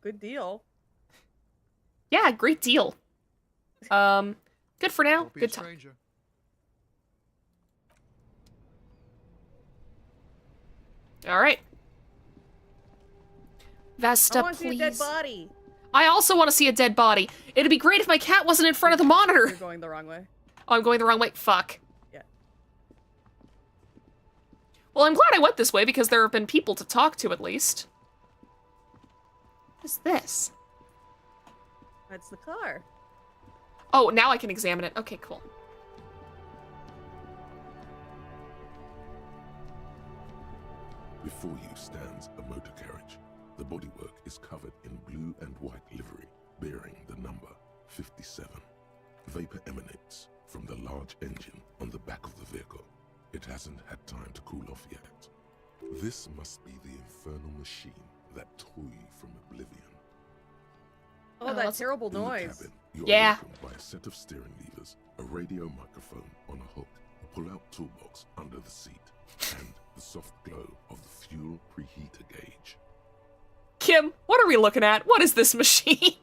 good deal. Yeah, great deal. Good for now. Don't be Good a time. stranger. All right. Vesta, I want to see a dead please. body. I also want to see a dead body. It'd be great if my cat wasn't in front of the You're monitor. going the wrong way. Oh, I'm going the wrong way. Fuck. Yeah. Well, I'm glad I went this way because there have been people to talk to at least. What is this? That's the car. Oh, now I can examine it. Okay, cool. Before you stands a motor carriage. The bodywork is covered in blue and white livery, bearing the number 57. Vapor emanates from the large engine on the back of the vehicle. It hasn't had time to cool off yet. This must be the infernal machine that tore you from oblivion. Oh, that that's- terrible In the noise. cabin, you're Yeah. welcomed by a set of steering levers, a radio microphone on a hook, a pull-out toolbox under the seat, and the soft glow of the fuel preheater gauge. Kim, what are we looking at? What is this machine?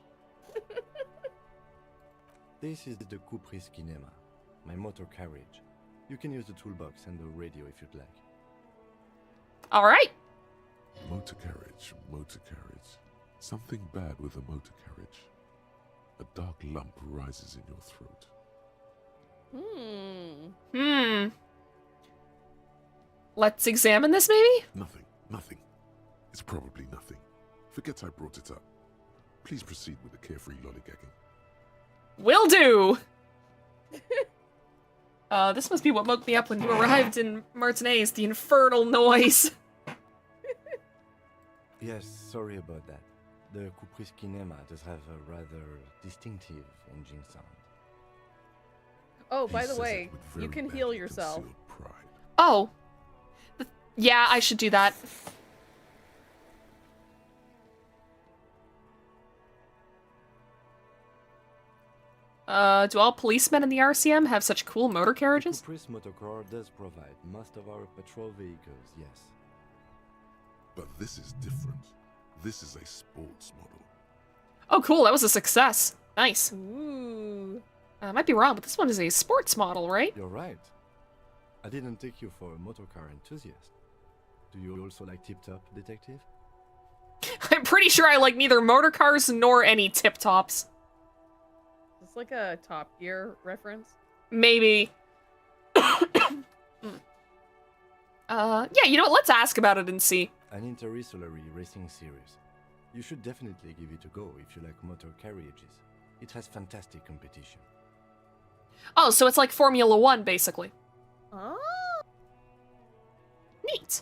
This is the Couperie Cinema, my motor carriage. You can use the toolbox and the radio if you'd like. All right. Motor carriage, motor carriage. Something bad with a motor carriage. A dark lump rises in your throat. Let's examine this, maybe? Nothing. It's probably nothing. Forget I brought it up. Please proceed with the carefree lollygagging. Will do. This must be what woke me up when you arrived in Martinez, the infernal noise. Yes, sorry about that. The Kupris Kinema does have a rather distinctive engine sound. Oh, He by the says it way, with you very can heal badly yourself. concealed pride. Oh. Yeah, I should do that. Do all policemen in the RCM have such cool motor carriages? The Kupris Motorcar does provide most of our patrol vehicles, yes. But this is different. This is a sports model. Oh, cool. That was a success. Nice. Ooh. I might be wrong, but this one is a sports model, right? You're right. I didn't take you for a motorcar enthusiast. Do you also like Tip Top, Detective? I'm pretty sure I like neither motor cars nor any tip-tops. Is this like a Top Gear reference? Maybe. Yeah, you know what? Let's ask about it and see. An interstellary racing series. You should definitely give it a go if you like motor carriages. It has fantastic competition. Oh, so it's like Formula 1, basically. Oh. Neat.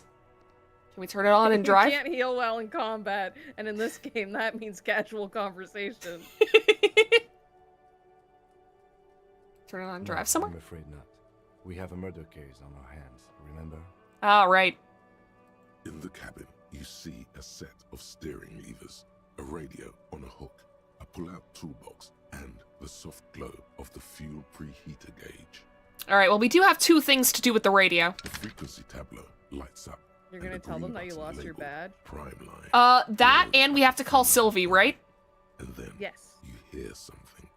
Can we turn it on and drive? You can't heal well in combat, and in this game, that means casual conversation. Turn it on and drive No, somewhere? I'm afraid not. We have a murder case on our hands, remember? Oh, right. In the cabin, you see a set of steering levers, a radio on a hook, a pull-out toolbox, and the soft glow of the fuel preheater gauge. Alright, well, we do have two things to do with the radio. The frequency tableau lights up. You're gonna tell them that you lost your badge? Prime line. That, and we have to call Sylvie, right? And then Yes. you hear something.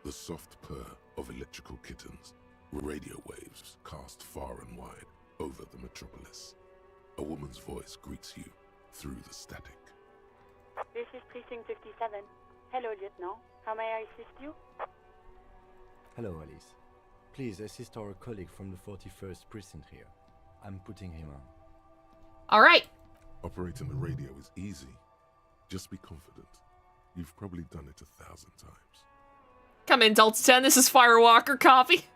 The soft purr of electrical kittens, radio waves cast far and wide over the metropolis. A woman's voice greets you through the static. This is Precinct 57. Hello, Lieutenant. How may I assist you? Hello, Alice. Please assist our colleague from the 41st precinct here. I'm putting him on. Alright. Operating the radio is easy. Just be confident. You've probably done it 1,000 times. Come in, Delta 10. This is Firewalker Coffee.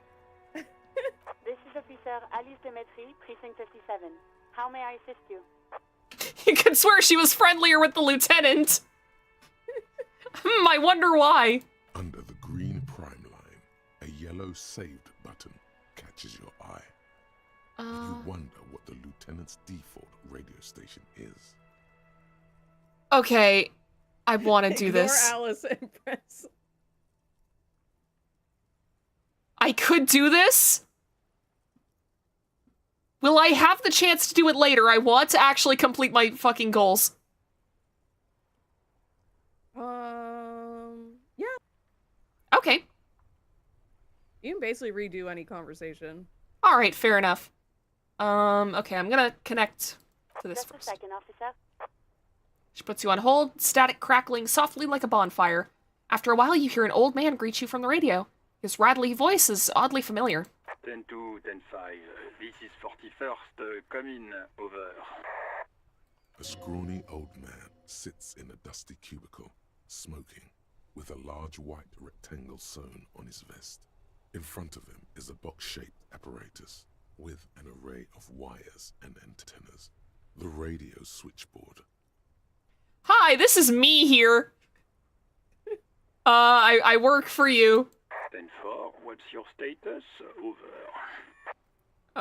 This is Officer Alice Demetri, Precinct 57. How may I assist you? You could swear she was friendlier with the lieutenant. I wonder why. Under the green prime line, a yellow saved button catches your eye. You wonder what the lieutenant's default radio station is. Okay, I want to do this. Ignore Alice and press. I could do this? Will I have the chance to do it later? I want to actually complete my fucking goals. Yeah. Okay. You can basically redo any conversation. Alright, fair enough. Okay, I'm gonna connect to this Just first. a second, officer. She puts you on hold, static crackling softly like a bonfire. After a while, you hear an old man greet you from the radio. His rattly voice is oddly familiar. 10-2, 10-5. This is 41st. Come in. Over. A scrawny old man sits in a dusty cubicle, smoking, with a large white rectangle sewn on his vest. In front of him is a box-shaped apparatus with an array of wires and antennas. The radio switchboard. Hi, this is me here. I work for you. 10-4, what's your status? Over.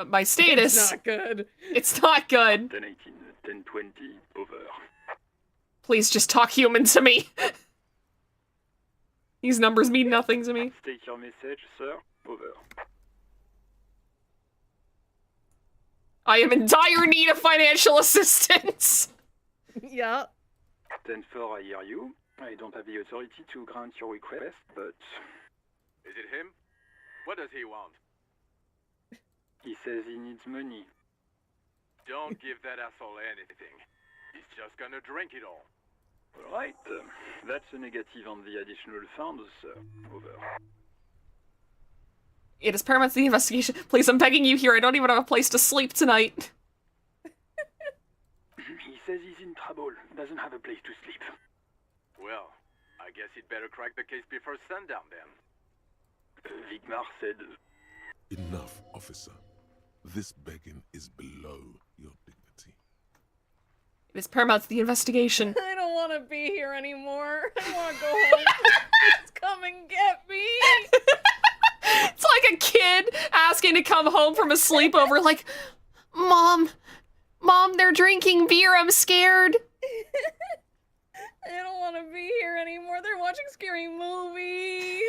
My status? It's not good. It's not good. 10-18, 10-20, over. Please just talk human to me. These numbers mean nothing to me. State your message, sir. Over. I am in dire need of financial assistance. Yeah. 10-4, I hear you. I don't have the authority to grant your request, but... Is it him? What does he want? He says he needs money. Don't give that asshole anything. He's just gonna drink it all. Alright, that's a negative on the additional funds, sir. Over. It is paramount to the investigation. Please, I'm begging you here. I don't even have a place to sleep tonight. He says he's in trouble. Doesn't have a place to sleep. Well, I guess he'd better crack the case before sundown then. Vigmar said... Enough, officer. This begging is below your dignity. It is paramount to the investigation. I don't want to be here anymore. I want to go home. Please come and get me. It's like a kid asking to come home from a sleepover, like, Mom, they're drinking beer, I'm scared. I don't want to be here anymore. They're watching scary movies.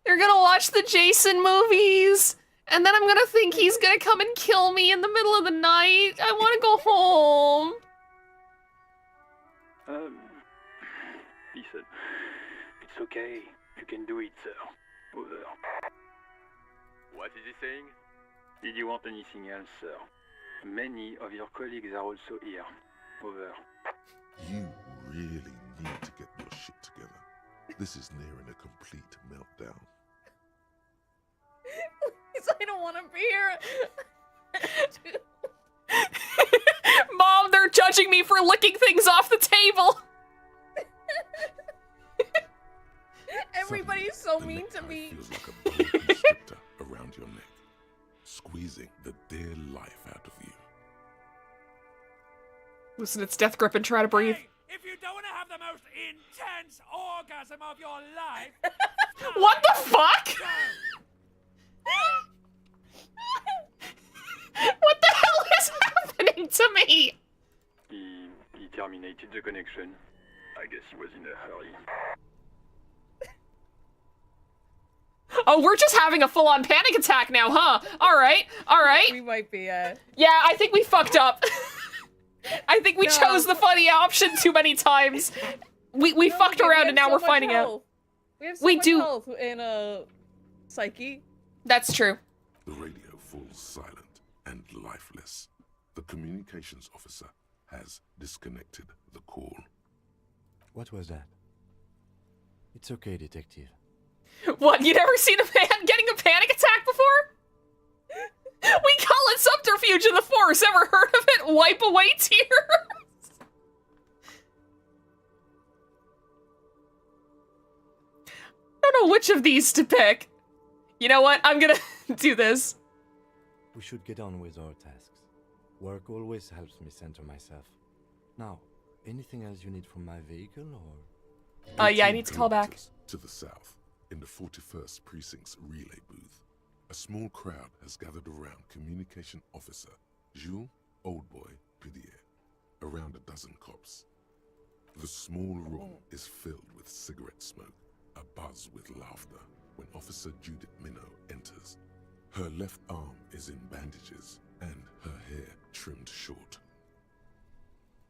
They're gonna watch the Jason movies, and then I'm gonna think he's gonna come and kill me in the middle of the night. I want to go home. He said, it's okay. You can do it, sir. Over. What is he saying? Did you want anything else, sir? Many of your colleagues are also here. Over. You really need to get your shit together. This is nearing a complete meltdown. Please, I don't want to be here. Mom, they're judging me for licking things off the table. Everybody's so mean to me. Feels like a boa constrictor around your neck, squeezing the dear life out of you. Loosen its death grip and try to breathe. Hey, if you don't want to have the most intense orgasm of your life... What the fuck? What the hell is happening to me? He terminated the connection. I guess he was in a hurry. Oh, we're just having a full-on panic attack now, huh? Alright. We might be, Yeah, I think we fucked up. I think we chose the funny option too many times. We fucked around and now we're finding out. We have so much health in Psyche. That's true. The radio falls silent and lifeless. The communications officer has disconnected the call. What was that? It's okay, detective. What, you never seen a man getting a panic attack before? We call it subterfuge in the Force. Ever heard of it? Wipe away tears. I don't know which of these to pick. You know what? I'm gonna do this. We should get on with our tasks. Work always helps me center myself. Now, anything else you need from my vehicle, or? Yeah, I need to call back. To the south, in the 41st Precinct's relay booth, a small crowd has gathered around Communication Officer Jules Oldboy Pidier, around a dozen cops. The small room is filled with cigarette smoke, abuzz with laughter, when Officer Judith Minot enters. Her left arm is in bandages, and her hair trimmed short.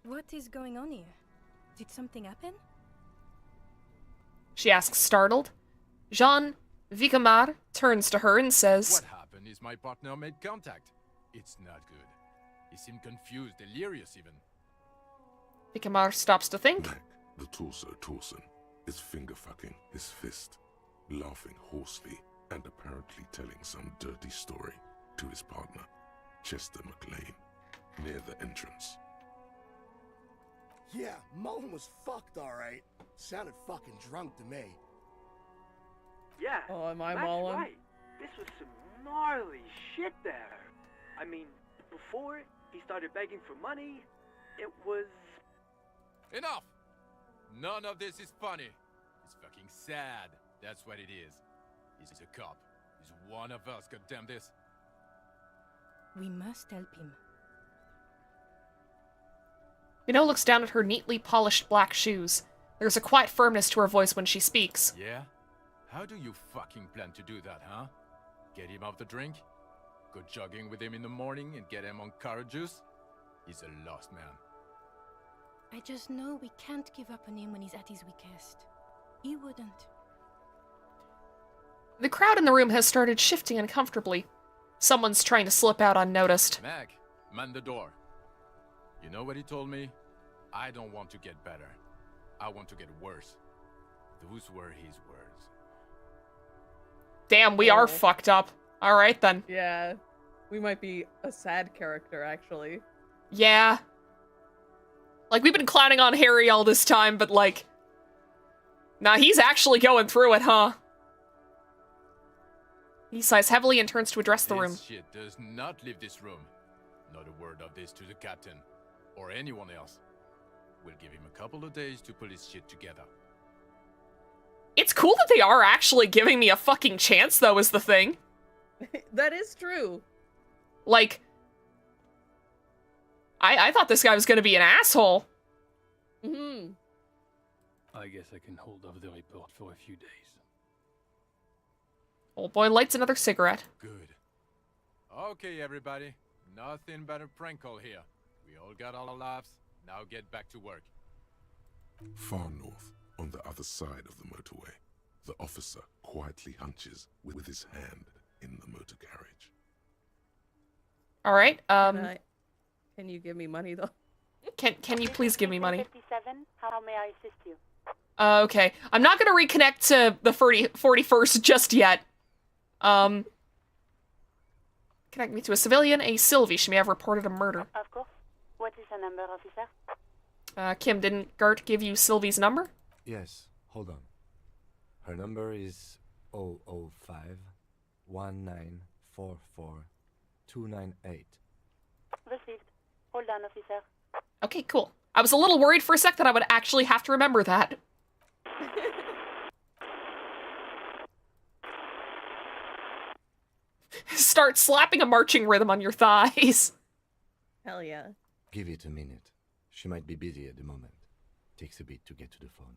What is going on here? Did something happen? She asks, startled. Jean Vicamar turns to her and says, What happened is my partner made contact. It's not good. He seemed confused, delirious even. Vicamar stops to think. Mac, the torso Torson, is finger-fucking his fist, laughing hoarsely and apparently telling some dirty story to his partner, Chester McLean, near the entrance. Yeah, Mullen was fucked, alright. Sounded fucking drunk to me. Yeah. Oh, am I that's Mullen? right. This was some gnarly shit there. I mean, before he started begging for money, it was... Enough! None of this is funny. It's fucking sad. That's what it is. He's a cop. He's one of us, goddamn this. We must help him. Minot looks down at her neatly polished black shoes. There's a quiet firmness to her voice when she speaks. Yeah? How do you fucking plan to do that, huh? Get him off the drink? Go jogging with him in the morning and get him on carrot juice? He's a lost man. I just know we can't give up on him when he's at his weakest. He wouldn't. The crowd in the room has started shifting uncomfortably. Someone's trying to slip out unnoticed. Mac, man the door. You know what he told me? I don't want to get better. I want to get worse. Those were his words. Damn, we are fucked up. Alright then. Yeah. We might be a sad character, actually. Yeah. Like, we've been clowning on Harry all this time, but like... Nah, he's actually going through it, huh? He sighs heavily and turns to address the room. This shit does not leave this room. Not a word of this to the captain, or anyone else. We'll give him a couple of days to pull his shit together. It's cool that they are actually giving me a fucking chance, though, is the thing. That is true. Like, I thought this guy was gonna be an asshole. Mm-hmm. I guess I can hold off the report for a few days. Old boy lights another cigarette. Good. Okay, everybody. Nothing but a prank call here. We all got our laughs. Now get back to work. Far north, on the other side of the motorway, the officer quietly hunches with his hand in the motor carriage. All right. Can you give me money though? Can you please give me money? 57, how may I assist you? Okay. I'm not gonna reconnect to the 41st just yet. Connect me to a civilian, a Sylvie. She may have reported a murder. Of course. What is the number, officer? Kim, didn't Gert give you Sylvie's number? Yes, hold on. Her number is 005 1944 298. Received. Hold on, officer. Okay, cool. I was a little worried for a sec that I would actually have to remember that. Start slapping a marching rhythm on your thighs. Hell yeah. Give it a minute. She might be busy at the moment. Takes a bit to get to the phone.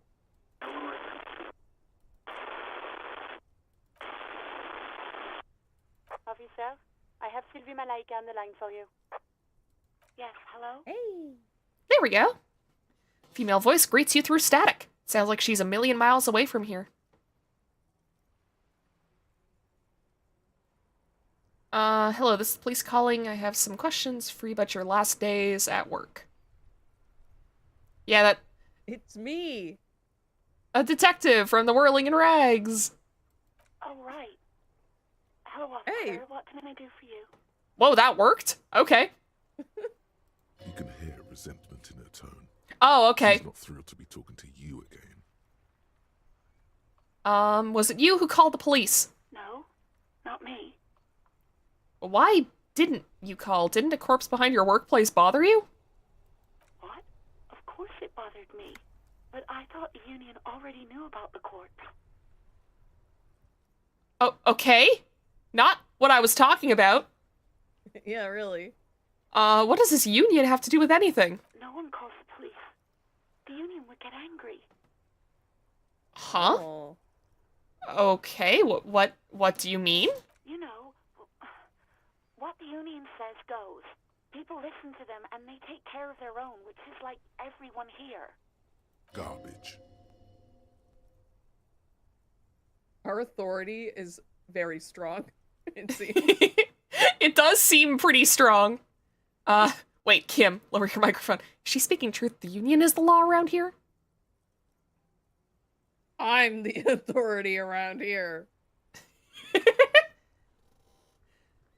Officer, I have Sylvie Malaika on the line for you. Yes, hello? Hey. There we go. Female voice greets you through static. Sounds like she's a million miles away from here. Hello, this is police calling. I have some questions for you about your last days at work. Yeah, that... It's me. A detective from the Whirling in Rags. Oh, right. Hello, officer. Hey. What can I do for you? Whoa, that worked. Okay. You can hear resentment in her tone. Oh, okay. She's not thrilled to be talking to you again. Was it you who called the police? No, not me. Why didn't you call? Didn't a corpse behind your workplace bother you? What? Of course it bothered me. But I thought the union already knew about the corpse. Oh, okay. Not what I was talking about. Yeah, really. What does this union have to do with anything? No one calls the police. The union would get angry. Huh? Oh. Okay, what do you mean? You know, what the union says goes. People listen to them and they take care of their own, which is like everyone here. Garbage. Our authority is very strong, it seems. It does seem pretty strong. Wait, Kim, lower your microphone. Is she speaking truth? The union is the law around here? I'm the authority around here.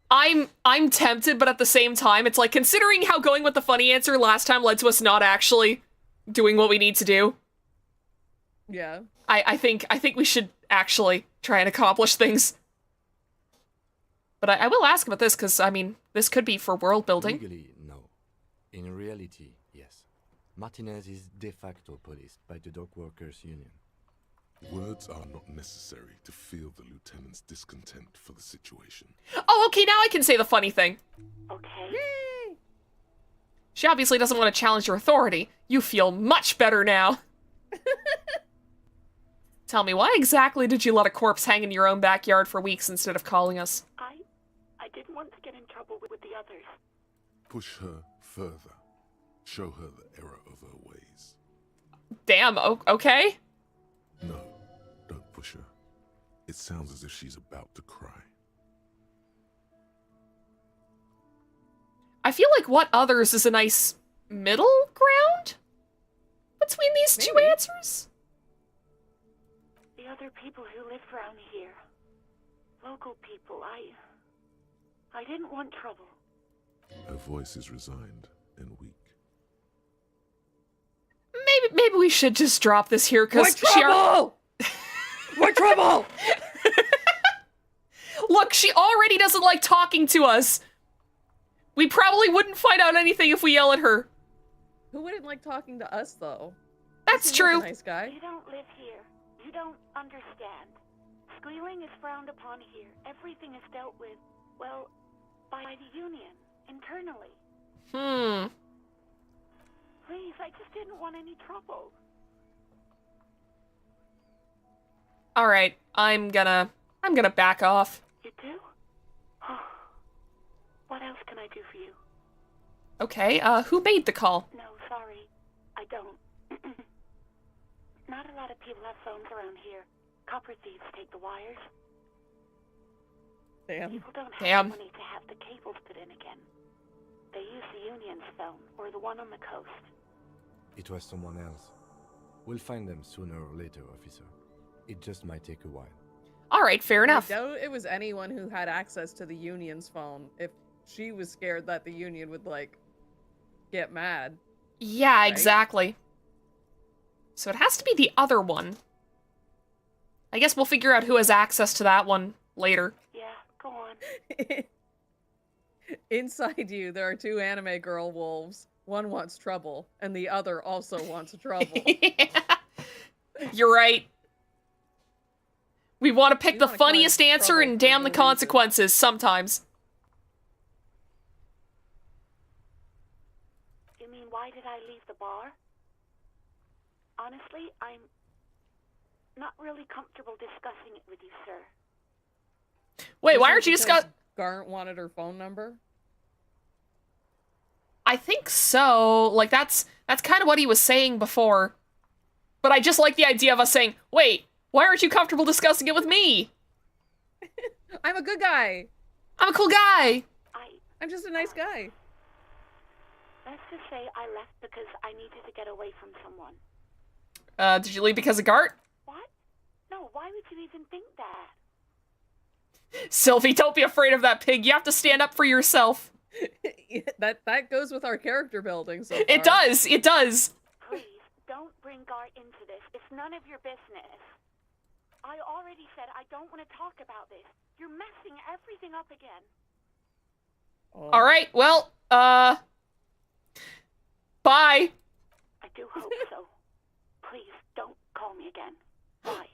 I'm tempted, but at the same time, it's like, considering how going with the funny answer last time led to us not actually doing what we need to do. Yeah. I think we should actually try and accomplish things. But I will ask about this, because, I mean, this could be for world building. Legally, no. In reality, yes. Martinez is de facto policed by the dock workers union. Words are not necessary to feel the lieutenant's discontent for the situation. Oh, okay, now I can say the funny thing. Okay. Yay! She obviously doesn't want to challenge your authority. You feel much better now. Tell me, why exactly did you let a corpse hang in your own backyard for weeks instead of calling us? I didn't want to get in trouble with the others. Push her further. Show her the error of her ways. Damn, okay. No, don't push her. It sounds as if she's about to cry. I feel like what others is a nice middle ground between these two answers? The other people who live around here. Local people, I didn't want trouble. Her voice is resigned and weak. Maybe we should just drop this here because What trouble? Look, she already doesn't like talking to us. We probably wouldn't find out anything if we yell at her. Who wouldn't like talking to us, though? That's He seems true. like a nice guy. You don't live here. You don't understand. Squealing is frowned upon here. Everything is dealt with, well, by the Union, internally. Please, I just didn't want any trouble. All right, I'm gonna back off. You do? What else can I do for you? Okay, who made the call? No, sorry. I don't. Not a lot of people have phones around here. Copper thieves take the wires. Damn. People don't have money to have the cables put in again. They use the Union's phone, or the one on the coast. It was someone else. We'll find them sooner or later, officer. It just might take a while. All right, fair enough. I doubt it was anyone who had access to the Union's phone if she was scared that the Union would, like, get mad. Yeah, right? exactly. So it has to be the other one. I guess we'll figure out who has access to that one later. Yeah, go on. Inside you, there are two anime girl wolves. One wants trouble, and the other also wants trouble. You're right. We want to pick the funniest answer and damn the consequences sometimes. You mean, why did I leave the bar? Honestly, I'm not really comfortable discussing it with you, sir. Wait, why aren't you discussing? Garnt wanted her phone number? I think so. Like, that's kind of what he was saying before. But I just like the idea of us saying, wait, why aren't you comfortable discussing it with me? I'm a good guy. I'm a cool guy. I'm just a nice guy. Let's just say I left because I needed to get away from someone. Did you leave because of Gart? What? No, why would you even think that? Sylvie, don't be afraid of that pig. You have to stand up for yourself. that goes with our character building so far. It does. It does. Please, don't bring Gart into this. It's none of your business. I already said I don't want to talk about this. You're messing everything up again. All right, well, bye. I do hope so. Please, don't call me again. Bye.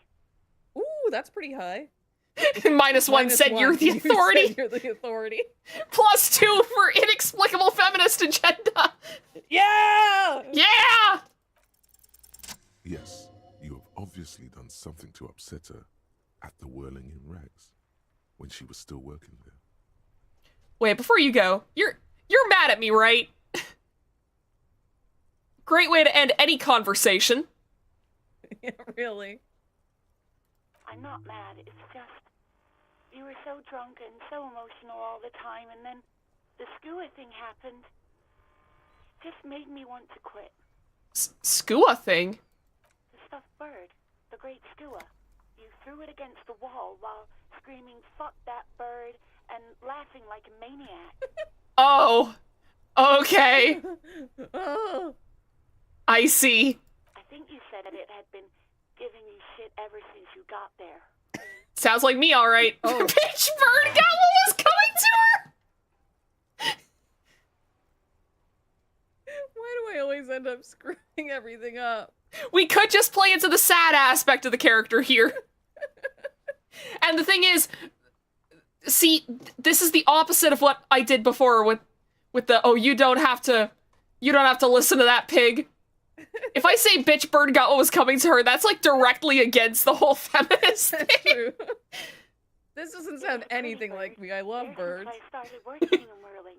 Ooh, that's pretty high. -1 said you're the authority. Said you're the authority. +2 for inexplicable feminist agenda. Yeah! Yeah! Yes, you have obviously done something to upset her at the Whirling in Rags when she was still working there. Wait, before you go, you're mad at me, right? Great way to end any conversation. Yeah, really. I'm not mad. It's just you were so drunk and so emotional all the time, and then the skua thing happened. It just made me want to quit. Skua thing? The stuffed bird, the great skua. You threw it against the wall while screaming, "Fuck that bird," and laughing like a maniac. Oh, okay. Oh. I see. I think you said that it had been giving you shit ever since you got there. Sounds like me, all right. Oh. Bitch bird got what was coming to her. Why do I always end up screwing everything up? We could just play into the sad aspect of the character here. And the thing is, see, this is the opposite of what I did before with the, oh, you don't have to listen to that pig. If I say bitch bird got what was coming to her, that's like directly against the whole feminist thing. That's true. This doesn't sound anything like me. I love birds. I started working in Whirling.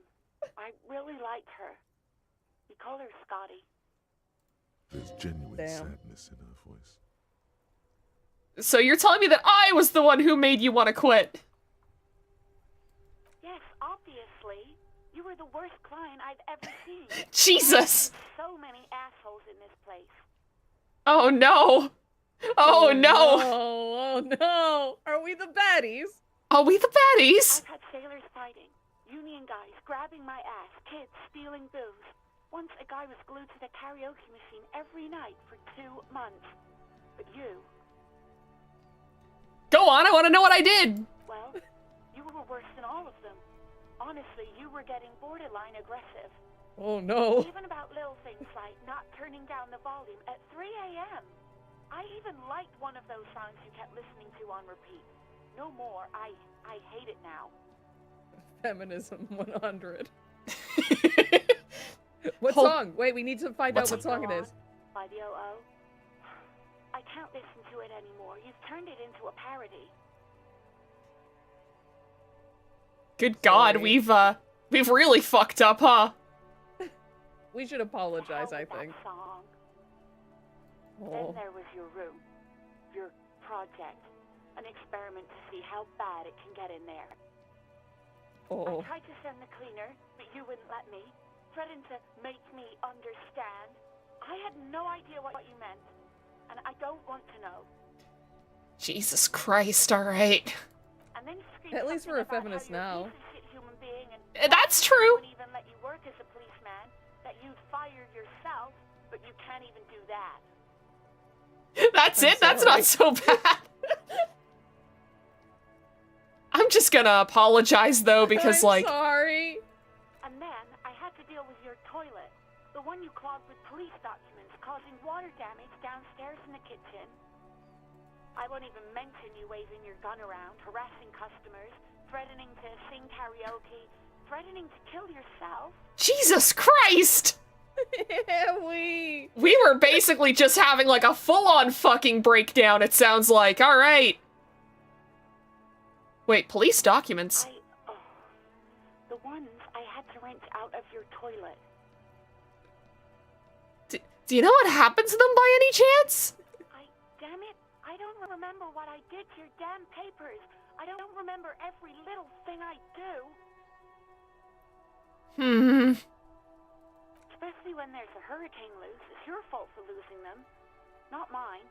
I really liked her. We call her Scotty. There's genuine sadness in her voice. So you're telling me that I was the one who made you want to quit? Yes, obviously. You were the worst client I've ever seen. Jesus. So many assholes in this place. Oh no. Oh no. Oh no. Are we the baddies? Are we the baddies? I've had sailors fighting, Union guys grabbing my ass, kids stealing booze. Once a guy was glued to the karaoke machine every night for 2 months. But you... Go on, I want to know what I did. Well, you were worse than all of them. Honestly, you were getting borderline aggressive. Oh no. Even about little things like not turning down the volume at 3 a.m. I even liked one of those songs you kept listening to on repeat. No more. I hate it now. Feminism 100. What song? Wait, we need to find out what song it is. By the OO. I can't listen to it anymore. You've turned it into a parody. Good God, we've really fucked up, huh? We should apologize, I think. Song. Oh. Then there was your room. Your project. An experiment to see how bad it can get in there. Oh. I tried to send the cleaner, but you wouldn't let me. Threatened to make me understand. I had no idea what you meant, and I don't want to know. Jesus Christ, alright. And then you screamed At least we're a something about feminist how you're now. a piece of shit human being and That's true. wouldn't even let you work as a policeman, that you'd fired yourself, but you can't even do that. That's it? That's not so bad. I'm just gonna apologize, though, because, I'm sorry. And then I had to deal with your toilet. The one you clogged with police documents, causing water damage downstairs in the kitchen. I won't even mention you waving your gun around, harassing customers, threatening to sing karaoke, threatening to kill yourself. Jesus Christ! we were basically just having, like, a full-on fucking breakdown, it sounds like. Alright. Wait, police documents? The ones I had to wrench out of your toilet. Do you know what happens to them by any chance? Damn it, I don't remember what I did to your damn papers. I don't remember every little thing I do. Especially when there's a hurricane loose. It's your fault for losing them, not mine.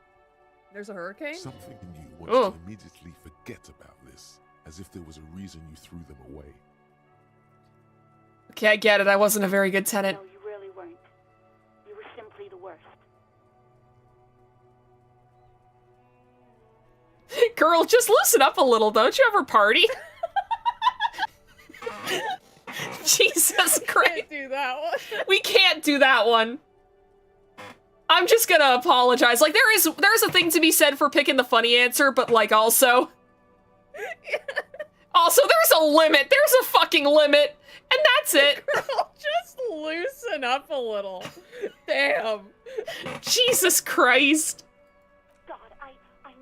There's a hurricane? Something in you wants to immediately forget about this, as if there was a reason you threw them away. Okay, I get it. I wasn't a very good tenant. No, you really weren't. You were simply the worst. Girl, just loosen up a little, don't you ever party? Jesus Christ. We can't do that one. We can't do that one. I'm just gonna apologize. Like, there's a thing to be said for picking the funny answer, but, like, also... Also, there's a limit. There's a fucking limit. And that's it. Girl, just loosen up a little. Damn. Jesus Christ. God, I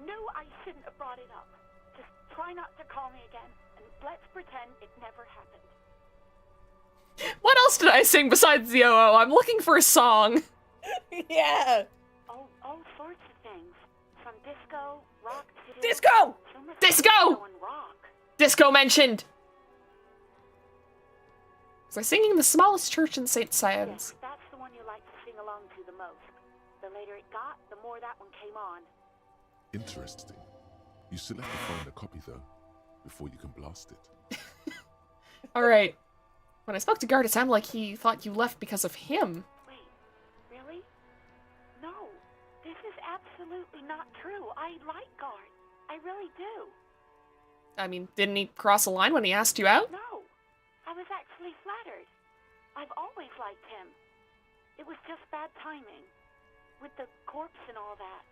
knew I shouldn't have brought it up. Just try not to call me again, and let's pretend it never happened. What else did I sing besides the OO? I'm looking for a song. Yeah. All sorts of things. From disco, rock to... Disco! Disco! Disco mentioned! Was I singing the smallest church in St. Simon's? Yes, that's the one you like to sing along to the most. The later it got, the more that one came on. Interesting. You still have to find a copy, though, before you can blast it. Alright. When I spoke to Guard, it sounded like he thought you left because of him. Wait, really? No, this is absolutely not true. I like Guard. I really do. I mean, didn't he cross a line when he asked you out? No, I was actually flattered. I've always liked him. It was just bad timing. With the corpse and all that.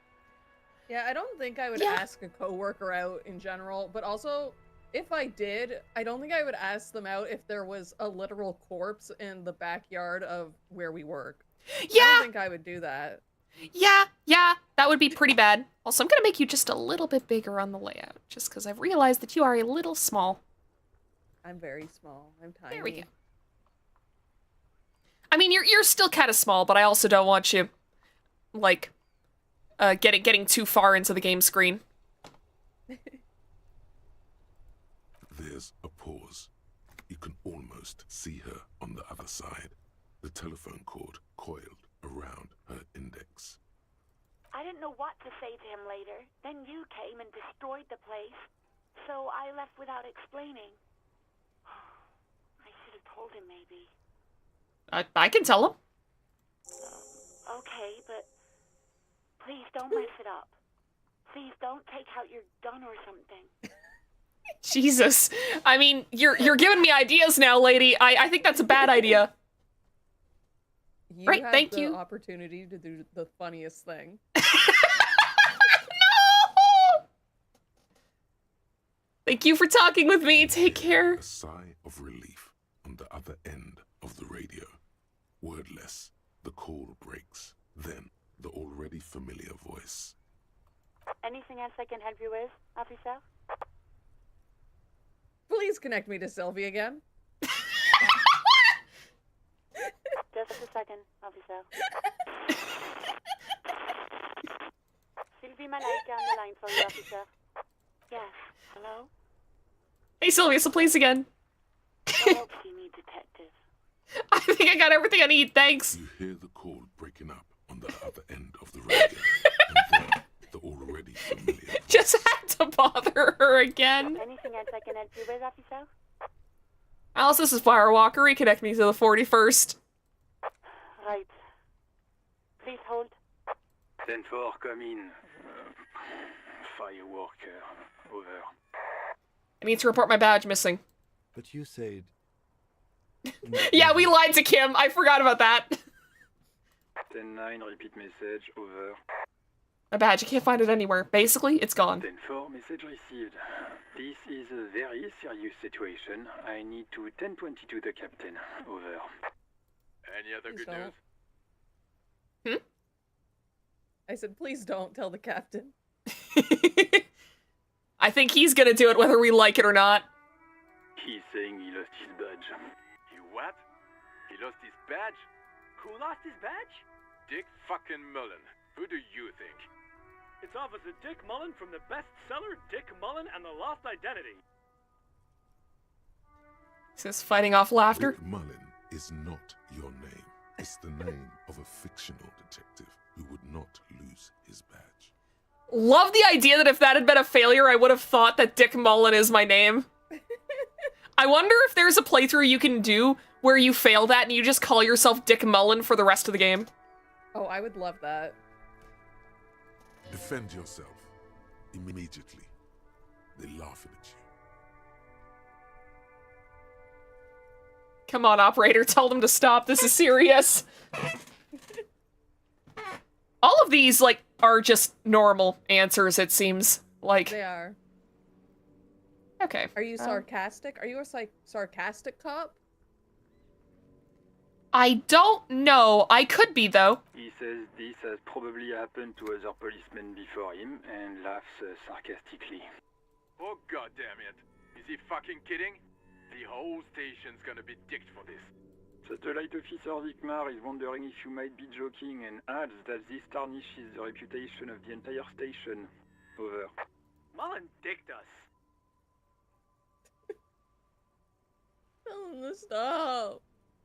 Yeah, I don't think I would ask a coworker out in general, but also, if I did, I don't think I would ask them out if there was a literal corpse in the backyard of where we work. Yeah! I don't think I would do that. Yeah, that would be pretty bad. Also, I'm gonna make you just a little bit bigger on the layout, just because I've realized that you are a little small. I'm very small. I'm tiny. There we go. I mean, you're still kind of small, but I also don't want you, like, getting too far into the game screen. There's a pause. You can almost see her on the other side. The telephone cord coiled around her index. I didn't know what to say to him later. Then you came and destroyed the place. So I left without explaining. I should have told him, maybe. I can tell him. Okay, but please don't mess it up. Please don't take out your gun or something. Jesus. I mean, you're giving me ideas now, lady. I think that's a bad idea. You Right, had thank the you. opportunity to do the funniest thing. Thank you for talking with me. Take care. A sigh of relief on the other end of the radio. Wordless, the call breaks. Then, the already familiar voice. Anything else I can help you with, officer? Please connect me to Sylvie again. Just a second, officer. Sylvie Malaika on the line for you, officer. Yes, hello? Hey, Sylvia, so please again. Don't see me, detective. I think I got everything I need, thanks. You hear the call breaking up on the other end of the radio. And then, the already familiar. Just had to bother her again. Anything else I can help you with, officer? Alice, this is Firewalker. Reconnect me to the 41st. Right. Please hold. 10-4, come in. Fireworker, over. I need to report my badge missing. But you said... Yeah, we lied to Kim. I forgot about that. 10-9, repeat message, over. My badge, I can't find it anywhere. Basically, it's gone. 10-4, message received. This is a very serious situation. I need to 10-22 the captain, over. Any other Please good don't. news? I said, please don't tell the captain. I think he's gonna do it whether we like it or not. He's saying he lost his badge. He what? He lost his badge? Who lost his badge? Dick fucking Mullen. Who do you think? It's Officer Dick Mullen from the bestseller Dick Mullen and the Lost Identity. Just fighting off laughter. Dick Mullen is not your name. It's the name of a fictional detective who would not lose his badge. Love the idea that if that had been a failure, I would have thought that Dick Mullen is my name. I wonder if there's a playthrough you can do where you fail that and you just call yourself Dick Mullen for the rest of the game. Oh, I would love that. Defend yourself. Immediately. They're laughing at you. Come on, operator, tell them to stop. This is serious. All of these, like, are just normal answers, it seems. Like, They are. okay. Are you sarcastic? Are you a sarcastic cop? I don't know. I could be, though. He says this has probably happened to other policemen before him and laughs sarcastically. Oh goddamn it. Is he fucking kidding? The whole station's gonna be dicked for this. Satellite Officer Vikmar is wondering if you might be joking and adds that this tarnishes the reputation of the entire station. Over. Mullen dicked us. Tell them to stop.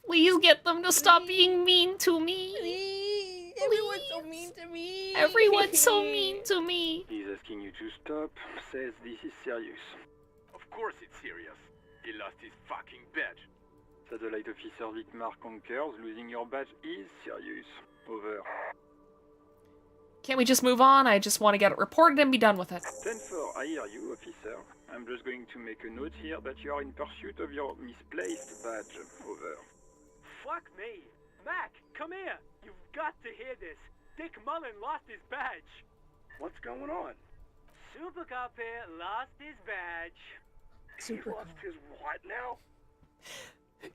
Please get them to stop being mean to me. Please. Everyone's so mean to me. Everyone's so mean to me. He's asking you to stop, says this is serious. Of course it's serious. He lost his fucking badge. Satellite Officer Vikmar concurs, losing your badge is serious. Over. Can't we just move on? I just want to get it reported and be done with it. 10-4, I hear you, officer. I'm just going to make a note here that you are in pursuit of your misplaced badge. Over. Fuck me. Mac, come here. You've got to hear this. Dick Mullen lost his badge. What's going on? Super Cop here lost his badge. He lost his what now?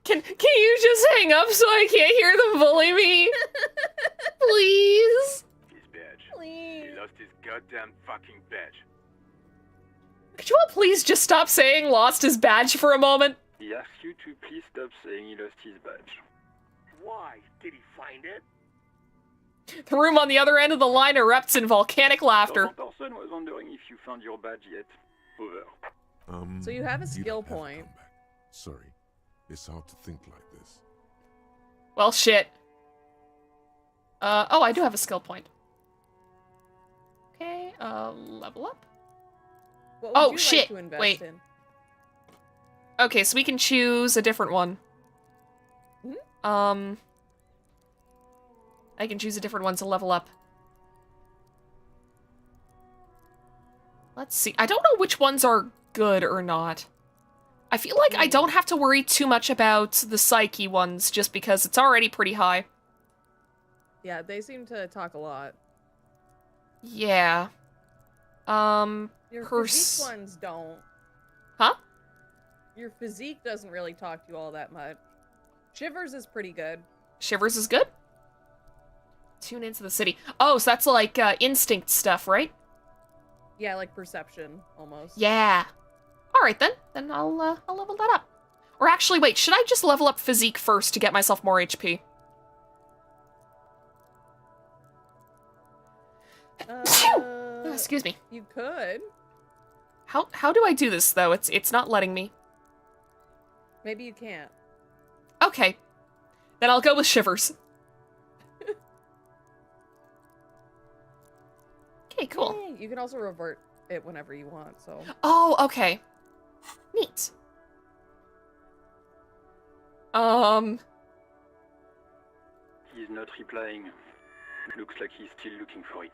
Can you just hang up so I can't hear them bully me? Please? His badge. Please. He lost his goddamn fucking badge. Could you all please just stop saying lost his badge for a moment? He asks you to please stop saying he lost his badge. Why? Did he find it? The room on the other end of the line erupts in volcanic laughter. The person was wondering if you found your badge yet. Over. So you have a skill don't have to point. come back. Sorry. It's hard to think like this. Well, shit. Oh, I do have a skill point. Okay, level up. What would Oh, you shit. Like to invest Wait. in? Okay, so we can choose a different one. I can choose a different one to level up. Let's see. I don't know which ones are good or not. I feel like I don't have to worry too much about the psyche ones just because it's already pretty high. Yeah, they seem to talk a lot. Yeah. Your her physique ones don't. Huh? Your physique doesn't really talk to you all that much. Shivers is pretty good. Shivers is good? Tune into the city. Oh, so that's like instinct stuff, right? Yeah, like perception, almost. Yeah. Alright then. Then I'll level that up. Or actually, wait, should I just level up physique first to get myself more HP? Excuse me. You could. How do I do this though? It's not letting me. Maybe you can't. Okay. Then I'll go with shivers. Okay, cool. Yay. You can also revert it whenever you want, so. Oh, okay. Neat. He's not replying. Looks like he's still looking for it.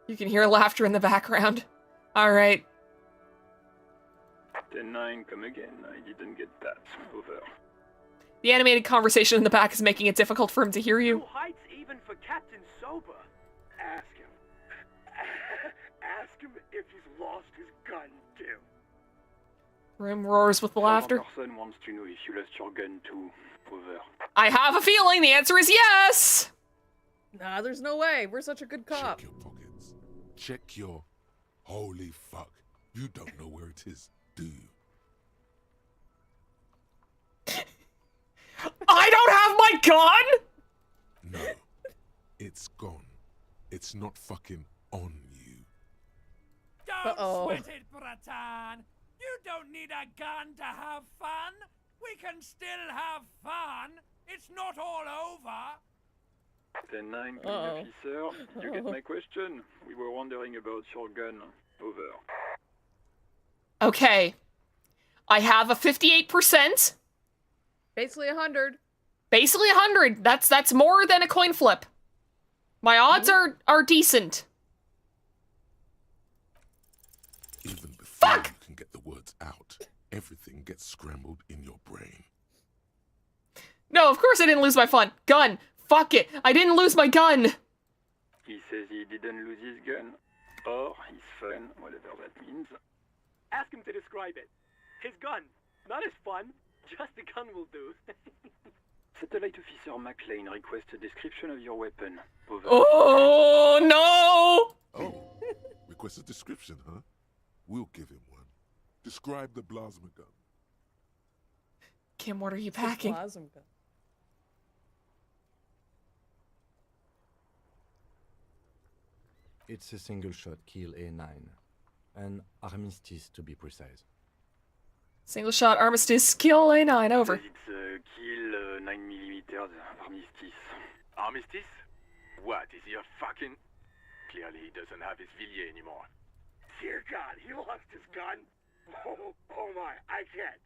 You can hear laughter in the background. Alright. 10-9, come again. I didn't get that. Over. The animated conversation in the back is making it difficult for him to hear you. No heights even for Captain Sober. Ask him. Ask him if he's lost his gun, too. Room roars with laughter. Person wants to know if you lost your gun too. Over. I have a feeling the answer is yes! Nah, there's no way. We're such a good cop. Check your pockets. Check your... Holy fuck. You don't know where it is, do you? I don't have my gun?! No. It's gone. It's not fucking on you. Don't sweat it, Bratan. You don't need a gun to have fun. We can still have fun. It's not all over. 10-9, officer. You get my question? We were wondering about your gun. Over. Okay. I have a 58%. Basically 100. Basically 100. That's more than a coin flip. My odds are decent. Even before you can get the words out, everything gets scrambled in your brain. No, of course I didn't lose my fun. Gun. Fuck it. I didn't lose my gun. He says he didn't lose his gun. Or his fun, whatever that means. Ask him to describe it. His gun. Not his fun. Just the gun will do. Satellite Officer McLean requests a description of your weapon. Over. Oh, no! Oh, request a description, huh? We'll give him one. Describe the plasma gun. Kim, what are you packing? Plasma gun. It's a single-shot kill A9. An armistice, to be precise. Single shot armistice, kill A9, over. It's a kill 9mm armistice. Armistice? What, is he a fucking... Clearly he doesn't have his Villiers anymore. Dear God, he lost his gun. Oh my, I can't.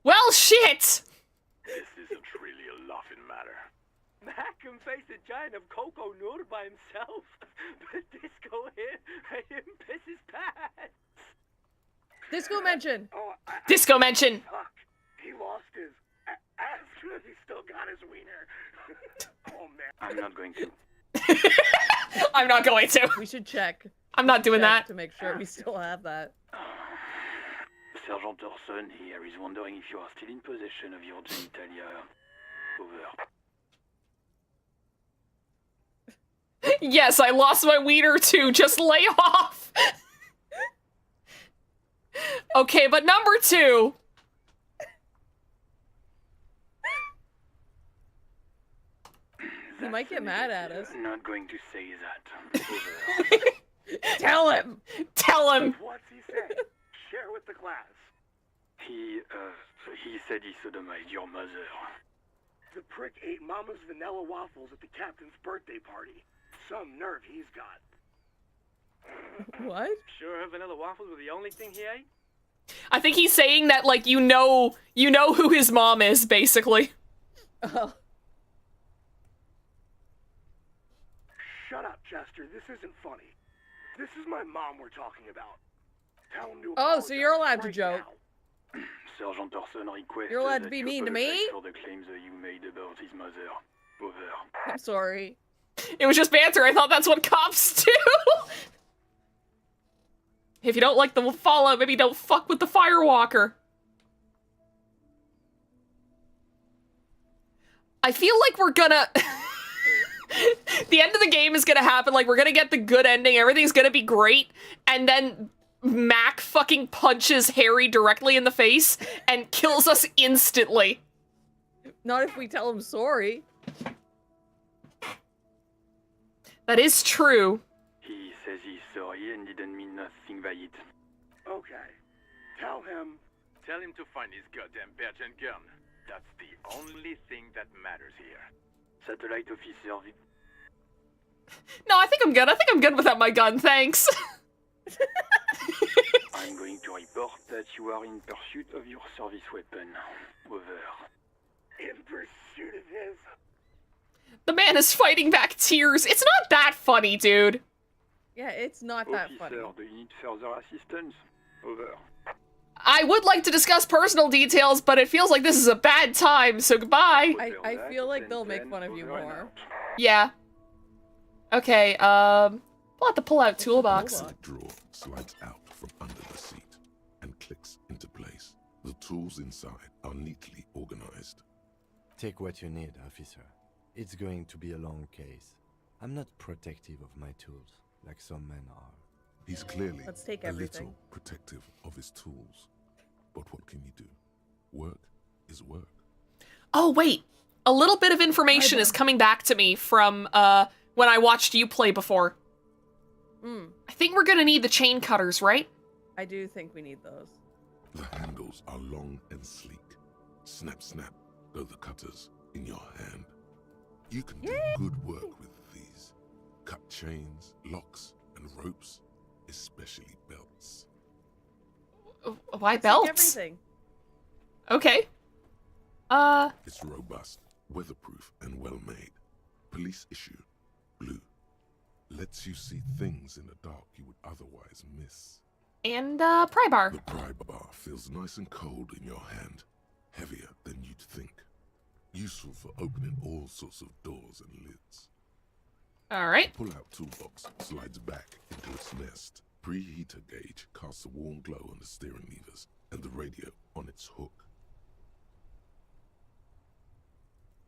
Well, shit! This isn't really a laughing matter. Mac can face a giant of Coco Nur by himself, but Disco him piss his pants. Disco mention. Oh, Disco mention. Fuck. He lost his ass, but he still got his wiener. Oh man. I'm not going to. I'm not going to. We should check. I'm not doing that. To make sure we still have that. Sergeant Orson here is wondering if you are still in possession of your genitalia. Over. Yes, I lost my wiener too. Just lay off. Okay, but number 2. He might get mad at us. Not going to say that. Tell him. Tell him. What's he say? Share with the class. He said he sodomized your mother. The prick ate Mama's vanilla waffles at the captain's birthday party. Some nerve he's got. What? Sure, vanilla waffles were the only thing he ate? I think he's saying that, like, you know who his mom is, basically. Oh. Shut up, Chester. This isn't funny. This is my mom we're talking about. Tell him to Oh, so you're allowed to right joke. now. Sergeant Orson requests You're allowed to that be you mean to me? apologize for the claims that you made about his mother. Over. I'm sorry. It was just banter. I thought that's what cops do. If you don't like the fallout, maybe don't fuck with the firewalker. I feel like we're gonna... the end of the game is gonna happen, like, we're gonna get the good ending, everything's gonna be great, and then Mac fucking punches Harry directly in the face and kills us instantly. Not if we tell him sorry. That is true. He says he's sorry and didn't mean nothing by it. Okay. Tell him. Tell him to find his goddamn badge and gun. That's the only thing that matters here. Satellite officer. No, I think I'm good. I think I'm good without my gun, thanks. I'm going to report that you are in pursuit of your service weapon. Over. In pursuit of his. The man is fighting back tears. It's not that funny, dude. Yeah, it's not that Officer, funny. do you need further assistance? Over. I would like to discuss personal details, but it feels like this is a bad time, so goodbye. I feel like they'll make fun of you more. Yeah. Okay, we'll have to pull out toolbox. The drawer slides out from under the seat and clicks into place. The tools inside are neatly organized. Take what you need, officer. It's going to be a long case. I'm not protective of my tools, like some men are. He's clearly Let's take a everything. little protective of his tools. But what can you do? Work is work. Oh, wait. A little bit of information is coming back to me from, when I watched you play before. I think we're gonna need the chain cutters, right? I do think we need those. The handles are long and sleek. Snap, snap, go the cutters in your hand. You can do good work with these. Cut chains, locks, and ropes, especially belts. Why Take belts? everything. Okay. It's robust, weatherproof, and well made. Police issue, blue. Lets you see things in the dark you would otherwise miss. And, pry bar. The pry bar feels nice and cold in your hand, heavier than you'd think. Useful for opening all sorts of doors and lids. Alright. Pull-out toolbox slides back into its nest. Preheater gauge casts a warm glow on the steering levers and the radio on its hook.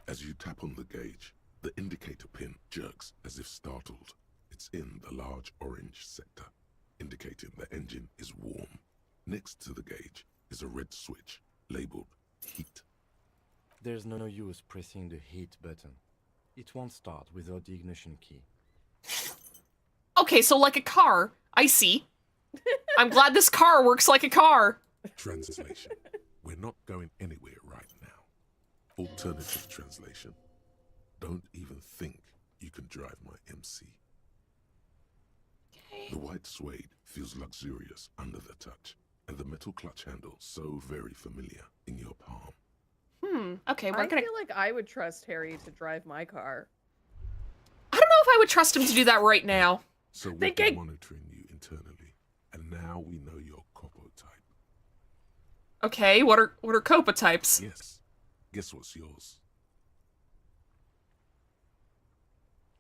As you tap on the gauge, the indicator pin jerks as if startled. It's in the large orange sector, indicating the engine is warm. Next to the gauge is a red switch labeled heat. There's no use pressing the heat button. It won't start without the ignition key. Okay, so like a car. I see. I'm glad this car works like a car. Translation. We're not going anywhere right now. Alternative translation. Don't even think you can drive my MC. The white suede feels luxurious under the touch, and the metal clutch handle so very familiar in your palm. Okay, we're I gonna... feel like I would trust Harry to drive my car. I don't know if I would trust him to do that right now. So we've been monitoring you internally, and now we know your copo type. Okay, what are Copa types? Yes. Guess what's yours?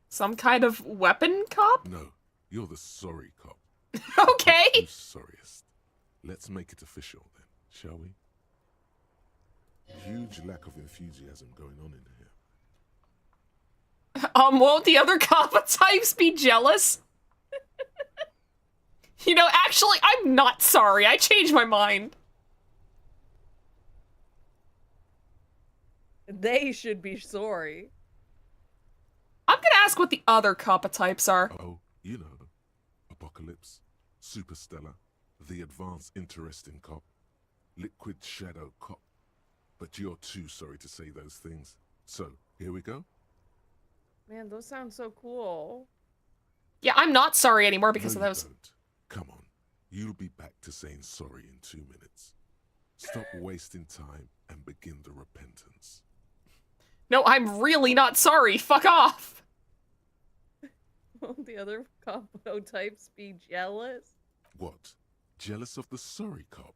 Some kind of weapon cop? No, you're the sorry cop. Okay. Who's sorriest? Let's make it official then, shall we? Huge lack of enthusiasm going on in here. Won't the other Kappa types be jealous? You know, actually, I'm not sorry. I changed my mind. They should be sorry. I'm gonna ask what the other Kappa types are. Oh, you know. Apocalypse, Superstellar, the Advanced Interesting Cop, Liquid Shadow Cop. But you're too sorry to say those things. So, here we go. Man, those sound so cool. Yeah, I'm not sorry anymore because of No, you those. don't. Come on. You'll be back to saying sorry in 2 minutes. Stop wasting time and begin the repentance. No, I'm really not sorry. Fuck off. Won't the other combo types be jealous? What? Jealous of the sorry cop?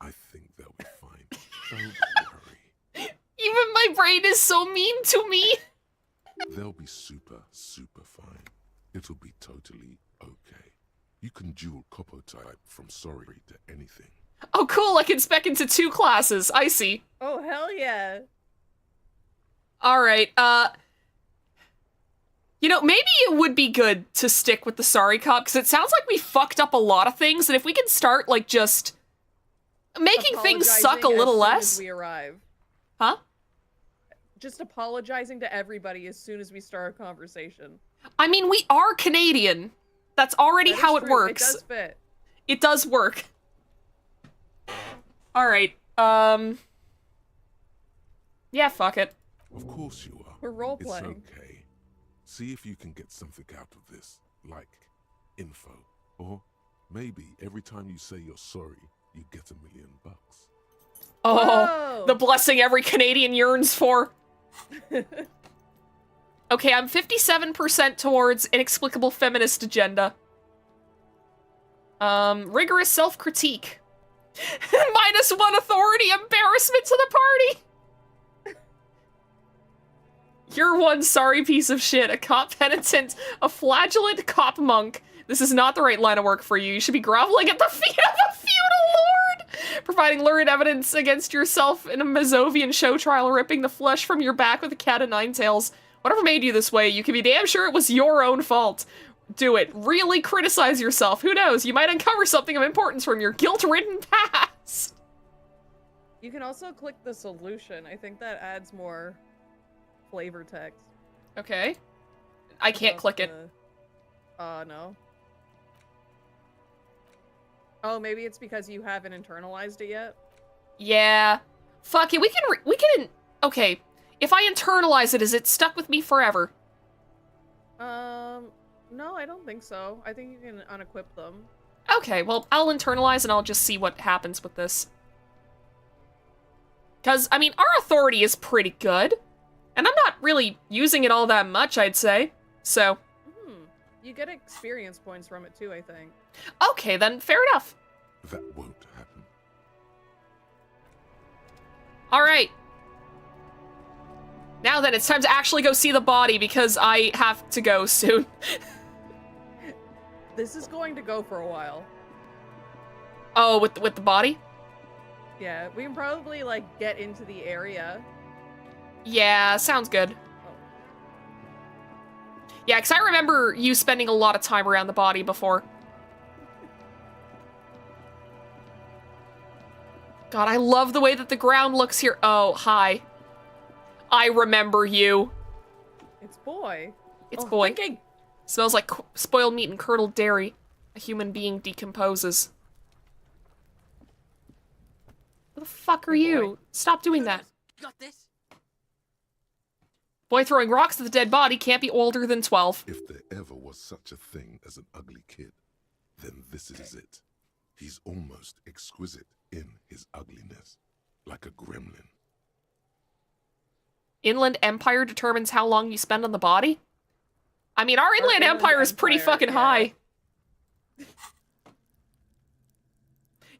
I think they'll be fine. Don't worry. Even my brain is so mean to me. They'll be super, super fine. It'll be totally okay. You can dual copo type from sorry to anything. Oh, cool. I can spec into 2 classes. I see. Oh, hell yeah. All right. You know, maybe it would be good to stick with the sorry cop, because it sounds like we fucked up a lot of things, and if we can start, like, just making things suck a little less. As we arrive. Huh? Just apologizing to everybody as soon as we start a conversation. I mean, we are Canadian. That's already That is how it true. works. It does fit. It does work. All right. Yeah, fuck it. Of course you are. We're role-playing. It's okay. See if you can get something out of this, like info. Or maybe every time you say you're sorry, you get $1 million. Oh, Whoa. the blessing every Canadian yearns for. Okay, I'm 57% towards inexplicable feminist agenda. Rigorous self-critique. -1 authority, embarrassment to the party. You're one sorry piece of shit, a cop penitent, a flagellant cop monk. This is not the right line of work for you. You should be groveling at the feet of a feudal lord, providing lurid evidence against yourself in a Mazovian show trial, ripping the flesh from your back with a cat of 9 tails. Whatever made you this way, you can be damn sure it was your own fault. Do it. Really criticize yourself. Who knows? You might uncover something of importance from your guilt-ridden past. You can also click the solution. I think that adds more flavor text. Okay. I can't click it. No. Oh, maybe it's because you haven't internalized it yet? Yeah. Fuck it, we can, okay. If I internalize it, is it stuck with me forever? No, I don't think so. I think you can unequip them. Okay, well, I'll internalize and I'll just see what happens with this. Because, I mean, our authority is pretty good. And I'm not really using it all that much, I'd say. So. You get experience points from it too, I think. Okay, then, fair enough. That won't happen. Alright. Now then, it's time to actually go see the body, because I have to go soon. This is going to go for a while. Oh, with the body? Yeah, we can probably, like, get into the area. Yeah, sounds good. Yeah, because I remember you spending a lot of time around the body before. God, I love the way that the ground looks here. Oh, hi. I remember you. It's boy. It's boy. Thinking. Smells like spoiled meat and curdled dairy. A human being decomposes. What the fuck are you? Stop doing that. Got this. Boy throwing rocks at the dead body can't be older than 12. If there ever was such a thing as an ugly kid, then this is it. He's almost exquisite in his ugliness, like a gremlin. Inland Empire determines how long you spend on the body? I mean, our Inland Empire is pretty fucking high.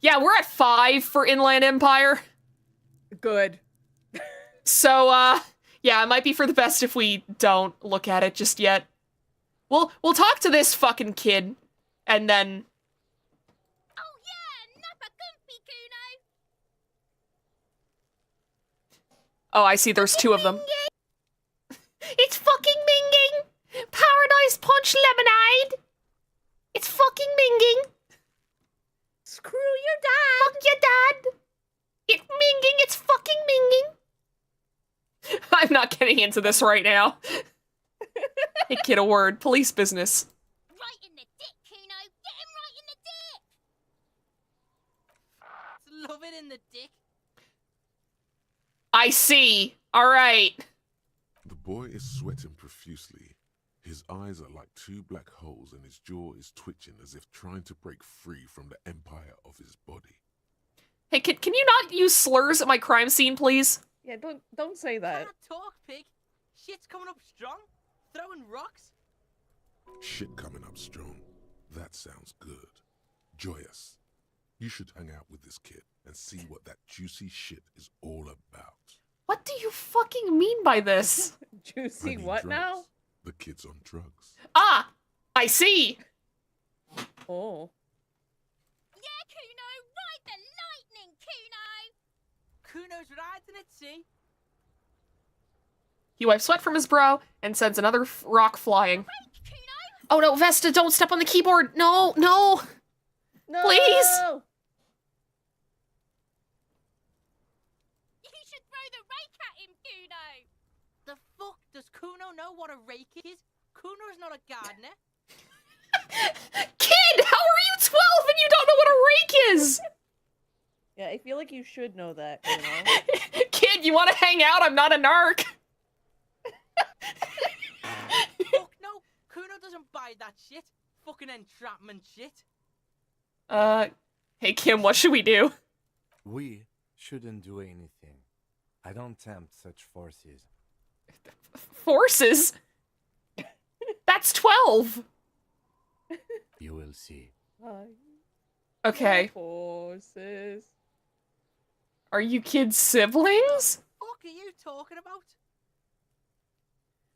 Yeah, we're at 5 for Inland Empire. Good. So, yeah, it might be for the best if we don't look at it just yet. We'll talk to this fucking kid, and then... Oh yeah, Nappa Gumpy Kuno. Oh, I see, there's 2 of them. It's fucking minging! Paradise Punch Lemonade! It's fucking minging! Screw your dad! Fuck your dad! It's minging, it's fucking minging! I'm not getting into this right now. Hey kid, a word. Police business. Right in the dick, Kuno. Get him right in the dick. Love it in the dick. I see. Alright. The boy is sweating profusely. His eyes are like 2 black holes and his jaw is twitching as if trying to break free from the empire of his body. Hey, can you not use slurs at my crime scene, please? Yeah, don't say that. Can't talk, pig. Shit's coming up strong. Throwing rocks. Shit coming up strong. That sounds good. Joyous, you should hang out with this kid and see what that juicy shit is all about. What do you fucking mean by this? Juicy I mean what drugs. now? The kid's on drugs. Ah! I see! Oh. Yeah, Kuno! Ride the lightning, Kuno! Kuno's riding it, see? He wipes sweat from his brow and sends another rock flying. Oh no, Vesta, don't step on the keyboard! No, no! No! Please! You should throw the rake at him, Kuno! The fuck? Does Kuno know what a rake is? Kuno's not a gardener. Kid, how are you 12 and you don't know what a rake is? Yeah, I feel like you should know that, you know? Kid, you want to hang out? I'm not a narc. Fuck no! Kuno doesn't buy that shit. Fucking entrapment shit. Hey Kim, what should we do? We shouldn't do anything. I don't tempt such forces. Forces? That's 12. You will see. Okay. Horses. Are you kids siblings? What are you talking about?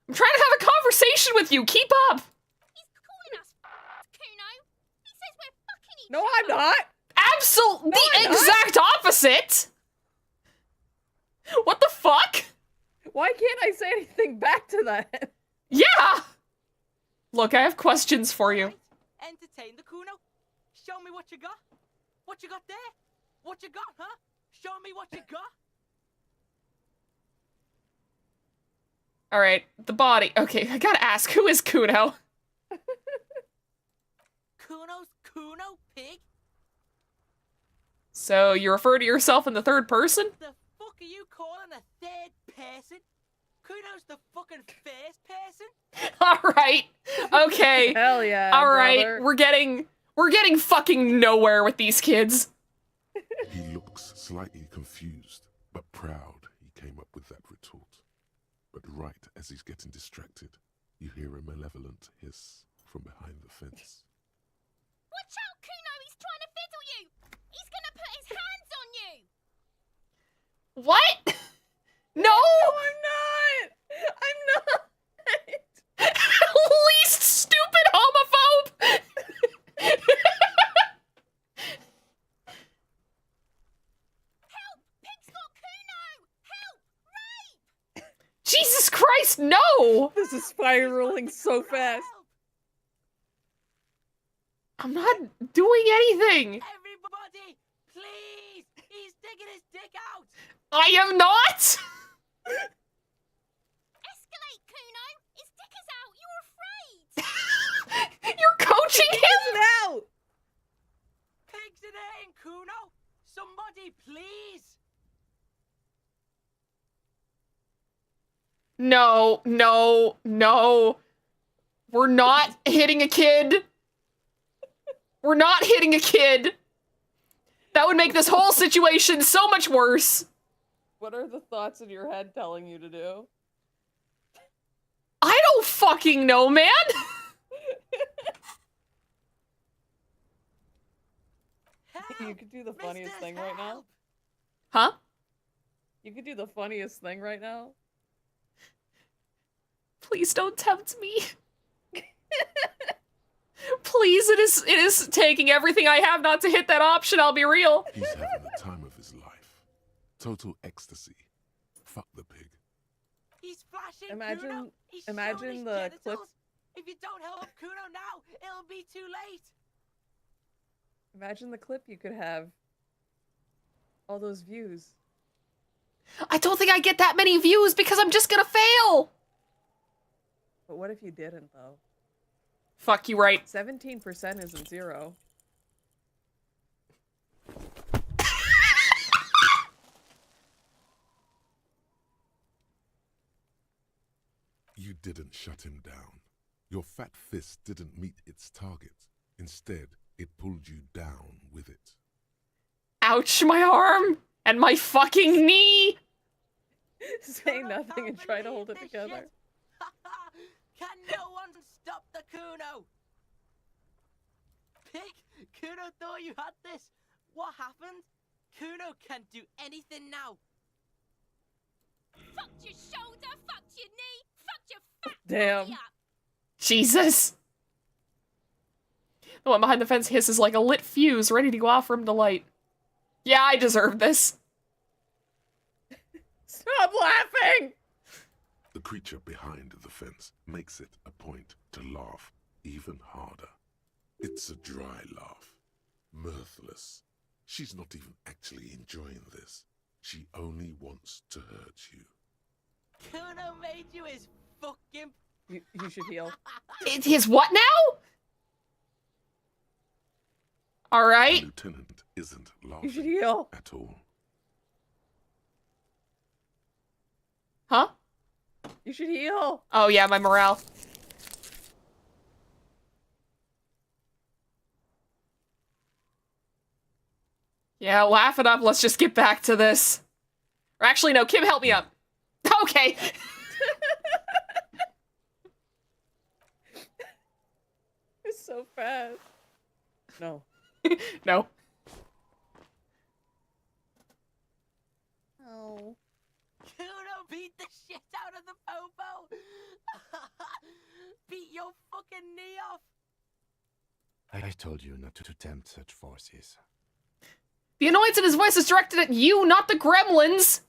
I'm trying to have a conversation with you. Keep up. He's calling us Kuno. He says we're fucking each No, I'm not. Absolutely No, I'm the not. exact opposite. What the fuck? Why can't I say anything back to that? Yeah. Look, I have questions for you. Entertain the Kuno. Show me what you got. What you got there? What you got, huh? Show me what you got. All right, the body. Okay, I gotta ask, who is Kuno? Kuno's Kuno, pig. So you refer to yourself in the third person? The fuck are you calling a third person? Kuno's the fucking first person. All right. Okay. Hell yeah. All right. brother. We're getting fucking nowhere with these kids. He looks slightly confused, but proud he came up with that retort. But right as he's getting distracted, you hear a malevolent hiss from behind the fence. Watch out, Kuno! He's trying to fiddle you! He's gonna put his hands on you! What? No! No, I'm not! I'm not! Least stupid homophobe! Help! Pig's got Kuno! Help! Rape! Jesus Christ, no! This is spiraling so fast. I'm not doing anything. Everybody, please! He's digging his dick out! I am not! Escalate, Kuno! His dick is out! You're afraid! You're coaching him? Now! Pigs in here, Kuno! Somebody, please! No, no, no. We're not hitting a kid. We're not hitting a kid. That would make this whole situation so much worse. What are the thoughts in your head telling you to do? I don't fucking know, man. You could do the funniest thing right now. Huh? You could do the funniest thing right now. Please don't tempt me. Please, it is taking everything I have not to hit that option, I'll be real. He's having the time of his life. Total ecstasy. Fuck the pig. He's flashing, Imagine- Kuno! He's imagine showing his the genitals. clip- If you don't help Kuno now, it'll be too late! Imagine the clip you could have. All those views. I don't think I get that many views because I'm just gonna fail. But what if you didn't, though? Fuck you right. 17% isn't zero. You didn't shut him down. Your fat fist didn't meet its target. Instead, it pulled you down with it. Ouch, my arm and my fucking knee. Say nothing and try to hold it together. Can no one stop the Kuno? Pig, Kuno thought you had this. What happened? Kuno can't do anything now. Fucked your shoulder, fucked your knee, fucked your fat Damn. body up. Jesus. The one behind the fence hisses like a lit fuse ready to go off for him to light. Yeah, I deserve this. Stop laughing! The creature behind the fence makes it a point to laugh even harder. It's a dry laugh, mirthless. She's not even actually enjoying this. She only wants to hurt you. Kuno made you his fucking... You should heal. His what now? All right. The lieutenant isn't You should laughing heal. at all. Huh? You should heal. Oh yeah, my morale. Yeah, laugh it up. Let's just get back to this. Or actually, no, Kim, help me up. Okay. It's so fast. No. No. Oh. Kuno beat the shit out of the popo. Beat your fucking knee off. I told you not to tempt such forces. The annoyance in his voice is directed at you, not the gremlins.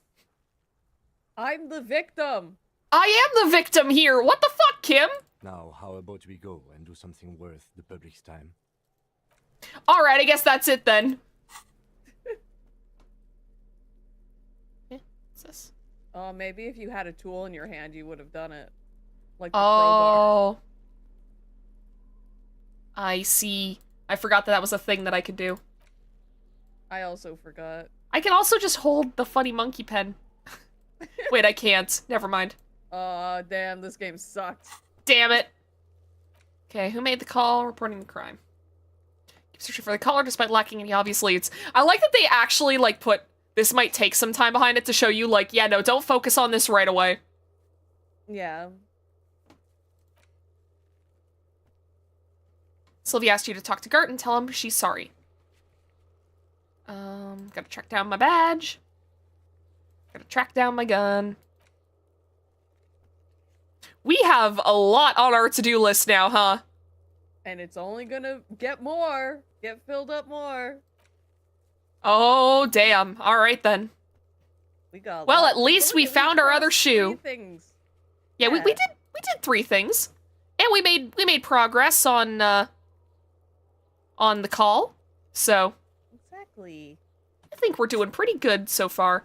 I'm the victim. I am the victim here. What the fuck, Kim? Now, how about we go and do something worth the public's time? All right, I guess that's it then. What's this? Oh, maybe if you had a tool in your hand, you would have done it. Like the crowbar. Oh. I see. I forgot that was a thing that I could do. I also forgot. I can also just hold the funny monkey pen. Wait, I can't. Never mind. Aw, damn, this game sucked. Damn it. Okay, who made the call? Reporting the crime. Keep searching for the caller despite lacking any obvious leads. I like that they actually, like, put... This might take some time behind it to show you, like, yeah, no, don't focus on this right away. Yeah. Sylvia asked you to talk to Gert and tell him she's sorry. Gotta track down my badge. Gotta track down my gun. We have a lot on our to-do list now, huh? And it's only gonna get more. Get filled up more. Oh, damn. All right, then. We got well, lots at least we found our other shoe. Things. Yeah, we did 3 things. And we made progress on the call. So, Exactly. I think we're doing pretty good so far.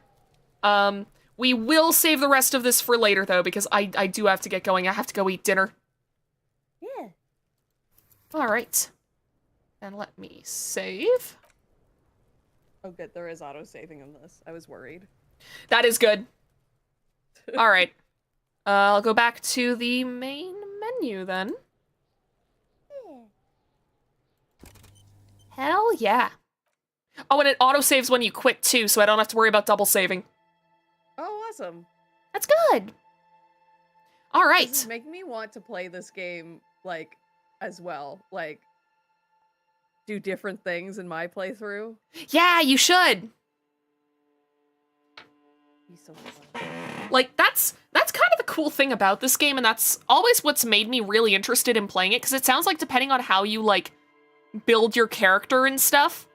We will save the rest of this for later, though, because I do have to get going. I have to go eat dinner. Yeah. All right. And let me save. Oh, good. There is auto-saving in this. I was worried. That is good. All right. I'll go back to the main menu, then. Hell yeah. Oh, and it auto-saves when you quit, too, so I don't have to worry about double saving. Oh, awesome. That's good. All right. This is making me want to play this game, like, as well. Like, do different things in my playthrough. Yeah, you should. Be so fun. Like, that's kind of the cool thing about this game, and that's always what's made me really interested in playing it, because it sounds like depending on how you, like, build your character and stuff,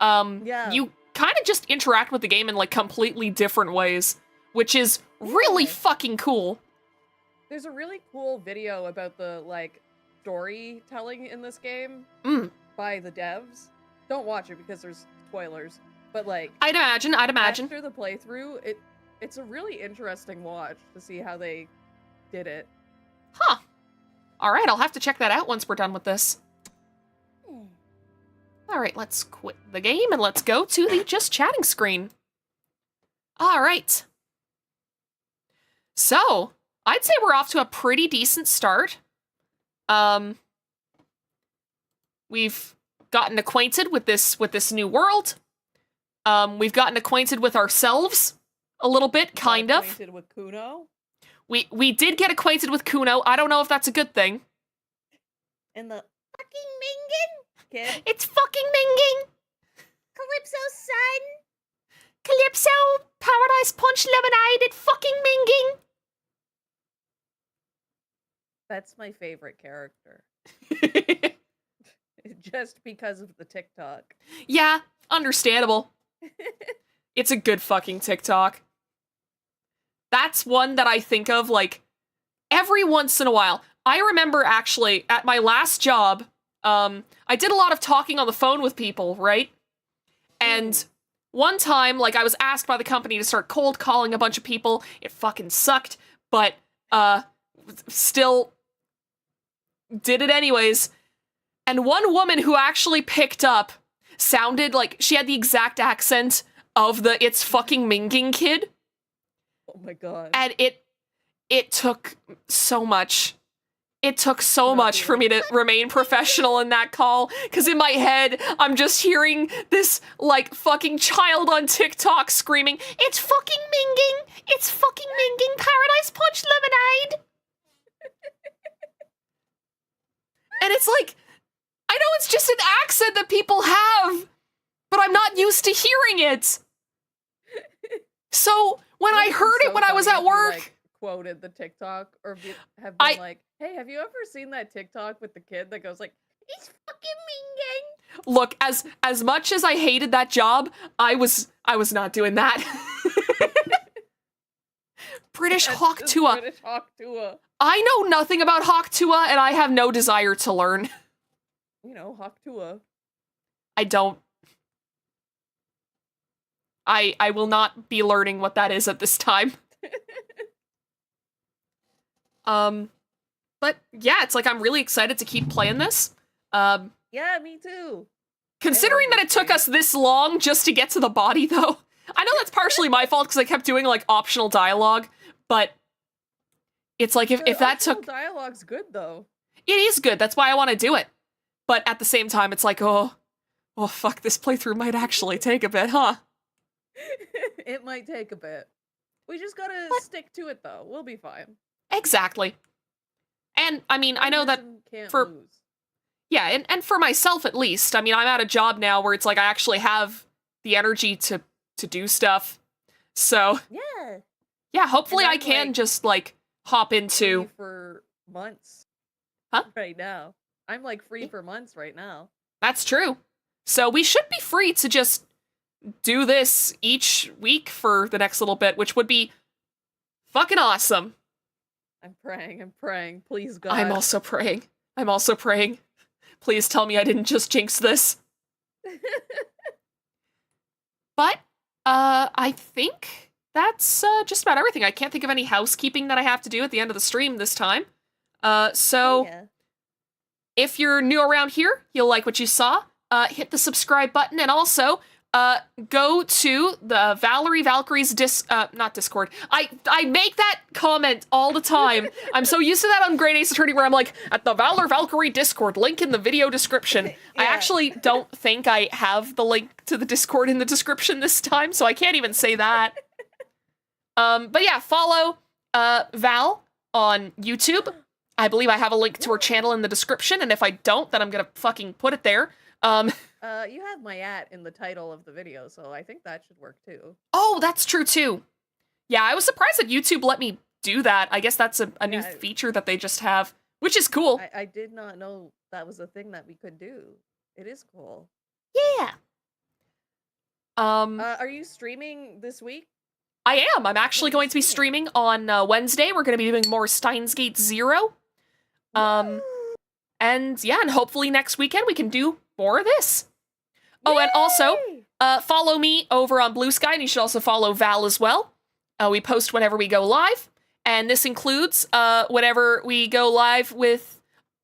yeah. you kind of just interact with the game in, like, completely different ways, which is really fucking cool. There's a really cool video about the, like, storytelling in this game by the devs. Don't watch it because there's spoilers, but, like... I'd imagine. After the playthrough, it's a really interesting watch to see how they did it. Huh. All right, I'll have to check that out once we're done with this. All right, let's quit the game and let's go to the just chatting screen. All right. So, I'd say we're off to a pretty decent start. We've gotten acquainted with this new world. We've gotten acquainted with ourselves. a little bit, kind of. Acquainted with Kuno. We did get acquainted with Kuno. I don't know if that's a good thing. And the fucking Mingin kid. It's fucking Minging! Calypso's son. Calypso, Paradise Punch Lemonade, it fucking Minging! That's my favorite character. Just because of the TikTok. Yeah, understandable. It's a good fucking TikTok. That's one that I think of, like, every once in a while. I remember, actually, at my last job, I did a lot of talking on the phone with people, right? And one time, like, I was asked by the company to start cold calling a bunch of people. It fucking sucked, but, still did it anyways. And one woman who actually picked up sounded like she had the exact accent of the It's Fucking Minging kid. Oh my god. And it took so much. It took so much for me to remain professional in that call, because in my head, I'm just hearing this, like, fucking child on TikTok screaming, "It's fucking Minging! It's fucking Minging Paradise Punch Lemonade!" And it's like, I know it's just an accent that people have, but I'm not used to hearing it. So, when I heard it when I was at work... Like, quoted the TikTok, or have been like, hey, have you ever seen that TikTok with the kid that goes like, "It's fucking Minging"? Look, as much as I hated that job, I was not doing that. British Hawk Tua. British Hawk Tua. I know nothing about Hawk Tua, and I have no desire to learn. You know, Hawk Tua. I don't. I will not be learning what that is at this time. But yeah, it's like I'm really excited to keep playing this. Yeah, me too. Considering that it took us this long just to get to the body, though. I know that's partially my fault because I kept doing like optional dialogue, but it's like if that took... dialogue's good though. It is good. That's why I want to do it. But at the same time, it's like, oh fuck, this playthrough might actually take a bit, huh? It might take a bit. We just gotta stick to it though. We'll be fine. Exactly. And I mean, I know that can't for lose. Yeah, and for myself at least. I mean, I'm at a job now where it's like I actually have the energy to do stuff. So yeah, hopefully I can like, just like hop into free for months. Huh? Right now. I'm like free for months right now. That's true. So we should be free to just do this each week for the next little bit, which would be fucking awesome. I'm praying. Please, God. I'm also praying. Please tell me I didn't just jinx this. But, I think that's just about everything. I can't think of any housekeeping that I have to do at the end of the stream this time. If you're new around here, you'll like what you saw, hit the subscribe button, and also, go to the Valkyrie's not Discord. I make that comment all the time. I'm so used to that on Great Ace Attorney where I'm like, at the Valkyrie Discord, link in the video description. Yeah. I actually don't think I have the link to the Discord in the description this time, so I can't even say that. But yeah, follow, Val on YouTube. I believe I have a link to her channel in the description, and if I don't, then I'm gonna fucking put it there. You have my in the title of the video, so I think that should work too. Oh, that's true too. Yeah, I was surprised that YouTube let me do that. I guess that's a new feature that they just have, which is cool. I did not know that was a thing that we could do. It is cool. Yeah. Are you streaming this week? I am. I'm actually going to be streaming on Wednesday. We're going to be doing more Steins Gate Zero. And yeah, and hopefully next weekend we can do more of this. Oh, and also, follow me over on Blue Sky, and you should also follow Val as well. We post whenever we go live, and this includes whenever we go live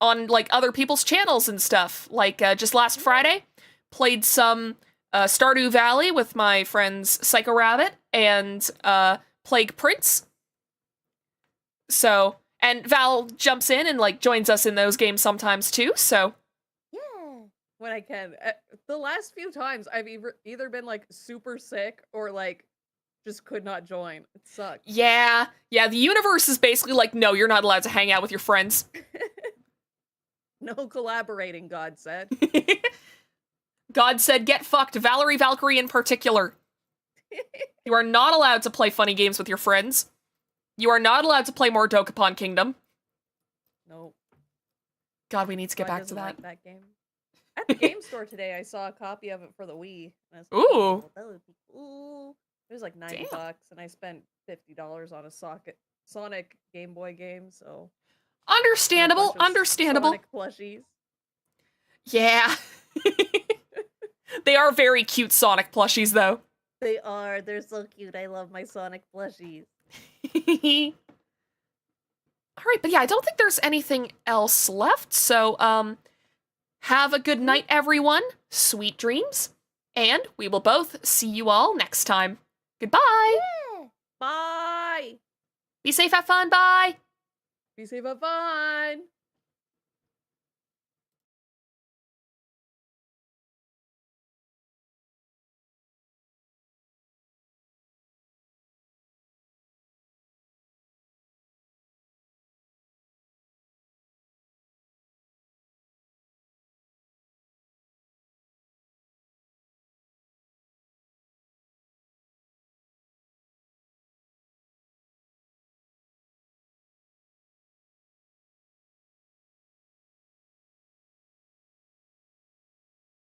on like other people's channels and stuff. Like just last Friday, played some Stardew Valley with my friends Psycho Rabbit and Plague Prince. So, and Val jumps in and like joins us in those games sometimes too, so... When I can. The last few times I've either been like super sick or like just could not join. It sucked. Yeah, the universe is basically like, no, you're not allowed to hang out with your friends. No collaborating, God said. God said, get fucked, Valkyrie in particular. You are not allowed to play funny games with your friends. You are not allowed to play more Dokapon Kingdom. Nope. God, we need to get God back to doesn't that. like that game. At the game store today, I saw a copy of it for the Wii. And I was like, Ooh. "Oh, that would be cool." It was like $90, Damn. and I spent $50 on a Sonic Game Boy game. So Understandable, and a bunch of understandable. Sonic plushies. Yeah. They are very cute Sonic plushies, though. They are. They're so cute. I love my Sonic plushies. Alright, but yeah, I don't think there's anything else left, so, have a good night, everyone. Sweet dreams. And we will both see you all next time. Goodbye! Yeah. Bye! Be safe, have fun, bye! Be safe, have fun!